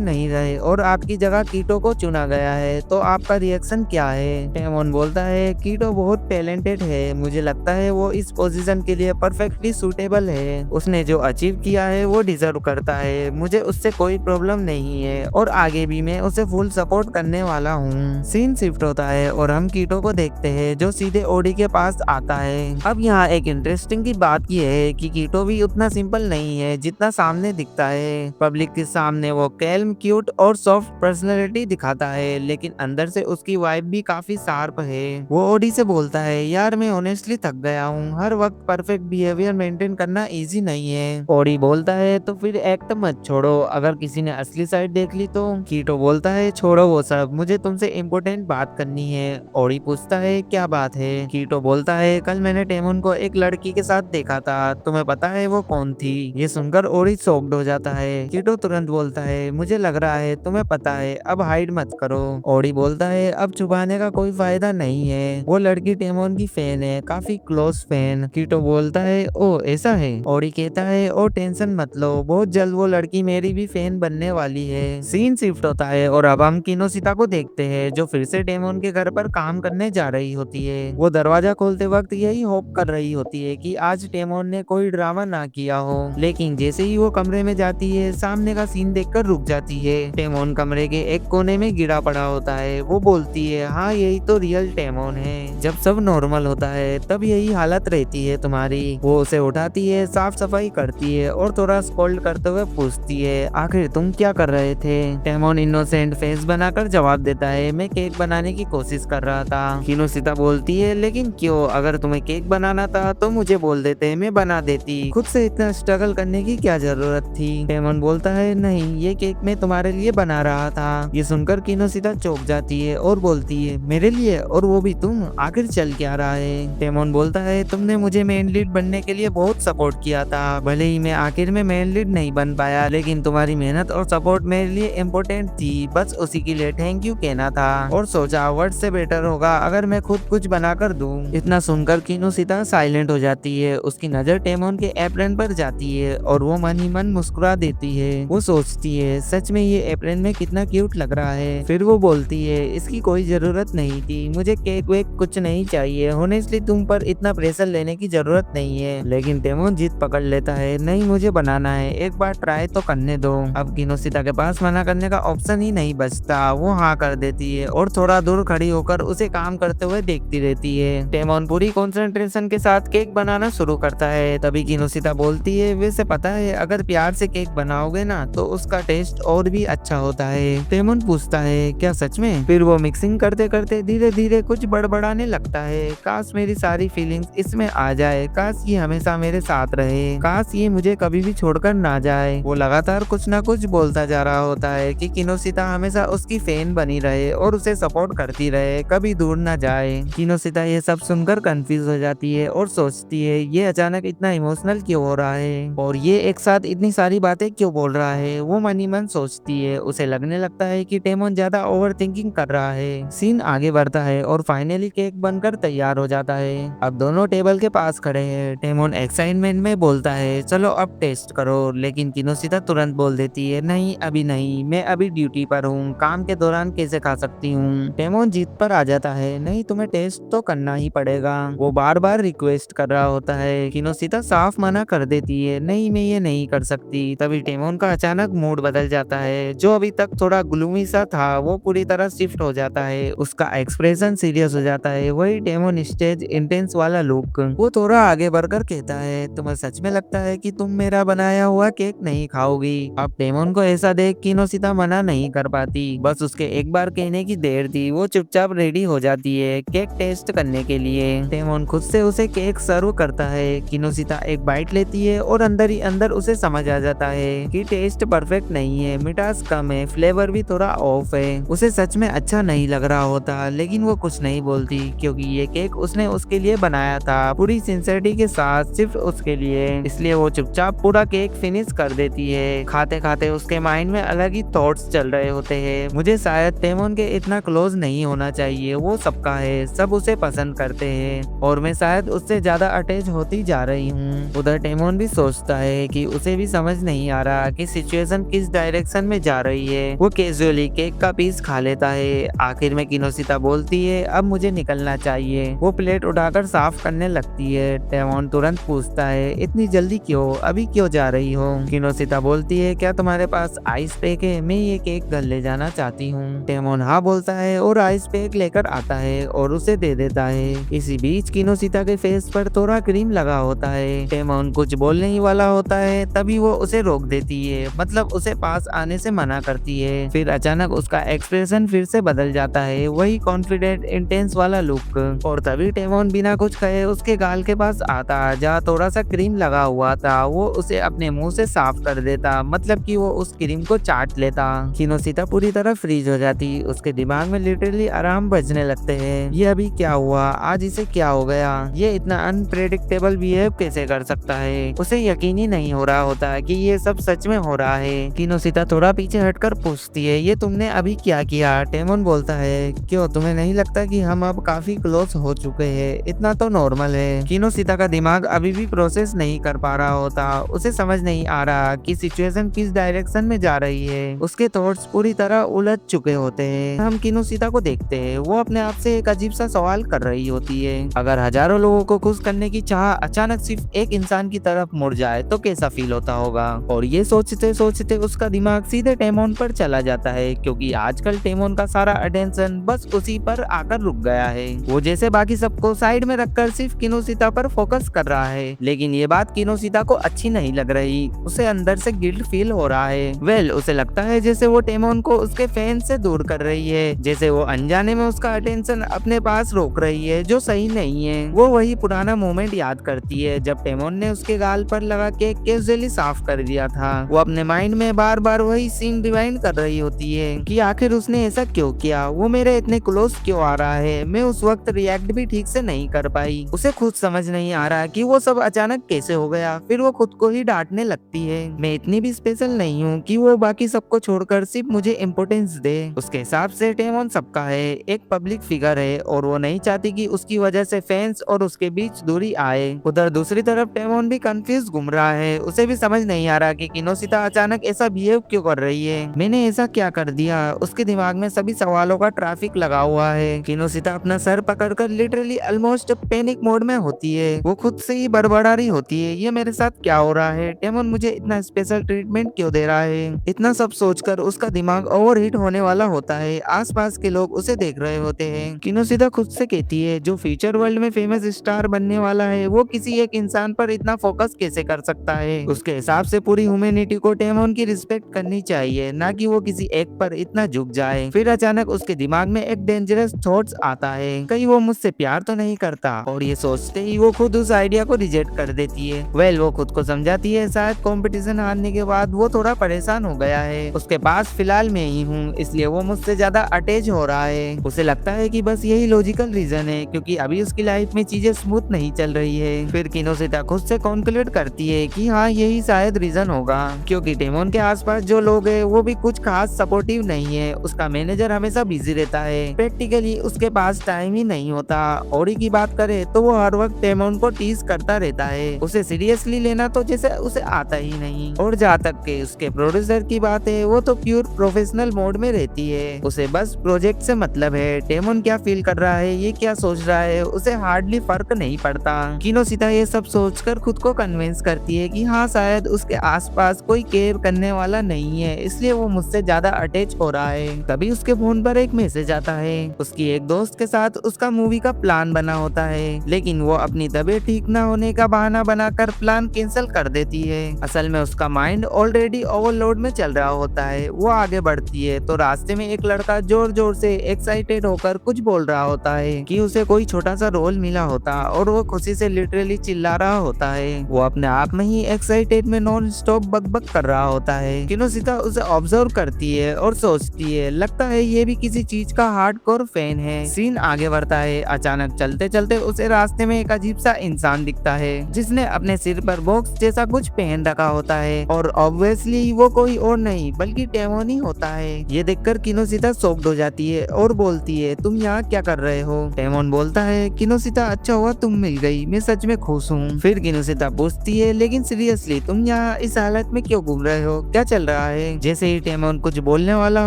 नहीं रहे और आपकी जगह कीटो को चुना गया है, तो आपका रिएक्शन क्या है? टेमोन बोलता है, कीटो बहुत टैलेंटेड है, मुझे लगता है वो इस पोजीशन के लिए परफेक्टली सूटेबल है। उसने जो अचीव किया है वो डिजर्व करता है, मुझे उससे कोई प्रॉब्लम नहीं है और आगे भी मैं उसे फुल सपोर्ट करने वाला हूँ। सीन शिफ्ट होता है और हम कीटो को देखते हैं, जो सीधे ओडी के पास आता है। अब यहाँ एक इंटरेस्टिंग की बात यह है कि कीटो भी उतना सिंपल नहीं है जितना सामने दिखता है। पब्लिक के सामने वो कैल्म, क्यूट और सॉफ्ट पर्सनैलिटी दिखाता है, लेकिन अंदर से उसकी वाइब भी काफी शार्प है। वो ओडी से बोलता है, यार मैं ऑनेस्टली थक गया हूँ, हर वक्त परफेक्ट बिहेवियर मेंटेन करना इजी नहीं है। ओडी बोलता है, तो फिर एक्ट मत छोड़ो, अगर किसी ने असली साइड देख ली तो? कीटो बोलता है, छोड़ो वो सब, मुझे तुमसे इम्पोर्टेंट बात करनी है। ओडी पूछता है, क्या बात है? कीटो बोलता है, कल मैंने टेमोन को एक लड़की के साथ देखा था, तुम्हें पता है वो कौन थी? ये सुनकर ओडी शॉक्ड हो जाता है। कीटो तुरंत बोलता है, मुझे लग रहा है तुम्हें पता है, अब हाइड मत करो। ओडी बोलता है, अब छुपाने का कोई फायदा नहीं है, वो लड़की टेमोन की फैन है, काफी क्लोज फैन। कीटो बोलता है, ओ ऐसा है? ओडी कहता है, ओ टेंशन मत लो, बहुत जल्द वो लड़की मेरी भी फैन बनने वाली है। सीन शिफ्ट होता है और अब हम किनोशिता को देखते हैं, जो फिर से टेमोन के घर पर काम करने जा रही होती है। वो दरवाजा खोलते वक्त यही होप कर रही होती है कि आज टेमोन ने कोई ड्रामा ना किया हो, लेकिन जैसे ही वो कमरे में जाती है, सामने का सीन देखकर रुक जाती है। टेमोन कमरे के एक कोने में गिरा पड़ा होता है। वो बोलती है, हाँ यही तो रियल टेमोन है, जब सब नॉर्मल होता है तब यही हालत रहती है तुम्हारी। वो उसे उठाती है, साफ सफाई करती है और थोड़ा स्कोल्ड करते हुए पूछती है, आखिर तुम क्या कर रहे थे? टेमोन इनोसेंट फेस बनाकर जवाब देता है, मैं केक बनाने की कोशिश कर रहा था। किनोशिता बोलती है, लेकिन क्यों? अगर तुम्हें केक बनाना था तो मुझे बोल देते, मैं बना देती, खुद से इतना स्ट्रगल करने की क्या जरूरत थी? टेमोन बोलता है, नहीं, ये केक मैं तुम्हारे लिए बना रहा था। ये सुनकर किनोशिता चौंक जाती है और बोलती है, मेरे लिए? और वो भी तुम? आखिर चल क्या रहा है? टेमोन बोलता है, तुमने मुझे मेन लीड बनने के लिए बहुत सपोर्ट किया था, भले ही मैं आखिर में मेन लीड नहीं बन पाया, लेकिन तुम्हारी मेहनत और सपोर्ट मेरे लिए इम्पोर्टेंट थी, बस उसी के लिए थैंक यू कहना था। और सोचा वर्ड से बेटर होगा अगर मैं खुद कुछ बना कर दूं। इतना सुनकर किनोशिता साइलेंट हो जाती है। उसकी नजर टेमोन के एप्रन पर जाती है और वो मन ही मन मुस्कुरा देती है। वो सोचती है, सच में ये एप्रन में कितना क्यूट लग रहा है। फिर वो बोलती है, इसकी कोई जरूरत नहीं थी, मुझे केक वेक कुछ नहीं चाहिए, होनेस्टली तुम पर इतना प्रेशर लेने की जरूरत नहीं है। लेकिन टेमोन जिद पकड़ लेता है, नहीं मुझे बनाना है, एक बार ट्राई तो करने दो। अब किनोशिता के पास मना करने का ऑप्शन ही नहीं बचता। वो हाँ कर देती है और थोड़ा दूर खड़ी होकर उसे काम करते हुए देखती रहती है। टेमोन पूरी कंसंट्रेशन के साथ केक बनाना शुरू करता है। तभी किनोशिता बोलती है, वैसे पता है अगर प्यार से केक बनाओगे ना तो उसका टेस्ट और भी अच्छा होता है। टेमोन पूछता है, क्या सच में? फिर वो मिक्सिंग करते करते धीरे धीरे कुछ बड़बड़ाने लगता है, काश मेरी सारी फीलिंग्स इसमें आ जाए, काश ये हमेशा मेरे साथ रहे, काश ये मुझे कभी भी छोड़कर छोड़कर ना जाए। वो लगातार कुछ ना कुछ बोलता जा रहा होता है कि किनोशिता हमेशा उसकी फैन बनी रहे और उसे सपोर्ट करती रहे, कभी दूर ना जाए। किनोशिता ये सब सुनकर कंफ्यूज हो जाती है और सोचती है ये अचानक इतना इमोशनल क्यों हो रहा है और ये एक साथ इतनी सारी बातें क्यों बोल रहा है। वो मन ही मन सोचती है। उसे लगने लगता है कि टेमोन ज्यादा ओवर थिंकिंग कर रहा है। सीन आगे बढ़ता है और फाइनली केक बनकर तैयार हो जाता है। अब दोनों टेबल के पास खड़े हैं। टेमोन एक्साइटमेंट में बोलता है चलो अब टेस्ट करो, लेकिन किनोशिता तुरंत बोल देती है नहीं अभी नहीं, मैं अभी ड्यूटी पर हूँ, काम के दौरान कैसे खा सकती हूँ। टेमोन जीत पर आ जाता है नहीं तुम्हें टेस्ट तो करना ही पड़ेगा। वो बार बार रिक्वेस्ट कर रहा होता है। किनोशिता साफ मना कर देती है नहीं मैं ये नहीं कर सकती। तभी टेमोन का अचानक मूड बदल जाता है। जो अभी तक थोड़ा ग्लूमी सा था वो पूरी तरह शिफ्ट हो जाता है। उसका एक्सप्रेशन सीरियस हो जाता है। वही टेमोन स्टेज इंटेंस वाला लुक। वो थोड़ा आगे बढ़कर कहता है तुम्हें सच में लगता है कि तुम मेरा बनाया हुआ केक नहीं खाओगी। अब टेमोन को ऐसा देख किनोशिता मना नहीं कर पाती। बस उसके एक बार कहने की देर थी। वो चुपचाप रेडी हो जाती है केक टेस्ट करने के लिए। टेमोन खुद से उसे केक सर्व करता है। किनोशिता एक बाइट लेती है और अंदर ही अंदर उसे समझ आ जाता है कि टेस्ट परफेक्ट नहीं है, मिठास कम है, फ्लेवर भी थोड़ा ऑफ है। उसे सच में अच्छा नहीं लग रहा होता, लेकिन वो कुछ नहीं बोलती क्योंकि ये केक उसने उसके लिए बनाया था पूरी सिंसियरिटी के साथ, सिर्फ उसके लिए। इसलिए वो चुपचाप पूरा केक फिनिश कर देती है। खाते खाते उसके माइंड में अलग ही थॉट्स चल रहे होते हैं। मुझे शायद टेमोन के इतना क्लोज नहीं होना चाहिए, वो सबका है, सब उसे पसंद करते हैं और मैं शायद उससे ज्यादा अटैच होती जा रही हूँ। उधर टेमोन भी सोचता है कि उसे भी समझ नहीं आ रहा कि सिचुएशन किस डायरेक्शन में जा रही है। वो कैजुअली केक का पीस खा लेता है। आखिर में किनोशिता बोलती है अब मुझे निकलना चाहिए। वो प्लेट उठाकर साफ करने लगती है। टेमोन तुरंत पूछता है इतनी जल्दी क्यों, अभी क्यों जा रही हो। किनोशिता बोलती है क्या तुम्हारे पास आइस पैक है, मैं ये केक घर ले जाना चाहती हूँ। टेमोन हाँ बोलता है और आइस पैक लेकर आता है और उसे दे देता है। इसी बीच किनोशिता के फेस पर थोड़ा क्रीम लगा होता है। टेमोन कुछ बोलने ही वाला होता है तभी वो उसे रोक देती है, मतलब उसे पास आने से मना करती है। फिर अचानक उसका एक्सप्रेशन फिर से बदल जाता है, वही कॉन्फिडेंट इंटेंस वाला लुक। और तभी टेमोन बिना कुछ कहे उसके गाल के पास आता जहाँ थोड़ा सा क्रीम लगा हुआ था। वो उसे अपने मुंह से साफ कर देता, मतलब कि वो उस क्रीम को चाट लेता। किनोशिता पूरी तरह फ्रीज हो जाती। उसके दिमाग में लिटरली आराम बजने लगते हैं। ये अभी क्या हुआ, आज इसे क्या हो गया, ये इतना अनप्रेडिक्टेबल बिहेव कैसे कर सकता है। उसे यकीन ही नहीं हो रहा होता कि ये सब सच में हो रहा है। किनोशिता थोड़ा पीछे हटकर पूछती है ये तुमने अभी क्या किया। टेमोन बोलता है क्यों तुम्हें नहीं लगता कि हम अब काफी क्लोज हो चुके हैं, इतना तो नॉर्मल है। किनोशिता का दिमाग अभी भी प्रोसेस नहीं कर पा रहा होता। उसे समझ नहीं आ रहा कि सिचुएशन किस डायरेक्शन में जा रही है। उसके थॉट्स पूरी तरह उलझ चुके होते हैं। हम किनोशिता को देखते हैं, वो अपने आप से एक अजीब सा सवाल कर रही होती है। अगर हजारों लोगों को खुश करने की चाह अचानक सिर्फ एक इंसान की तरफ मुड़ जाए तो कैसा फील होता होगा। और ये सोचते सोचते उसका दिमाग सीधे टेमोन पर चला जाता है, क्योंकि आजकल टेमोन का सारा अटेंशन बस उसी पर आकर रुक गया है। वो जैसे बाकी सबको साइड में रखकर सिर्फ किनोशिता पर फोकस कर रहा है। लेकिन ये बात किनोशिता को अच्छी नहीं लग रही। उसे अंदर से गिल्ट फील हो रहा है। उसे लगता है जैसे वो टेमोन को उसके फैन से दूर कर रही है, जैसे वो अनजाने में उसका अटेंशन अपने पास रोक रही है, जो सही नहीं है। वो वही पुराना मोमेंट याद करती है जब टेमोन ने उसके गाल पर लगा केक कैजुअली साफ कर दिया था। वो अपने माइंड में बार बार वही सीन रिवाइंड कर रही होती है कि आखिर उसने ऐसा क्यों किया, वो मेरे इतने क्लोज क्यों आ रहा है। मैं उस वक्त रिएक्ट भी ठीक से नहीं कर पाई। उसे खुद समझ नहीं आ रहा कि वो सब अचानक कैसे हो गया। फिर वो खुद को ही डांटने लगती है, मैं इतनी भी स्पेशल नहीं हूँ कि वो बाकी सबको छोड़कर सिर्फ मुझे इम्पोर्टेंस दे। उसके हिसाब से टेमोन सबका है, एक पब्लिक फिगर है और वो नहीं चाहती कि उसकी वजह से फैंस और उसके बीच दूरी आए। उधर दूसरी तरफ टेमोन भी कंफ्यूज घूम रहा है। उसे भी समझ नहीं आ रहा कि किनोशिता अचानक ऐसा बिहेव क्यों कर रही है। मैंने ऐसा क्या कर दिया। उसके दिमाग में सभी सवालों का ट्रैफिक लगा हुआ है। किनोशिता अपना सर पकड़कर लिटरली ऑलमोस्ट पैनिक मोड में होती है। वो खुद से ही बड़बड़ा रही होती है, ये मेरे साथ क्या हो रहा है, टेमोन मुझे इतना स्पेशल ट्रीटमेंट क्यों दे रहा है। इतना सब सोचकर उसका दिमाग ओवरहीट होने वाला होता है। आसपास के लोग उसे देख रहे होते हैं। किनोशिता खुद से कहती है जो फ्यूचर वर्ल्ड में फेमस स्टार बनने वाला है वो किसी एक इंसान पर इतना फोकस कैसे कर सकता है। उसके हिसाब से पूरी ह्यूमैनिटी को टेमोन की रिस्पेक्ट करनी चाहिए, ना कि वो किसी एक पर इतना झुक जाए। फिर अचानक उसके दिमाग में एक डेंजरस थॉट्स आता है, कहीं वो मुझसे प्यार तो नहीं करता। और ये सोचते ही वो खुद उस आइडिया को रिजेक्ट कर देती है। वो खुद को समझाती है शायद कंपटीशन हारने के बाद वो थोड़ा परेशान हो गया है। उसके पास फिलहाल मैं ही हूँ, इसलिए वो मुझसे ज्यादा अटैच हो रहा है। उसे लगता है कि बस यही लॉजिकल रीजन है, क्योंकि अभी उसकी लाइफ में चीजें स्मूथ नहीं चल रही है। फिर किनोसिता खुद से कॉन्क्लूड करती है कि हाँ यही शायद रीजन होगा, क्योंकि टेमोन के आसपास जो लोग हैं वो भी कुछ खास सपोर्टिव नहीं है। उसका मैनेजर हमेशा बिजी रहता है, प्रैक्टिकली उसके पास टाइम ही नहीं होता। ओरी की बात करे तो वो हर वक्त टेमोन को टीज करता रहता है, उसे सीरियसली लेना तो जैसे उसे आता ही नहीं। और जहाँ तक के उसके प्रोड्यूसर की बात है, वो तो प्योर प्रोफेशनल मोड में रहती है, उसे बस प्रोजेक्ट से मतलब है। टेमोन क्या फील कर रहा है, ये क्या सोच रहा है, उसे हार्डली फर्क नहीं पड़ता। किनोसिता ये सब सोचकर खुद को कन्विंस करती है कि हाँ शायद उसके आसपास कोई केयर करने वाला नहीं है, इसलिए वो मुझसे ज्यादा अटैच हो रहा है। तभी उसके फोन पर एक मैसेज आता है। उसकी एक दोस्त के साथ उसका मूवी का प्लान बना होता है, लेकिन वो अपनी तबीयत ठीक न होने का बहाना बनाकर प्लान कैंसिल कर देती है। असल में उसका माइंड ऑलरेडी ओवरलोड में चल रहा होता है। वो आगे बढ़ती है तो रास्ते में एक लड़का जोर जोर से एक्साइटेड होकर कुछ बोल रहा होता है कि उसे कोई छोटा सा रोल मिला होता, और वो खुशी से लिटरली चिल्ला रहा होता है। वो अपने आप में ही एक्साइटेड में नॉन स्टॉप बकबक कर रहा होता है। किनोसिता उसे ऑब्जर्व करती है और सोचती है लगता है ये भी किसी चीज का हार्डकोर फैन है। सीन आगे बढ़ता है। अचानक चलते चलते उसे रास्ते में एक अजीब सा इंसान दिखता है, जिसने अपने सिर पर बॉक्स जैसा कुछ पहन रखा होता है, और ऑब्वियसली वो कोई और नहीं बल्कि टेमोन ही होता है। ये देखकर किनोसिता शॉक्ड हो जाती है और बोलती है तुम यहाँ क्या कर रहे हो। टेमोन बोलता है किनोसिता अच्छा हुआ तुम मिल गई, मैं सच में खुश हूँ। फिर किनोसिता पूछती है लेकिन सीरियसली तुम यहाँ इस हालत में क्यों घूम रहे हो, क्या चल रहा है। जैसे ही टेमोन कुछ बोलने वाला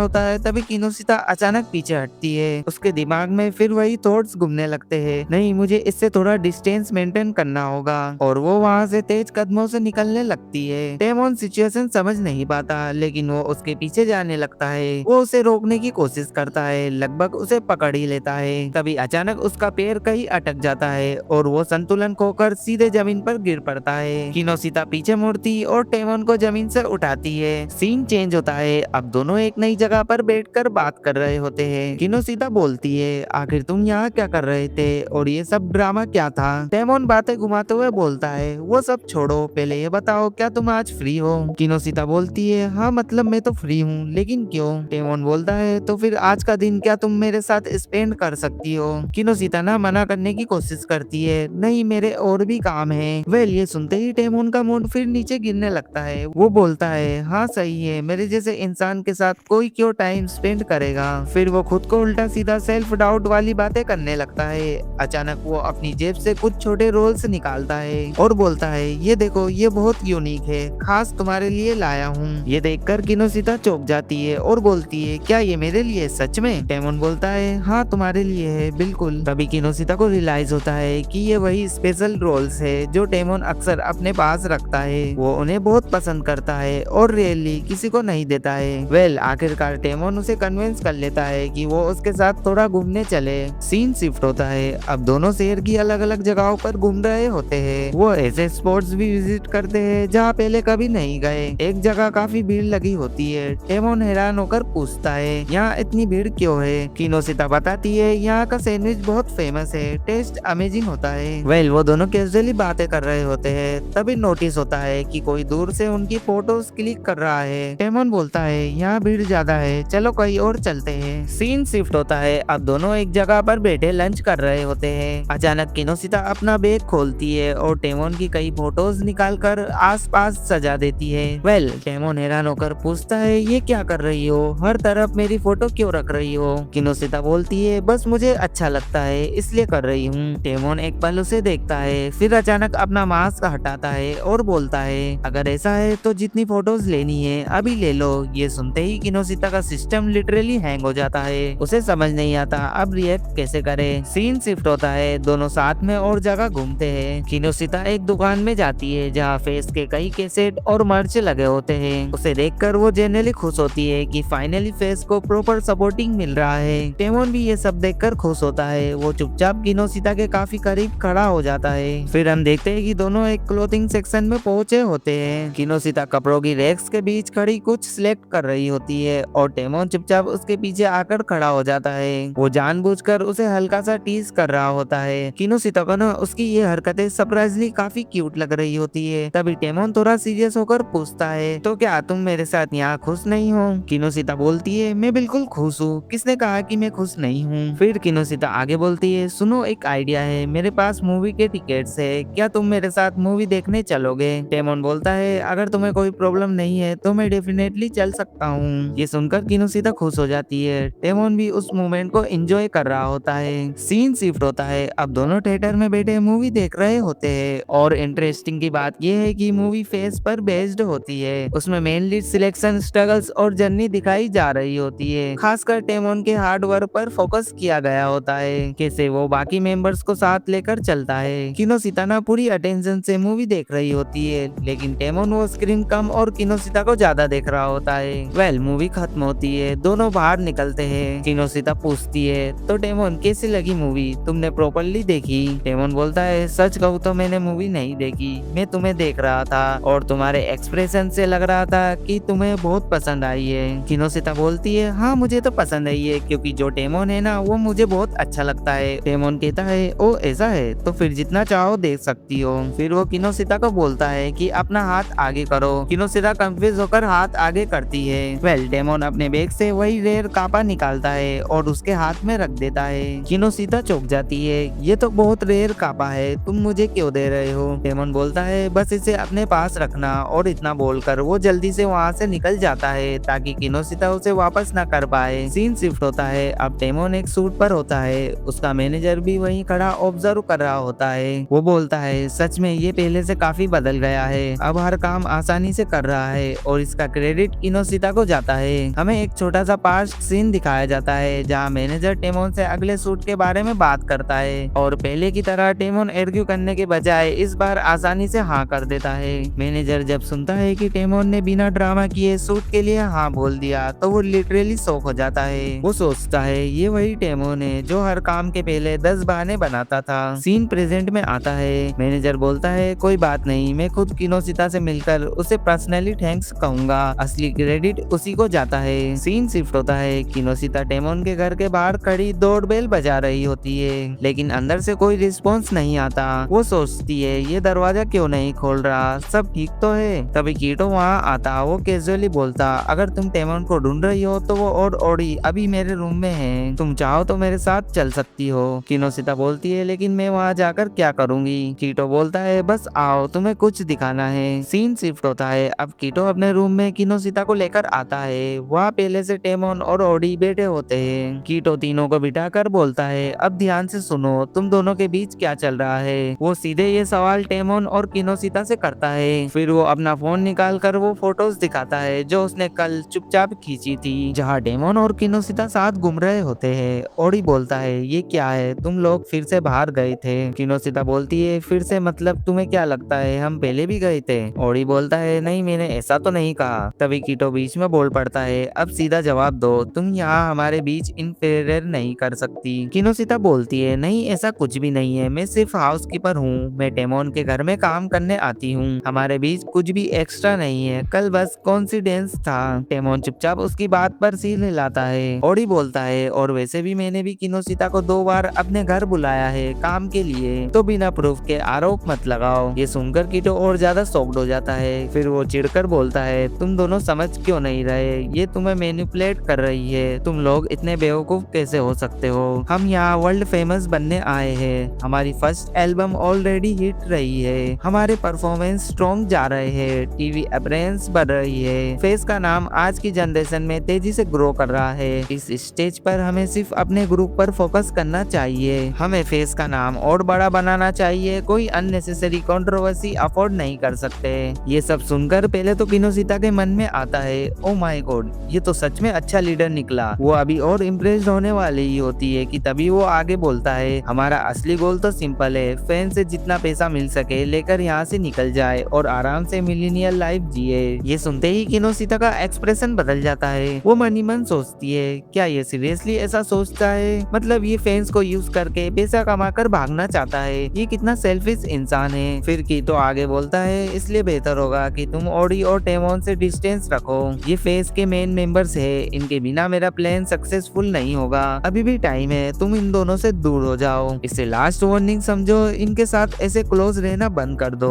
होता है तभी किनोसिता अचानक पीछे हटती है। उसके दिमाग में फिर वही थॉट्स घूमने लगते हैं, नहीं मुझे इससे थोड़ा डिस्टेंस मेंटेन करना होगा, और वो वहाँ से तेज कदमों से निकलने लगती है। टेमोन सिचुएशन समझ नहीं पाता, लेकिन वो उसके पीछे जाने लगता है। वो उसे रोकने की कोशिश करता है, लगभग उसे पकड़ ही लेता है। तभी अचानक उसका पैर कहीं अटक जाता है और वो संतुलन खोकर सीधे जमीन पर गिर पड़ता है। किनोसिता पीछे मुड़ती और टेमोन को जमीन से उठाती है। सीन चेंज होता है, अब दोनों एक नई जगह पर बैठकर बात कर रहे होते हैं। किनोसिता बोलती है आखिर तुम यहाँ क्या कर रहे थे और ये सब ड्रामा क्या था। टेमोन बातें घुमाते हुए बोलता है वो सब छोड़ो, पहले ये बताओ क्या तुम आज फ्री हो। किनोसिता बोलती है हाँ मतलब मैं तो फ्री हूँ, लेकिन क्यों। टेमोन बोलता है तो फिर आज का दिन क्या तुम मेरे साथ स्पेंड कर सकती हो। किनोसिता ना मना करने की कोशिश करती है, नहीं मेरे और भी काम है। वेल ये सुनते ही टेमोन का मूड फिर नीचे गिरने लगता है। वो बोलता है हाँ सही है, मेरे जैसे इंसान के साथ कोई क्यों टाइम स्पेंड करेगा। फिर वो खुद को उल्टा सीधा सेल्फ डाउट वाली बातें करने लगता है। अचानक वो अपनी जेब से कुछ छोटे रोल्स निकालता है और बोलता है ये देखो ये बहुत यूनिक है, खास तुम्हारे लिए लाया हूँ। ये देखकर किनोसिता चौंक जाती है और बोलती है क्या ये मेरे लिए सच में। टेमोन बोलता है हाँ तुम्हारे लिए है बिल्कुल। तभी किनोसिता को रियलाइज होता है कि ये वही स्पेशल रोल्स है जो टेमोन अक्सर अपने पास रखता है। वो उन्हें बहुत पसंद करता है और रियली किसी को नहीं देता है। वेल आखिरकार टेमोन उसे कन्विंस कर लेता है कि वो उसके साथ थोड़ा घूमने चले। सीन शिफ्ट होता है, अब दोनों शहर की अलग अलग जगहों पर घूम रहे होते हैं। वो ऐसे स्पॉट्स भी विजिट करते हैं जहाँ पहले कभी नहीं गए। एक जगह काफी भीड़ लगी होती है। टेमोन हैरान होकर पूछता है यहाँ इतनी भीड़ क्यों है। किनोसिता बताती है यहाँ का सैंडविच बहुत फेमस है, टेस्ट अमेजिंग होता है। वेल वो दोनों कैजुअली बातें कर रहे होते हैं, तभी नोटिस होता है कि कोई दूर से उनकी फोटोज क्लिक कर रहा है। टेमोन बोलता है यहाँ भीड़ ज्यादा है, चलो कहीं और चलते हैं। सीन शिफ्ट होता है, अब दोनों एक जगह पर बैठे लंच कर रहे होते हैं। अचानक किनोसिता अपना बैग खोलती है और टेमोन की कई फोटोज निकालकर आसपास सजा देती है। वेल टेमोन हैरान होकर पूछता है ये क्या कर रही हो, हर तरफ मेरी फोटो क्यों रख रही हो। किनोसिता बोलती है बस मुझे अच्छा लगता है इसलिए कर रही हूँ। टेमोन एक पल उसे देखता है, फिर अचानक अपना मास्क हटाता है और बोलता है अगर ऐसा है तो जितनी फोटोज लेनी है अभी ले लो। ये सुनते ही किनोसिता का सिस्टम लिटरली हैंग हो जाता है, उसे समझ नहीं आता अब रिएक्ट कैसे करे। सीन शिफ्ट होता है, दोनों साथ में और जगह घूमते हैं। किनोसिता एक दुकान में जाती है जहाँ फेस के कई कैसेट और मर्च लगे होते हैं। उसे देखकर वो जेन्युइनली खुश होती है कि फाइनली फेस को प्रॉपर सपोर्टिंग मिल रहा है। टेमोन भी ये सब देखकर खुश होता है, वो चुपचाप किनोसिता के काफी करीब खड़ा हो जाता है। फिर हम देखते हैं कि दोनों एक क्लोथिंग सेक्शन में पहुंचे होते हैं। किनोसिता कपड़ों की रैक्स के बीच खड़ी कुछ सिलेक्ट कर रही होती है और टेमोन चुपचाप उसके पीछे आकर खड़ा हो जाता है। वो जानबूझकर उसे हल्का सा टीज कर रहा होता है। किनोसिता को ना उसकी ये हरकतें सरप्राइजली काफी क्यूट लग रही होती है। तभी टेमोन थोड़ा सीरियस होकर पूछता है, तो क्या तुम मेरे साथ यहाँ खुश नहीं हो? किनोशिता बोलती है, मैं बिल्कुल खुश हूँ, किसने कहा कि मैं खुश नहीं हूँ? फिर किनोशिता आगे बोलती है, सुनो एक आइडिया है, मेरे पास मूवी के टिकट्स है, क्या तुम मेरे साथ मूवी देखने चलोगे? टेमोन बोलता है, अगर तुम्हें कोई प्रॉब्लम नहीं है तो मैं डेफिनेटली चल सकता हूँ। ये सुनकर किनोशिता खुश हो जाती है। टेमोन भी उस मोमेंट को एंजॉय कर रहा होता है। सीन शिफ्ट होता है, अब दोनों थिएटर में बैठे मूवी देख रहे होते हैं और इंटरेस्टिंग की बात यह है कि मूवी फेस पर बेस्ड होती है। उसमें मेनली सिलेक्शन, स्ट्रगल्स और जर्नी दिखाई जा रही होती है। खासकर टेमोन के हार्ड वर्क पर फोकस किया गया होता है, कैसे वो बाकी मेंबर्स को साथ लेकर चलता है। किनोशिता ना पूरी अटेंशन से मूवी देख रही होती है, लेकिन टेमोन वो स्क्रीन कम और किनोशिता को ज्यादा देख रहा होता है। मूवी खत्म होती है, दोनों बाहर निकलते हैं। किनोशिता पूछती है, तो टेमोन कैसी लगी मूवी, तुमने प्रॉपर्ली देखी? टेमोन बोलता है, सच कहूँ तो मैंने मूवी नहीं देखी, मैं तुम्हें देख रहा था और तुम्हारे एक्सप्रेशन से लग रहा था कि तुम्हें बहुत पसंद आई है। किनोशिता बोलती है, हाँ मुझे तो पसंद आई है, क्योंकि जो टेमोन है ना वो मुझे बहुत अच्छा लगता है। टेमोन कहता है, ओ ऐसा है तो फिर जितना चाहो देख सकती हो। फिर वो किनोशिता को बोलता है कि अपना हाथ आगे करो। किनोशिता कंफ्यूज होकर हाथ आगे करती है। टेमोन अपने बैग से वही रेयर कापा निकालता है और उसके हाथ में रख देता है। किनोशिता चौंक जाती है, ये तो बहुत रेयर कापा है, तुम मुझे क्यों दे रहे हो? टेमोन बोलता है, बस इसे अपने पास रखना, और इतना बोलकर वो जल्दी से वहाँ से निकल जाता है ताकि किनोशिता उसे वापस ना कर पाए। सीन शिफ्ट होता है, अब टेमोन एक सूट पर होता है, उसका मैनेजर भी वहीं खड़ा ऑब्जर्व कर रहा होता है। वो बोलता है, सच में ये पहले से काफी बदल गया है, अब हर काम आसानी से कर रहा है और इसका क्रेडिट किनोशिता को जाता है। हमें एक छोटा सा पास्ट सीन दिखाया जाता है जहाँ मैनेजर टेमोन से अगले सूट के बारे में बात करता है और पहले की तरह टेमोन आर्ग्यू करने के बजाय इस बार आसानी से हाँ कर देता है। मैनेजर जब सुनता है कि टेमोन ने बिना ड्रामा किए सूट के लिए हाँ बोल दिया तो वो लिटरली शॉक हो जाता है। वो सोचता है ये वही टेमोन है जो हर काम के पहले 10 बहाने बनाता था। सीन प्रेजेंट में आता है। मैनेजर बोलता है, कोई बात नहीं, मैं खुद किनोशिता से मिलकर उसे पर्सनली थैंक्स कहूंगा, असली क्रेडिट उसी को जाता है। सीन शिफ्ट होता है, किनोशिता टेमोन के घर के बाहर खड़ी डोरबेल बजा रही होती है, लेकिन अंदर से कोई रिस्पॉन्स नहीं आता। वो सोचती है ये दरवाजा क्यों नहीं खोल रहा, सब ठीक तो है। तभी कीटो वहाँ आता। वो कैजुअली बोलता, अगर तुम टेमोन को ढूंढ रही हो तो वो और ओडी अभी मेरे रूम में है, तुम चाहो तो मेरे साथ चल सकती हो। किनोशिता बोलती है, लेकिन मैं वहाँ जाकर क्या करूंगी? कीटो बोलता है, बस आओ, तुम्हें कुछ दिखाना है। सीन शिफ्ट होता है, अब कीटो अपने रूम में किनोशिता को लेकर आता है। वहाँ पहले से टेमोन और ओडी बैठे होते हैं। कीटो तीनों को बिठाकर बोलता है, अब ध्यान से सुनो, तुम दोनों के बीच क्या चल रहा है? वो सीधे ये सवाल टेमोन और किनोशिता से करता है। फिर वो अपना फोन निकाल कर वो फोटोज दिखाता है जो उसने कल चुपचाप खींची थी, जहाँ टेमोन और किनोशिता साथ घूम रहे होते हैं। ओडी बोलता है, ये क्या है, तुम लोग फिर से बाहर गए थे? किनोशिता बोलती है, फिर से मतलब तुम्हें क्या लगता है हम पहले भी गए थे? ओडी बोलता है, नहीं मैंने ऐसा तो नहीं कहा। तभी कीटो बीच में बोल पड़ता है, अब सीधा जवाब दो, तुम यहाँ हमारे बीच इंटरफेयर नहीं कर सकती। किनोशिता बोलती है, नहीं ऐसा कुछ भी नहीं है, मैं सिर्फ हाउसकीपर हूँ, मैं टेमोन के घर में काम करने आती हूँ, हमारे बीच कुछ भी एक्स्ट्रा नहीं है, कल बस कॉन्सिडेंस था। टेमोन चुपचाप उसकी बात पर सिर हिलाता है। ओडी बोलता है, और वैसे भी मैंने भी किनोशिता को 2 बार अपने घर बुलाया है काम के लिए, तो बिना प्रूफ के आरोप मत लगाओ। ये सुनकर कीटो और ज्यादा शॉक्ड हो जाता है। फिर वो चिढ़कर बोलता है, तुम दोनों समझ क्यों नहीं रहे, ये तुम्हें मैनिपुलेट कर रही है, तुम लोग इतने बेवकूफ कैसे हो सकते हो? हम यहाँ वर्ल्ड फेमस बनने आए हैं, हमारी फर्स्ट एल्बम ऑलरेडी हिट रही है, हमारे परफॉर्मेंस स्ट्रॉन्ग जा रहे हैं, टीवी अपीयरेंस बढ़ रही है, फेस का नाम आज की जनरेशन में तेजी से ग्रो कर रहा है। इस स्टेज पर हमें सिर्फ अपने ग्रुप पर फोकस करना चाहिए, हमें फेस का नाम और बड़ा बनाना चाहिए, कोई अननेसेसरी कंट्रोवर्सी अफोर्ड नहीं कर सकते। ये सब सुनकर पहले तो किनोशिता के मन में आता है, ओ माय गॉड, ये तो सच में अच्छा लीडर निकला। वो अभी और इम्प्रेस्ड होने वाली ही होती है कि तभी वो आगे बोलता है, हमारा असली गोल तो सिंपल है, फैन से जितना पैसा मिल सके लेकर यहाँ से निकल जाए और आराम से मिलीनियल लाइफ जिए। ये सुनते ही किनोशिता का एक्सप्रेशन बदल जाता है। वो मन ही मन सोचती है, क्या ये सीरियसली ऐसा सोचता है? मतलब ये फैंस को यूज करके पैसा कमाकर भागना चाहता है, ये कितना सेल्फिश इंसान है। फिर कीटो आगे बोलता है, इसलिए बेहतर होगा कि तुम ओडी और टेमोन से डिस्टेंस रखो, ये फेस के मेन मेंबर्स है, इनके बिना मेरा प्लान सक्सेसफुल नहीं होगा, अभी भी टाइम है, तुम इन दोनों से दूर हो जाओ, इसे लास्ट वार्निंग समझो, इनके साथ ऐसे क्लोज रहना बंद कर दो।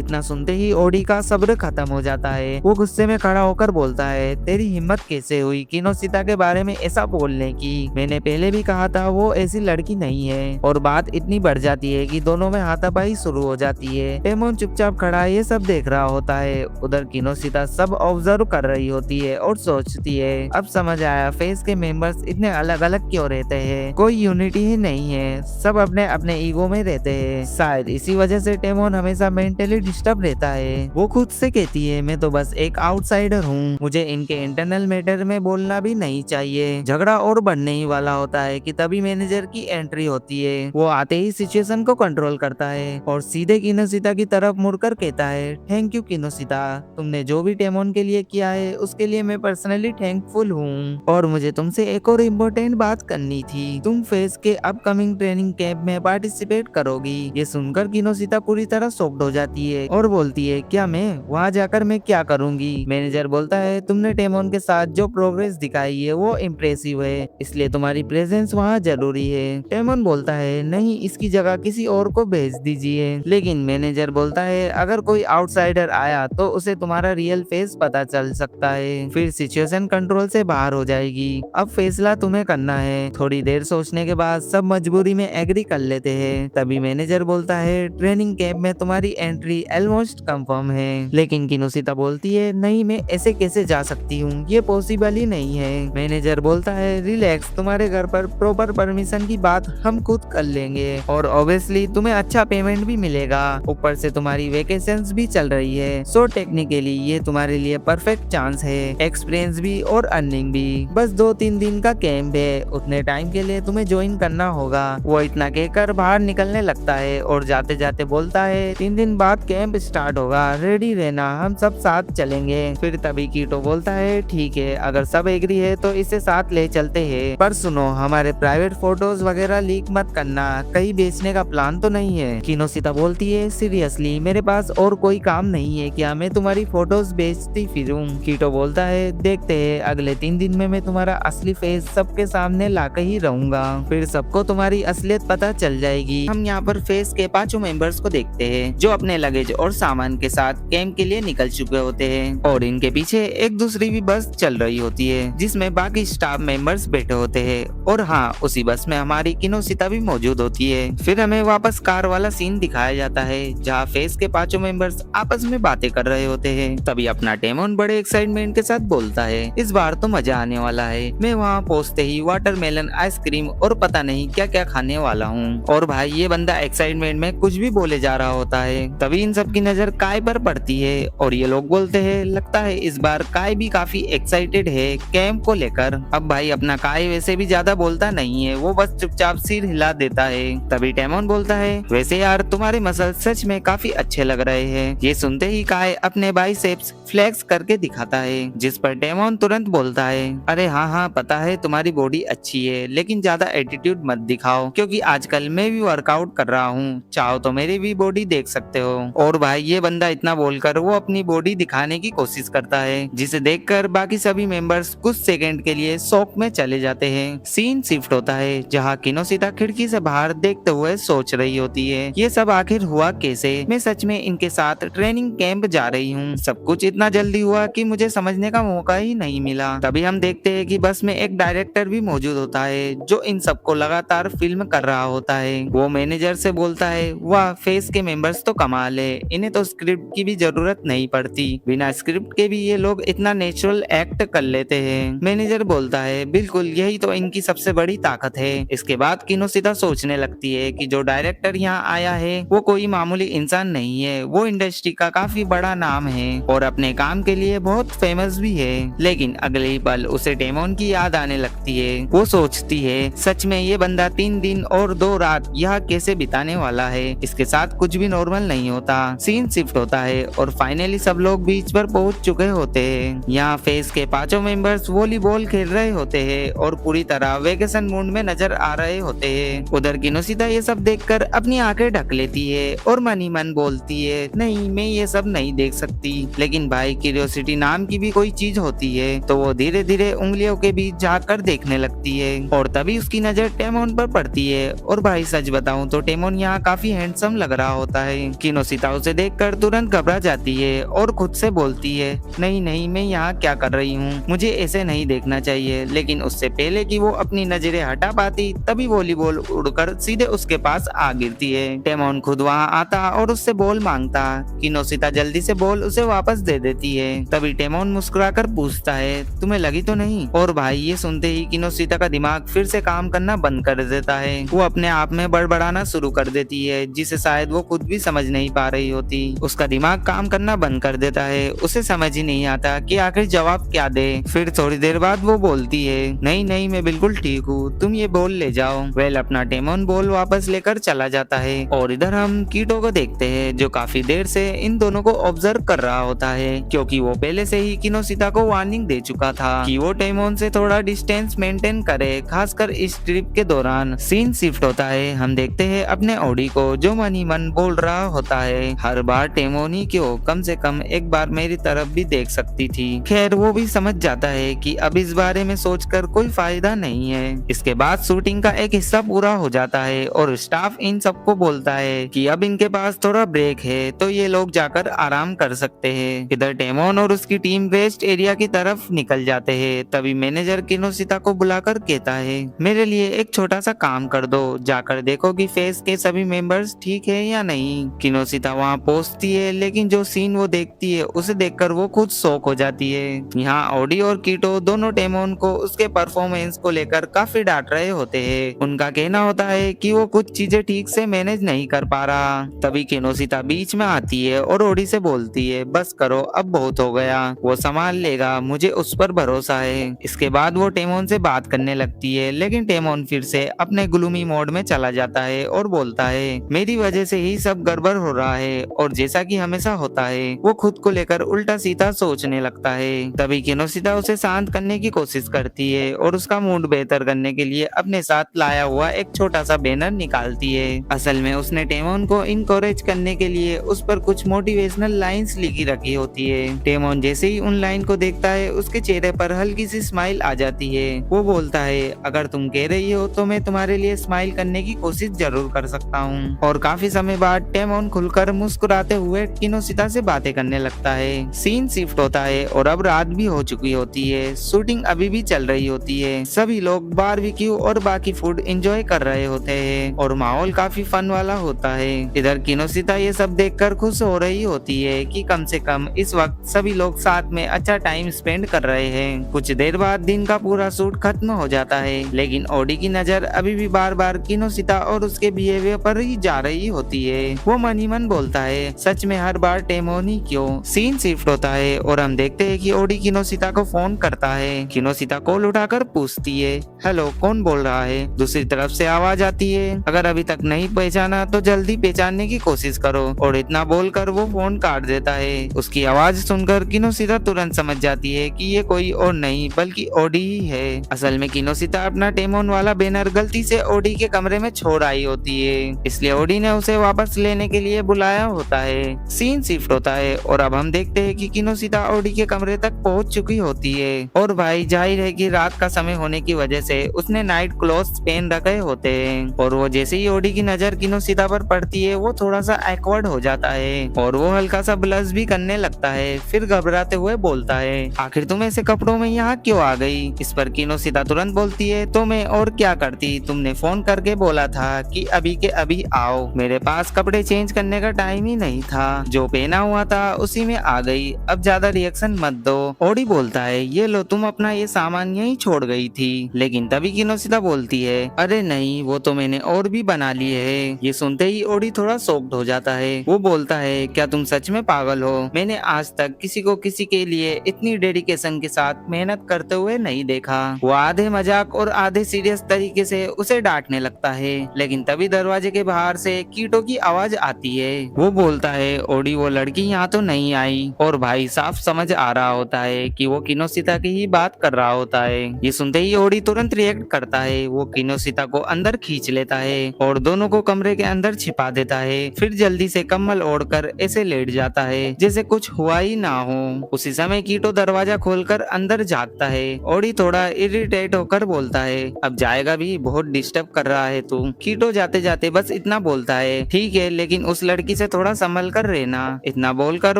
इतना सुनते ही ओडी का सब्र खत्म हो जाता है। वो गुस्से में खड़ा होकर बोलता है, तेरी हिम्मत कैसे हुई किनोसिता के बारे में ऐसा बोलने की? मैंने पहले भी कहा था वो ऐसी लड़की नहीं है। और बात इतनी बढ़ जाती है कि दोनों में हाथापाई शुरू हो जाती है। टेमोन चुपचाप खड़ा ये सब देख रहा होता है। उधर किनोसिता सब ऑब्जर्व कर रही होती है और सोचती है, अब समझ आया फेस के मेंबर्स इतने अलग अलग क्यों रहते हैं। कोई यूनिटी ही नहीं है, सब अपने अपने ईगो में रहते हैं। शायद इसी वजह से टेमोन हमेशा मेंटली डिस्टर्ब रहता है। वो खुद से कहती है, मैं तो बस एक आउटसाइडर हूँ, मुझे इनके इंटरनल मैटर में बोलना भी नहीं चाहिए। झगड़ा और बढ़ने ही वाला होता है कि तभी मैनेजर की एंट्री होती है। वो आते ही सिचुएशन को कंट्रोल करता है और सीधे किनोसिता की तरफ मुड़कर कहता है, थैंक यू किनोसिता, तुमने जो भी टेमोन के लिए किया है उसके लिए मैं पर्सनली थैंकफुल हूँ। और मुझे तुमसे एक और इम्पोर्टेंट बात करनी थी, तुम फेस के अपकमिंग ट्रेनिंग कैंप में पार्टिसिपेट करोगी। ये सुनकर किनोसिता पूरी तरह शॉक्ड हो जाती है और बोलती है, क्या मैं वहाँ जाकर मैं क्या करूंगी? मैनेजर बोलता है, तुमने टेमोन के साथ जो प्रोग्रेस दिखाई है वो इम्प्रेसिव है, इसलिए तुम्हारी प्रेजेंस वहाँ जरूरी है। टेमोन बोलता है, नहीं, इसकी जगह किसी और को भेज दीजिए। लेकिन मैनेजर बोलता है, अगर कोई आउटसाइडर आया तो उसे तुम्हारा रियल फेस पता चल सकता है, फिर सिचुएशन कंट्रोल से बाहर हो जाएगी। अब फैसला तुम्हें करना है। थोड़ी देर सोचने के बाद सब मजबूरी में एग्री कर लेते हैं। तभी मैनेजर बोलता है, ट्रेनिंग कैंप में तुम्हारी एंट्री ऑलमोस्ट कंफर्म है। लेकिन किनोसिता बोलती है, नहीं, मैं ऐसे कैसे जा सकती हूँ, ये पॉसिबल ही नहीं है। मैनेजर बोलता है, रिलैक्स, तुम्हारे घर पर प्रॉपर परमिशन की बात हम खुद कर लेंगे और ऑब्वियसली तुम्हें अच्छा पेमेंट भी मिलेगा, ऊपर से तुम्हारी वेकेशंस भी चल रही है, सो टेक्निकली ये तुम्हारे लिए परफेक्ट चांस है, एक्सपीरियंस भी और अर्निंग भी। बस 2-3 दिन का कैंप है, उतने टाइम के लिए तुम्हें ज्वाइन करना होगा। वो इतना कहकर बाहर निकलने लगता है और जाते जाते बोलता है, 3 दिन बाद कैंप स्टार्ट होगा, रेडी रहना, हम सब साथ चलेंगे। फिर तभी कीटो बोलता है, ठीक है, अगर सब एग्री है तो इसे साथ ले चलते हैं, पर सुनो, हमारे प्राइवेट फोटोज वगैरह लीक मत करना, कहीं बेचने का प्लान तो नहीं है? किनोसिता बोलती है, सीरियसली मेरे पास और कोई काम नहीं है क्या, मैं तुम्हारी फोटोज बेचती फिरूं? कीटो बोलता है, देखते हैं, अगले 3 दिन में मैं तुम्हारा असली फेस सबके सामने लाकर ही रहूंगा, फिर सबको तुम्हारी असलियत पता चल जाएगी। हम यहाँ पर फेस के 5 मेंबर्स को देखते हैं जो अपने लगेज और सामान के साथ कैंप के लिए निकल चुके होते हैं और इनके पीछे एक दूसरी भी बस चल रही होती है जिसमें बाकी स्टाफ मेंबर्स बैठे होते हैं। और हाँ, उसी बस में हमारी किनोसिता भी मौजूद होती है। फिर हमें वापस कार वाला सीन दिखाया जाता है जहाँ फेस के 5 मेंबर्स आपस में बातें कर रहे होते हैं। तभी अपना टेमोन बड़े एक्साइटमेंट के साथ बोलता है, इस बार तो मजा आने वाला है, मैं वहाँ पहुँचते ही वाटरमेलन, आइसक्रीम और पता नहीं क्या क्या खाने वाला हूँ। और भाई ये बंदा एक्साइटमेंट में कुछ भी बोले जा रहा होता है। तभी इन सब की नजर काय पर पड़ती है और ये लोग बोलते हैं, लगता है इस बार काय भी काफी एक्साइटेड है कैंप को लेकर। अब भाई अपना काय वैसे भी ज्यादा बोलता नहीं है, वो बस चुपचाप सिर हिला देता है। तभी टेमोन बोलता है, वैसे यार तुम्हारे मसल सच में काफी अच्छे लग रहे हैं। ये सुनते ही काय अपने बाइसेप्स फ्लेक्स करके दिखाता है, जिस पर टेमोन तुरंत बोलता है, अरे हाँ हाँ, पता है तुम्हारी बॉडी अच्छी है, लेकिन ज्यादा एटीट्यूड मत दिखाओ, क्योंकि आजकल मैं भी वर्कआउट कर रहा हूँ, चाहो तो मेरी भी बॉडी देख सकते हो। और भाई ये बंदा इतना बोलकर वो अपनी बॉडी दिखाने की कोशिश करता है, जिसे देखकर बाकी सभी मेंबर्स कुछ सेकंड के लिए शॉक में चले जाते हैं। सीन शिफ्ट होता है जहाँ किनोसिता खिड़की से बाहर देखते हुए सोच रही होती है, ये सब आखिर हुआ कैसे? मैं सच में इनके साथ ट्रेनिंग कैंप जा रही हूँ, सब कुछ इतना जल्दी हुआ कि मुझे समझने का मौका ही नहीं मिला। तभी हम देखते हैं कि बस में एक डायरेक्टर भी मौजूद होता है जो इन सबको लगातार फिल्म कर रहा होता है। वो मैनेजर से बोलता है, वाह, फेस के मेंबर्स तो कमाल है, इन्हें तो स्क्रिप्ट की भी जरूरत नहीं पड़ती, बिना स्क्रिप्ट के भी ये लोग इतना नेचुरल एक्ट कर लेते हैं। मैनेजर बोलता है, बिल्कुल, यही तो इनकी सबसे बड़ी ताकत है। इसके बाद किनोसिता सोचने लगती है कि जो डायरेक्टर यहाँ आया है वो कोई मामूली इंसान नहीं है, वो इंडस्ट्री का काफी बड़ा नाम है और अपने काम के लिए बहुत फेमस भी है। लेकिन अगले ही पल उसे टेमोन की याद आने लगती है। वो सोचती है, सच में ये बंदा 3 दिन और 2 रात यहाँ कैसे बिताने वाला है, इसके साथ कुछ भी नॉर्मल नहीं होता। सीन शिफ्ट होता है और फाइनली सब लोग बीच पर पहुंच चुके होते हैं। यहाँ फेस के 5 मेंबर्स वॉलीबॉल खेल रहे होते हैं और पूरी तरह वेकेशन मूड में नजर आ रहे होते हैं। उधर किनोसिता ये सब देखकर अपनी आंखें ढक लेती है और मन ही मन बोलती है, नहीं, मैं ये सब नहीं देख सकती। लेकिन भाई क्यूरियोसिटी नाम की भी कोई चीज होती है, तो वो धीरे धीरे उंगलियों के बीच जाकर देखने लगती है और तभी उसकी नजर टेमोन पर पड़ती है। और भाई सच बताऊं तो टेमोन यहाँ काफी हैंडसम लग रहा होता है। किनोसिता किनोशिता उसे देखकर तुरंत घबरा जाती है और खुद से बोलती है, नहीं नहीं, मैं यहाँ क्या कर रही हूँ, मुझे ऐसे नहीं देखना चाहिए। लेकिन उससे पहले कि वो अपनी नजरें हटा पाती तभी वॉलीबॉल उड़कर सीधे उसके पास आ गिरती है। टेमोन खुद वहाँ आता और उससे बॉल मांगता। किनोशिता जल्दी से बॉल उसे वापस दे देती है। तभी टेमोन मुस्कुराकर पूछता है, तुम्हें लगी तो नहीं? और भाई ये सुनते ही किनोशिता का दिमाग फिर से काम करना बंद कर देता है। वो अपने आप में बड़बड़ाना शुरू कर देती है, जिसे शायद वो खुद भी समझ नहीं पा रही होती। उसका दिमाग काम करना बंद कर देता है। उसे समझ ही नहीं आता कि आखिर जवाब क्या दे। फिर थोड़ी देर बाद वो बोलती है, नहीं नहीं, मैं बिल्कुल ठीक हूँ, तुम ये बॉल ले जाओ। वेल अपना टेमोन बॉल वापस लेकर चला जाता है और इधर हम कीटो को देखते हैं, जो काफी देर से इन दोनों को ऑब्जर्व कर रहा होता है, क्योंकि वो पहले से ही किनोशिता को वार्निंग दे चुका था कि वो टेमोन से थोड़ा डिस्टेंस मेंटेन करे, खासकर इस ट्रिप के दौरान। सीन शिफ्ट होता है। हम देखते हैं अपने ओडी को, जो मन ही मन बोल रहा होता है, हर बार टेमोन ही क्यों, कम से कम एक बार मेरी तरफ भी देख सकती थी। खैर वो भी समझ जाता है कि अब इस बारे में सोचकर कोई फायदा नहीं है। इसके बाद शूटिंग का एक हिस्सा पूरा हो जाता है और स्टाफ इन सबको बोलता है कि अब इनके पास थोड़ा ब्रेक है, तो ये लोग जाकर आराम कर सकते हैं। इधर टेमोन और उसकी टीम रेस्ट एरिया की तरफ निकल जाते हैं। तभी मैनेजर किनोशिता को बुलाकर कहता है, मेरे लिए एक छोटा सा काम कर दो, जाकर देखो कि फेस के सभी मेंबर्स ठीक है या नहीं। किनोशिता वहाँ पहुंचती है, लेकिन जो सीन वो देखती है उसे देखकर वो खुद शॉक हो जाती है। यहाँ ओडी और कीटो दोनों टेमोन को उसके परफॉर्मेंस को लेकर काफी डांट रहे होते हैं। उनका कहना होता है कि वो कुछ चीजें ठीक से मैनेज नहीं कर पा रहा। तभी किनोशिता बीच में आती है और ओडी से बोलती है, बस करो, अब बहुत हो गया, वो संभाल लेगा, मुझे उस पर भरोसा है। इसके बाद वो टेमोन से बात करने लगती है, लेकिन टेमोन फिर से अपने ग्लूमी मोड में चला जाता है और बोलता है, मेरी वजह से ही सब गड़बड़ हो रहा है। और जैसा कि हमेशा होता है, वो खुद को लेकर उल्टा सीधा सोचने लगता है। तभी किनोशिता उसे शांत करने की कोशिश करती है और उसका मूड बेहतर करने के लिए अपने साथ लाया हुआ एक छोटा सा बैनर निकालती है। असल में उसने टेमोन को इनकरेज करने के लिए उस पर कुछ मोटिवेशनल लाइंस लिखी रखी होती है। टेमोन जैसे ही उन लाइन को देखता है, उसके चेहरे पर हल्की सी स्माइल आ जाती है। वो बोलता है, अगर तुम कह रही हो तो मैं तुम्हारे लिए स्माइल करने की कोशिश जरूर कर सकता हूँ। और काफी समय बाद टेमोन खुलकर मुस्कुराते हुए किनोशिता से बातें करने लगता है। सीन शिफ्ट होता है और अब रात भी हो चुकी होती है। शूटिंग अभी भी चल रही होती है। सभी लोग बारबेक्यू और बाकी फूड एंजॉय कर रहे होते हैं और माहौल काफी फन वाला होता है। इधर किनोशिता ये सब देखकर खुश हो रही होती है कि कम से कम इस वक्त सभी लोग साथ में अच्छा टाइम स्पेंड कर रहे हैं। कुछ देर बाद दिन का पूरा शूट खत्म हो जाता है, लेकिन ओडी की नजर अभी भी बार बार किनोशिता और उसके बिहेवियर पर ही जा रही होती है। वो मन ही मन बोलता है, सच में हर बार टेमोन ही क्यों। सीन शिफ्ट होता है और हम देखते हैं कि ओडी किनोशिता को फोन करता है। किनोशिता कॉल उठाकर पूछती है, हेलो, कौन बोल रहा है? दूसरी तरफ से आवाज आती है, अगर अभी तक नहीं पहचाना तो जल्दी पहचानने की कोशिश करो। और इतना बोलकर वो फोन काट देता है। उसकी आवाज सुनकर किनोशिता तुरंत समझ जाती है कि ये कोई और नहीं बल्कि ओडी ही है। असल में किनोशिता अपना टेमोन वाला बैनर गलती से ओडी के कमरे में छोड़ आई होती है, इसलिए ओडी ने उसे वापस लेने के लिए बुलाया होता है। सीन शिफ्ट होता है और अब हम देखते हैं कि किनोशिता ओडी के कमरे तक पहुंच चुकी होती है। और भाई जाहिर है कि रात का समय होने की वजह से उसने नाइट क्लोथ्स पहन रखे होते हैं। और वो जैसे ही ओडी की नजर किनोशिता पर पड़ती है, वो थोड़ा सा एक्वर्ड हो जाता है और वो हल्का सा ब्लश भी करने लगता है। फिर घबराते हुए बोलता है, आखिर तुम ऐसे कपड़ों में यहाँ क्यों आ गई? इस पर किनोशिता तुरंत बोलती है, तो मैं और क्या करती, तुमने फोन करके बोला था कि अभी के अभी आओ, मेरे पास कपड़े चेंज करने का टाइम ही नहीं था, जो पहना हुआ था उसी में आ गई, अब ज्यादा रिएक्शन मत दो। ओडी बोलता है, ये लो, तुम अपना ये सामान यहीं छोड़ गई थी। लेकिन तभी किनोशिता बोलती है, अरे नहीं, वो तो मैंने और भी बना लिए है। ये सुनते ही ओडी थोड़ा शॉक्ड हो जाता है। वो बोलता है, क्या तुम सच में पागल हो? मैंने आज तक किसी को किसी के लिए इतनी डेडिकेशन के साथ मेहनत करते हुए नहीं देखा। वो आधे मजाक और आधे सीरियस तरीके से उसे डांटने लगता है। लेकिन तभी दरवाजे के बाहर से कीटो की आवाज आती है। वो बोलता है, ओडी, वो लड़की यहाँ तो नहीं आई। और भाई साफ समझ आ रहा होता है कि वो किनोशिता की ही बात कर रहा होता है। ये सुनते ही ओडी तुरंत रिएक्ट करता है। वो किनोशिता को अंदर खींच लेता है और दोनों को कमरे के अंदर छिपा देता है। फिर जल्दी से कम्बल ओढ़कर ऐसे लेट जाता है जैसे कुछ हुआ ही ना हो। उसी समय कीटो दरवाजा खोलकर अंदर झांकता है। ओडी थोड़ा इरिटेट होकर बोलता है, अब जाएगा भी, बहुत डिस्टर्ब कर रहा है तू। कीटो जाते जाते बस इतना बोलता है, ठीक है, लेकिन उस लड़की लड़की से थोड़ा संभल कर रहना। इतना बोलकर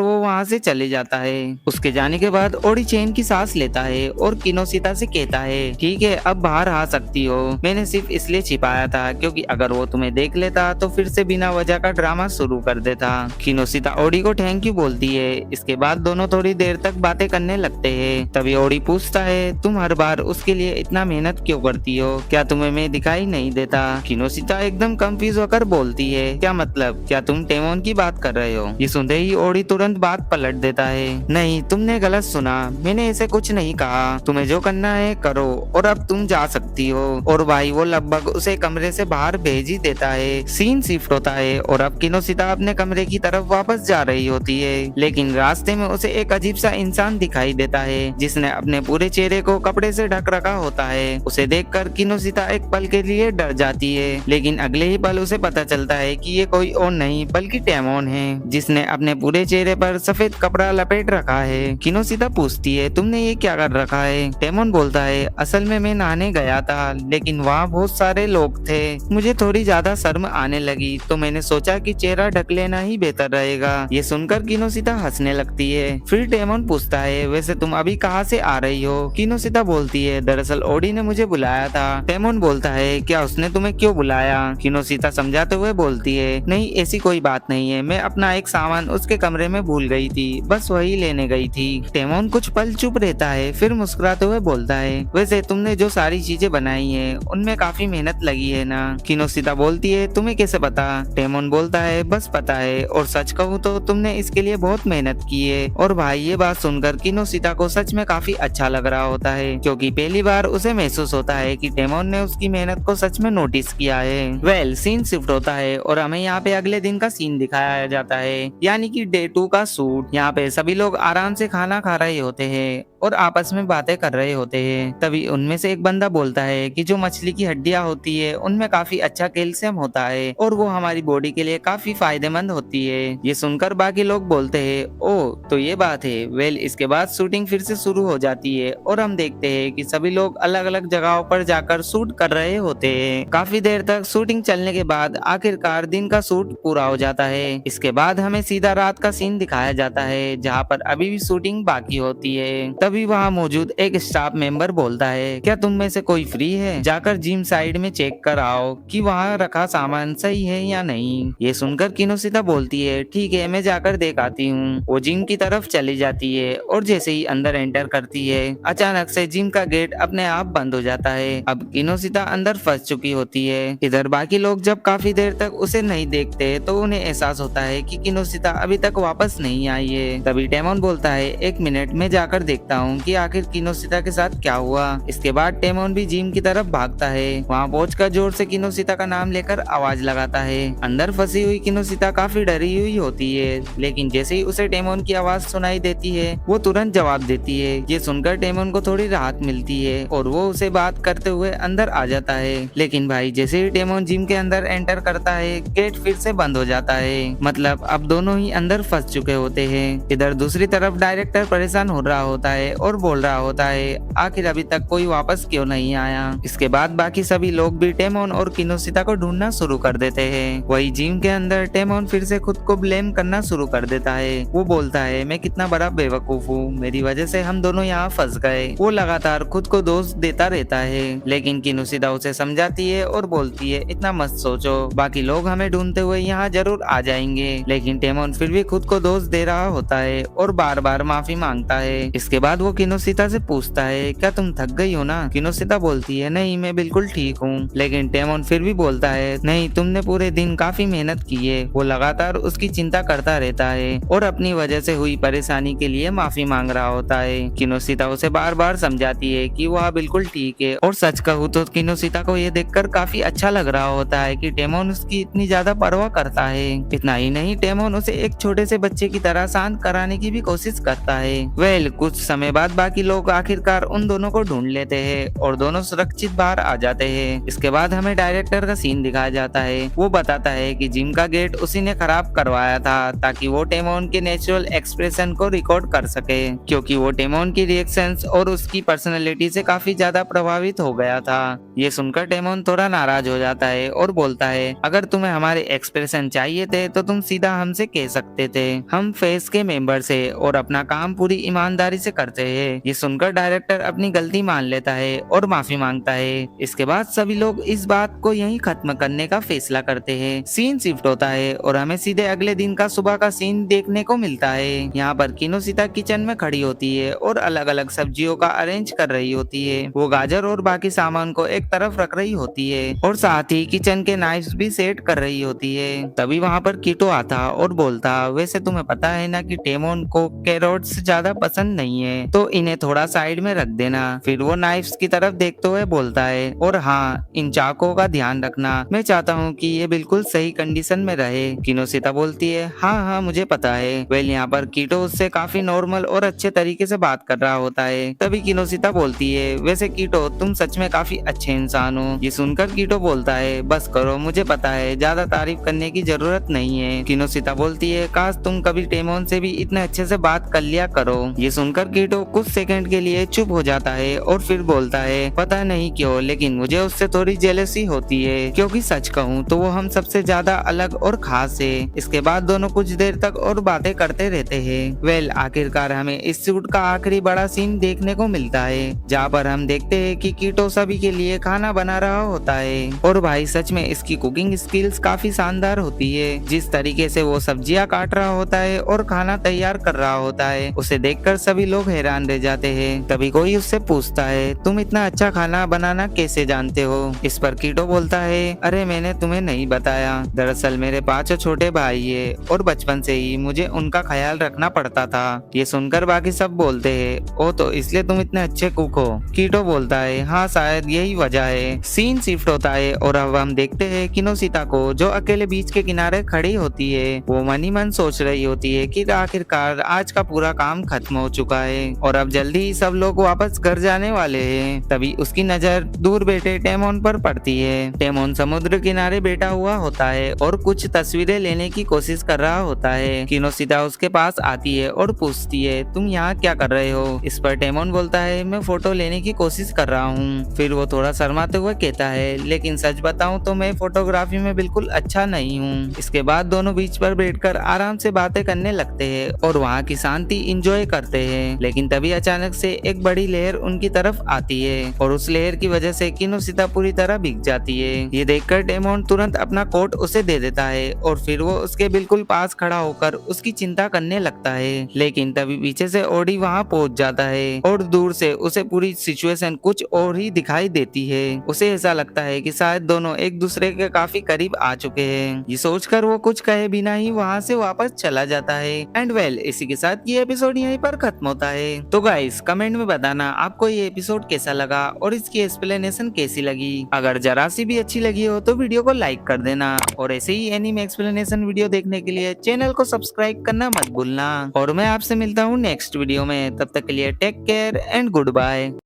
वो वहाँ से चले जाता है। उसके जाने के बाद ओडी चैन की सांस लेता है और किनोसिता से कहता है, ठीक है अब बाहर आ सकती हो। मैंने सिर्फ इसलिए छिपाया था क्योंकि अगर वो तुम्हें देख लेता तो फिर से बिना वजह का ड्रामा शुरू कर देता। किनोसिता ओडी को थैंक यू बोलती है। इसके बाद दोनों थोड़ी देर तक बातें करने लगते हैं। तभी ओडी पूछता है, तुम हर बार उसके लिए इतना मेहनत क्यों करती हो? क्या तुम्हें मैं दिखाई नहीं देता? किनोसिता एकदम कंफ्यूज होकर बोलती है, क्या मतलब? क्या तुम टेमोन की बात कर रहे हो? ये सुनते ही ओडी तुरंत बात पलट देता है, नहीं तुमने गलत सुना, मैंने ऐसे कुछ नहीं कहा। तुम्हें जो करना है करो और अब तुम जा सकती हो। और भाई वो लगभग उसे कमरे से बाहर भेज ही देता है। सीन शिफ्ट होता है और अब किनोसिता अपने कमरे की तरफ वापस जा रही होती है, लेकिन रास्ते में उसे एक अजीब सा इंसान दिखाई देता है जिसने अपने पूरे चेहरे को कपड़े से ढक रखा होता है। उसे देखकर किनोसिता एक पल के लिए डर जाती है, लेकिन अगले ही पल उसे पता चलता है कि ये कोई और नहीं बल्कि टेमोन है जिसने अपने पूरे चेहरे पर सफेद कपड़ा लपेट रखा है। किनोसिता पूछती है, तुमने ये क्या कर रखा है? टेमोन बोलता है, असल में मैं नहाने गया था लेकिन वहाँ बहुत सारे लोग थे, मुझे थोड़ी ज्यादा शर्म आने लगी तो मैंने सोचा कि चेहरा ढक लेना ही बेहतर रहेगा। ये सुनकर किनोसिता हंसने लगती है। फिर टेमोन पूछता है, वैसे तुम अभी कहाँ से आ रही हो? किनोसिता बोलती है, दरअसल ओडी ने मुझे बुलाया था। टेमोन बोलता है, क्या उसने तुम्हें क्यों बुलाया? किनोसिता समझाते हुए बोलती है, नहीं ऐसी कोई बात नहीं है, मैं अपना एक सामान उसके कमरे में भूल गई थी, बस वही लेने गई थी। टेमोन कुछ पल चुप रहता है, फिर मुस्कुराते हुए बोलता है, वैसे तुमने जो सारी चीजें बनाई है उनमें काफी मेहनत लगी है ना? किनोसिता बोलती है, तुम्हें कैसे पता? टेमोन बोलता है, बस पता है, और सच कहूँ तो तुमने इसके लिए बहुत मेहनत की है। और भाई ये बात सुनकर किनोसिता को सच में काफी अच्छा लग रहा होता है, क्योंकि पहली बार उसे महसूस होता है कि टेमोन ने उसकी मेहनत को सच में नोटिस किया है। सीन शिफ्ट होता है और हमें यहाँ पे अगले दिन का सीन दिखाया जाता है, यानी कि डे 2 का शूट। यहाँ पे सभी लोग आराम से खाना खा रहे होते हैं और आपस में बातें कर रहे होते हैं। तभी उनमें से एक बंदा बोलता है कि जो मछली की हड्डियां होती है उनमें काफी अच्छा कैल्शियम होता है और वो हमारी बॉडी के लिए काफी फायदेमंद होती है। ये सुनकर बाकी लोग बोलते हैं, ओ तो ये बात है। इसके बाद शूटिंग फिर से शुरू हो जाती है और हम देखते हैं कि सभी लोग अलग अलग जगहों पर जाकर शूट कर रहे होते हैं। काफी देर तक शूटिंग चलने के बाद आखिरकार दिन का शूट पूरा हो जाता है। इसके बाद हमें सीधा रात का सीन दिखाया जाता है जहाँ पर अभी भी शूटिंग बाकी होती है। तभी वहाँ मौजूद एक स्टाफ मेंबर बोलता है, क्या तुम में से कोई फ्री है? जाकर जिम साइड में चेक कर आओ कि वहाँ रखा सामान सही है या नहीं। ये सुनकर किनोसिता बोलती है, ठीक है मैं जाकर देख आती हूँ। वो जिम की तरफ चली जाती है और जैसे ही अंदर एंटर करती है अचानक से जिम का गेट अपने आप बंद हो जाता है। अब किनोसिता अंदर फंस चुकी होती है। इधर बाकी लोग जब काफी देर तक उसे नहीं देखते तो उन्हें एहसास होता है कि किनोसिता अभी तक वापस नहीं आई है। तभी टेमोन बोलता है, एक मिनट मैं जाकर देखता हूँ कि आखिर किनोसिता के साथ क्या हुआ। इसके बाद टेमोन भी जिम की तरफ भागता है। वहाँ पहुंचकर जोर से किनोसिता का नाम लेकर आवाज लगाता है। अंदर फंसी हुई किनोसिता काफी डरी हुई होती है, लेकिन जैसे ही उसे टेमोन की आवाज सुनाई देती है वो तुरंत जवाब देती है। ये सुनकर टेमोन को थोड़ी राहत मिलती है और वो उसे बात करते हुए अंदर आ जाता है। लेकिन भाई जैसे ही टेमोन जिम के अंदर एंटर करता है गेट फिर से बंद हो जाता है। मतलब अब दोनों ही अंदर फंस चुके होते हैं। इधर दूसरी तरफ डायरेक्टर परेशान हो रहा होता है और बोल रहा होता है, आखिर अभी तक कोई वापस क्यों नहीं आया। इसके बाद बाकी सभी लोग भी टेमोन और किनोसिता को ढूंढना शुरू कर देते हैं। वही जिम के अंदर टेमोन फिर से खुद को ब्लेम करना शुरू कर देता है। वो बोलता है, मैं कितना बड़ा बेवकूफ हूँ, मेरी वजह से हम दोनों यहाँ फंस गए। वो लगातार खुद को दोष देता रहता है, लेकिन किनोसिता उसे समझाती है और बोलती है, इतना मत सोचो, बाकी लोग हमें ढूंढते हुए यहाँ जरूर आ जाएंगे। लेकिन टेमोन फिर भी खुद को दोष दे रहा होता है और बार बार माफी मांगता है। इसके बाद वो किनोसिता से पूछता है, क्या तुम थक गई हो ना? किनोसिता बोलती है, नहीं मैं बिल्कुल ठीक हूँ। लेकिन टेमोन फिर भी बोलता है, नहीं तुमने पूरे दिन काफी मेहनत की है। वो लगातार उसकी चिंता करता रहता है और अपनी वजह से हुई परेशानी के लिए माफी मांग रहा होता है। किनोसिता उसे बार बार समझाती है कि वह बिल्कुल ठीक है। और सच कहूँ तो किनोसिता को ये देखकर काफी अच्छा लग रहा होता है कि टेमोन उसकी इतनी ज्यादा परवाह करता है। इतना ही नहीं, टेमोन उसे एक छोटे से बच्चे की तरह शांत कराने की भी कोशिश करता है। कुछ समय बाद बाकी लोग आखिरकार उन दोनों को ढूंढ लेते हैं और दोनों सुरक्षित बाहर आ जाते हैं। इसके बाद हमें डायरेक्टर का सीन दिखाया जाता है। वो बताता है कि जिम का गेट उसी ने खराब करवाया था ताकि वो टेमोन के नेचुरल एक्सप्रेशन को रिकॉर्ड कर सके, क्योंकि वो टेमोन की रिएक्शंस और उसकी पर्सनैलिटी से काफी ज्यादा प्रभावित हो गया था। ये सुनकर टेमोन थोड़ा नाराज हो जाता है और बोलता है, अगर तुम्हें हमारे एक्सप्रेशन चाहिए चाहिए थे तो तुम सीधा हमसे कह सकते थे। हम फेस के मेंबर से और अपना काम पूरी ईमानदारी से करते हैं। ये सुनकर डायरेक्टर अपनी गलती मान लेता है और माफी मांगता है। इसके बाद सभी लोग इस बात को यहीं खत्म करने का फैसला करते हैं। सीन शिफ्ट होता है और हमें सीधे अगले दिन का सुबह का सीन देखने को मिलता है। यहाँ पर किनोशिता किचन में खड़ी होती है और अलग अलग सब्जियों का अरेंज कर रही होती है। वो गाजर और बाकी सामान को एक तरफ रख रही होती है और साथ ही किचन के नाइफ्स भी सेट कर रही होती है। तभी वहाँ पर कीटो आता और बोलता, वैसे तुम्हें पता है ना कि टेमोन को कैरोट्स ज्यादा पसंद नहीं है, तो इन्हें थोड़ा साइड में रख देना। फिर वो नाइफ्स की तरफ देखते हुए बोलता है, और हाँ, इन चाकों का ध्यान रखना, मैं चाहता हूँ कि ये बिल्कुल सही कंडीशन में रहे। किनोशिता बोलती है, हाँ हाँ मुझे पता है। वेल यहाँ पर कीटो उससे काफी नॉर्मल और अच्छे तरीके से बात कर रहा होता है। तभी किनोशिता बोलती है, वैसे कीटो तुम सच में काफी अच्छे इंसान हो। ये सुनकर कीटो बोलता है, बस करो, मुझे पता है ज्यादा तारीफ करने की जरूरत नहीं है। किनोशिता बोलती है, काश तुम कभी टेमोन से भी इतने अच्छे से बात कर लिया करो। ये सुनकर कीटो कुछ सेकंड के लिए चुप हो जाता है और फिर बोलता है, पता नहीं क्यों लेकिन मुझे उससे थोड़ी जेलसी होती है, क्योंकि सच कहूँ तो वो हम सबसे ज्यादा अलग और खास है। इसके बाद दोनों कुछ देर तक और बातें करते रहते हैं। वेल आखिरकार हमें इस शूट का आखिरी बड़ा सीन देखने को मिलता है, जहाँ पर हम देखते हैं कि कीटो सभी के लिए खाना बना रहा होता है। और भाई सच में इसकी कुकिंग स्किल्स काफी शानदार होती है। जिस तरीके से वो सब्जियां काट रहा होता है और खाना तैयार कर रहा होता है, उसे देखकर सभी लोग हैरान रह जाते हैं। तभी कोई उससे पूछता है, तुम इतना अच्छा खाना बनाना कैसे जानते हो? इस पर कीटो बोलता है, अरे मैंने तुम्हें नहीं बताया, दरअसल मेरे 5 छोटे भाई है और बचपन से ही मुझे उनका ख्याल रखना पड़ता था। ये सुनकर बाकी सब बोलते हैं, ओ तो इसलिए तुम इतने अच्छे कुक हो? कीटो बोलता है, हाँ शायद यही वजह है। सीन शिफ्ट होता है और अब हम देखते हैं किनोशिता को, जो अकेले बीच के किनारे खड़ी होती है। वो मन ही मन सोच रही होती है कि आखिरकार आज का पूरा काम खत्म हो चुका है और अब जल्दी ही सब लोग वापस घर जाने वाले हैं। तभी उसकी नजर दूर बैठे टेमोन पर पड़ती है। टेमोन समुद्र किनारे बैठा हुआ होता है और कुछ तस्वीरें लेने की कोशिश कर रहा होता है। किनोशिता उसके पास आती है और पूछती है, तुम यहाँ क्या कर रहे हो? इस पर टेमोन बोलता है, मैं फोटो लेने की कोशिश कर रहा हूँ। फिर वो थोड़ा शर्माते हुए कहता है, लेकिन सच बताऊं तो मैं फोटोग्राफी में बिल्कुल अच्छा नहीं हूँ। इसके बाद दोनों बीच पर बैठकर आराम से बातें करने लगते हैं और वहाँ की शांति इंजॉय करते हैं। लेकिन तभी अचानक से एक बड़ी लहर उनकी तरफ आती है और उस लहर की वजह से किनोशिता पूरी तरह भीग जाती है। ये देखकर टेमोन तुरंत अपना कोट उसे दे देता है और फिर वो उसके बिल्कुल पास खड़ा होकर उसकी चिंता करने लगता है। लेकिन तभी पीछे से ओडी वहाँ पहुँच जाता है और दूर से उसे पूरी सिचुएशन कुछ और ही दिखाई देती है। उसे ऐसा लगता है कि शायद दोनों एक दूसरे के काफी करीब आ चुके हैं। ये सोचकर वो कुछ कहे बिना ही वहाँ से वापस चला जाता है। एंड वेल इसी के साथ ये एपिसोड यहीं पर खत्म होता है। तो गाइस कमेंट में बताना आपको ये एपिसोड कैसा लगा और इसकी एक्सप्लेनेशन कैसी लगी। अगर जरा सी भी अच्छी लगी हो तो वीडियो को लाइक कर देना और ऐसे ही एनीमे एक्सप्लेनेशन वीडियो देखने के लिए चैनल को सब्सक्राइब करना मत भूलना। और मैं आपसे मिलता हूँ नेक्स्ट वीडियो में, तब तक के लिए take care and good bye.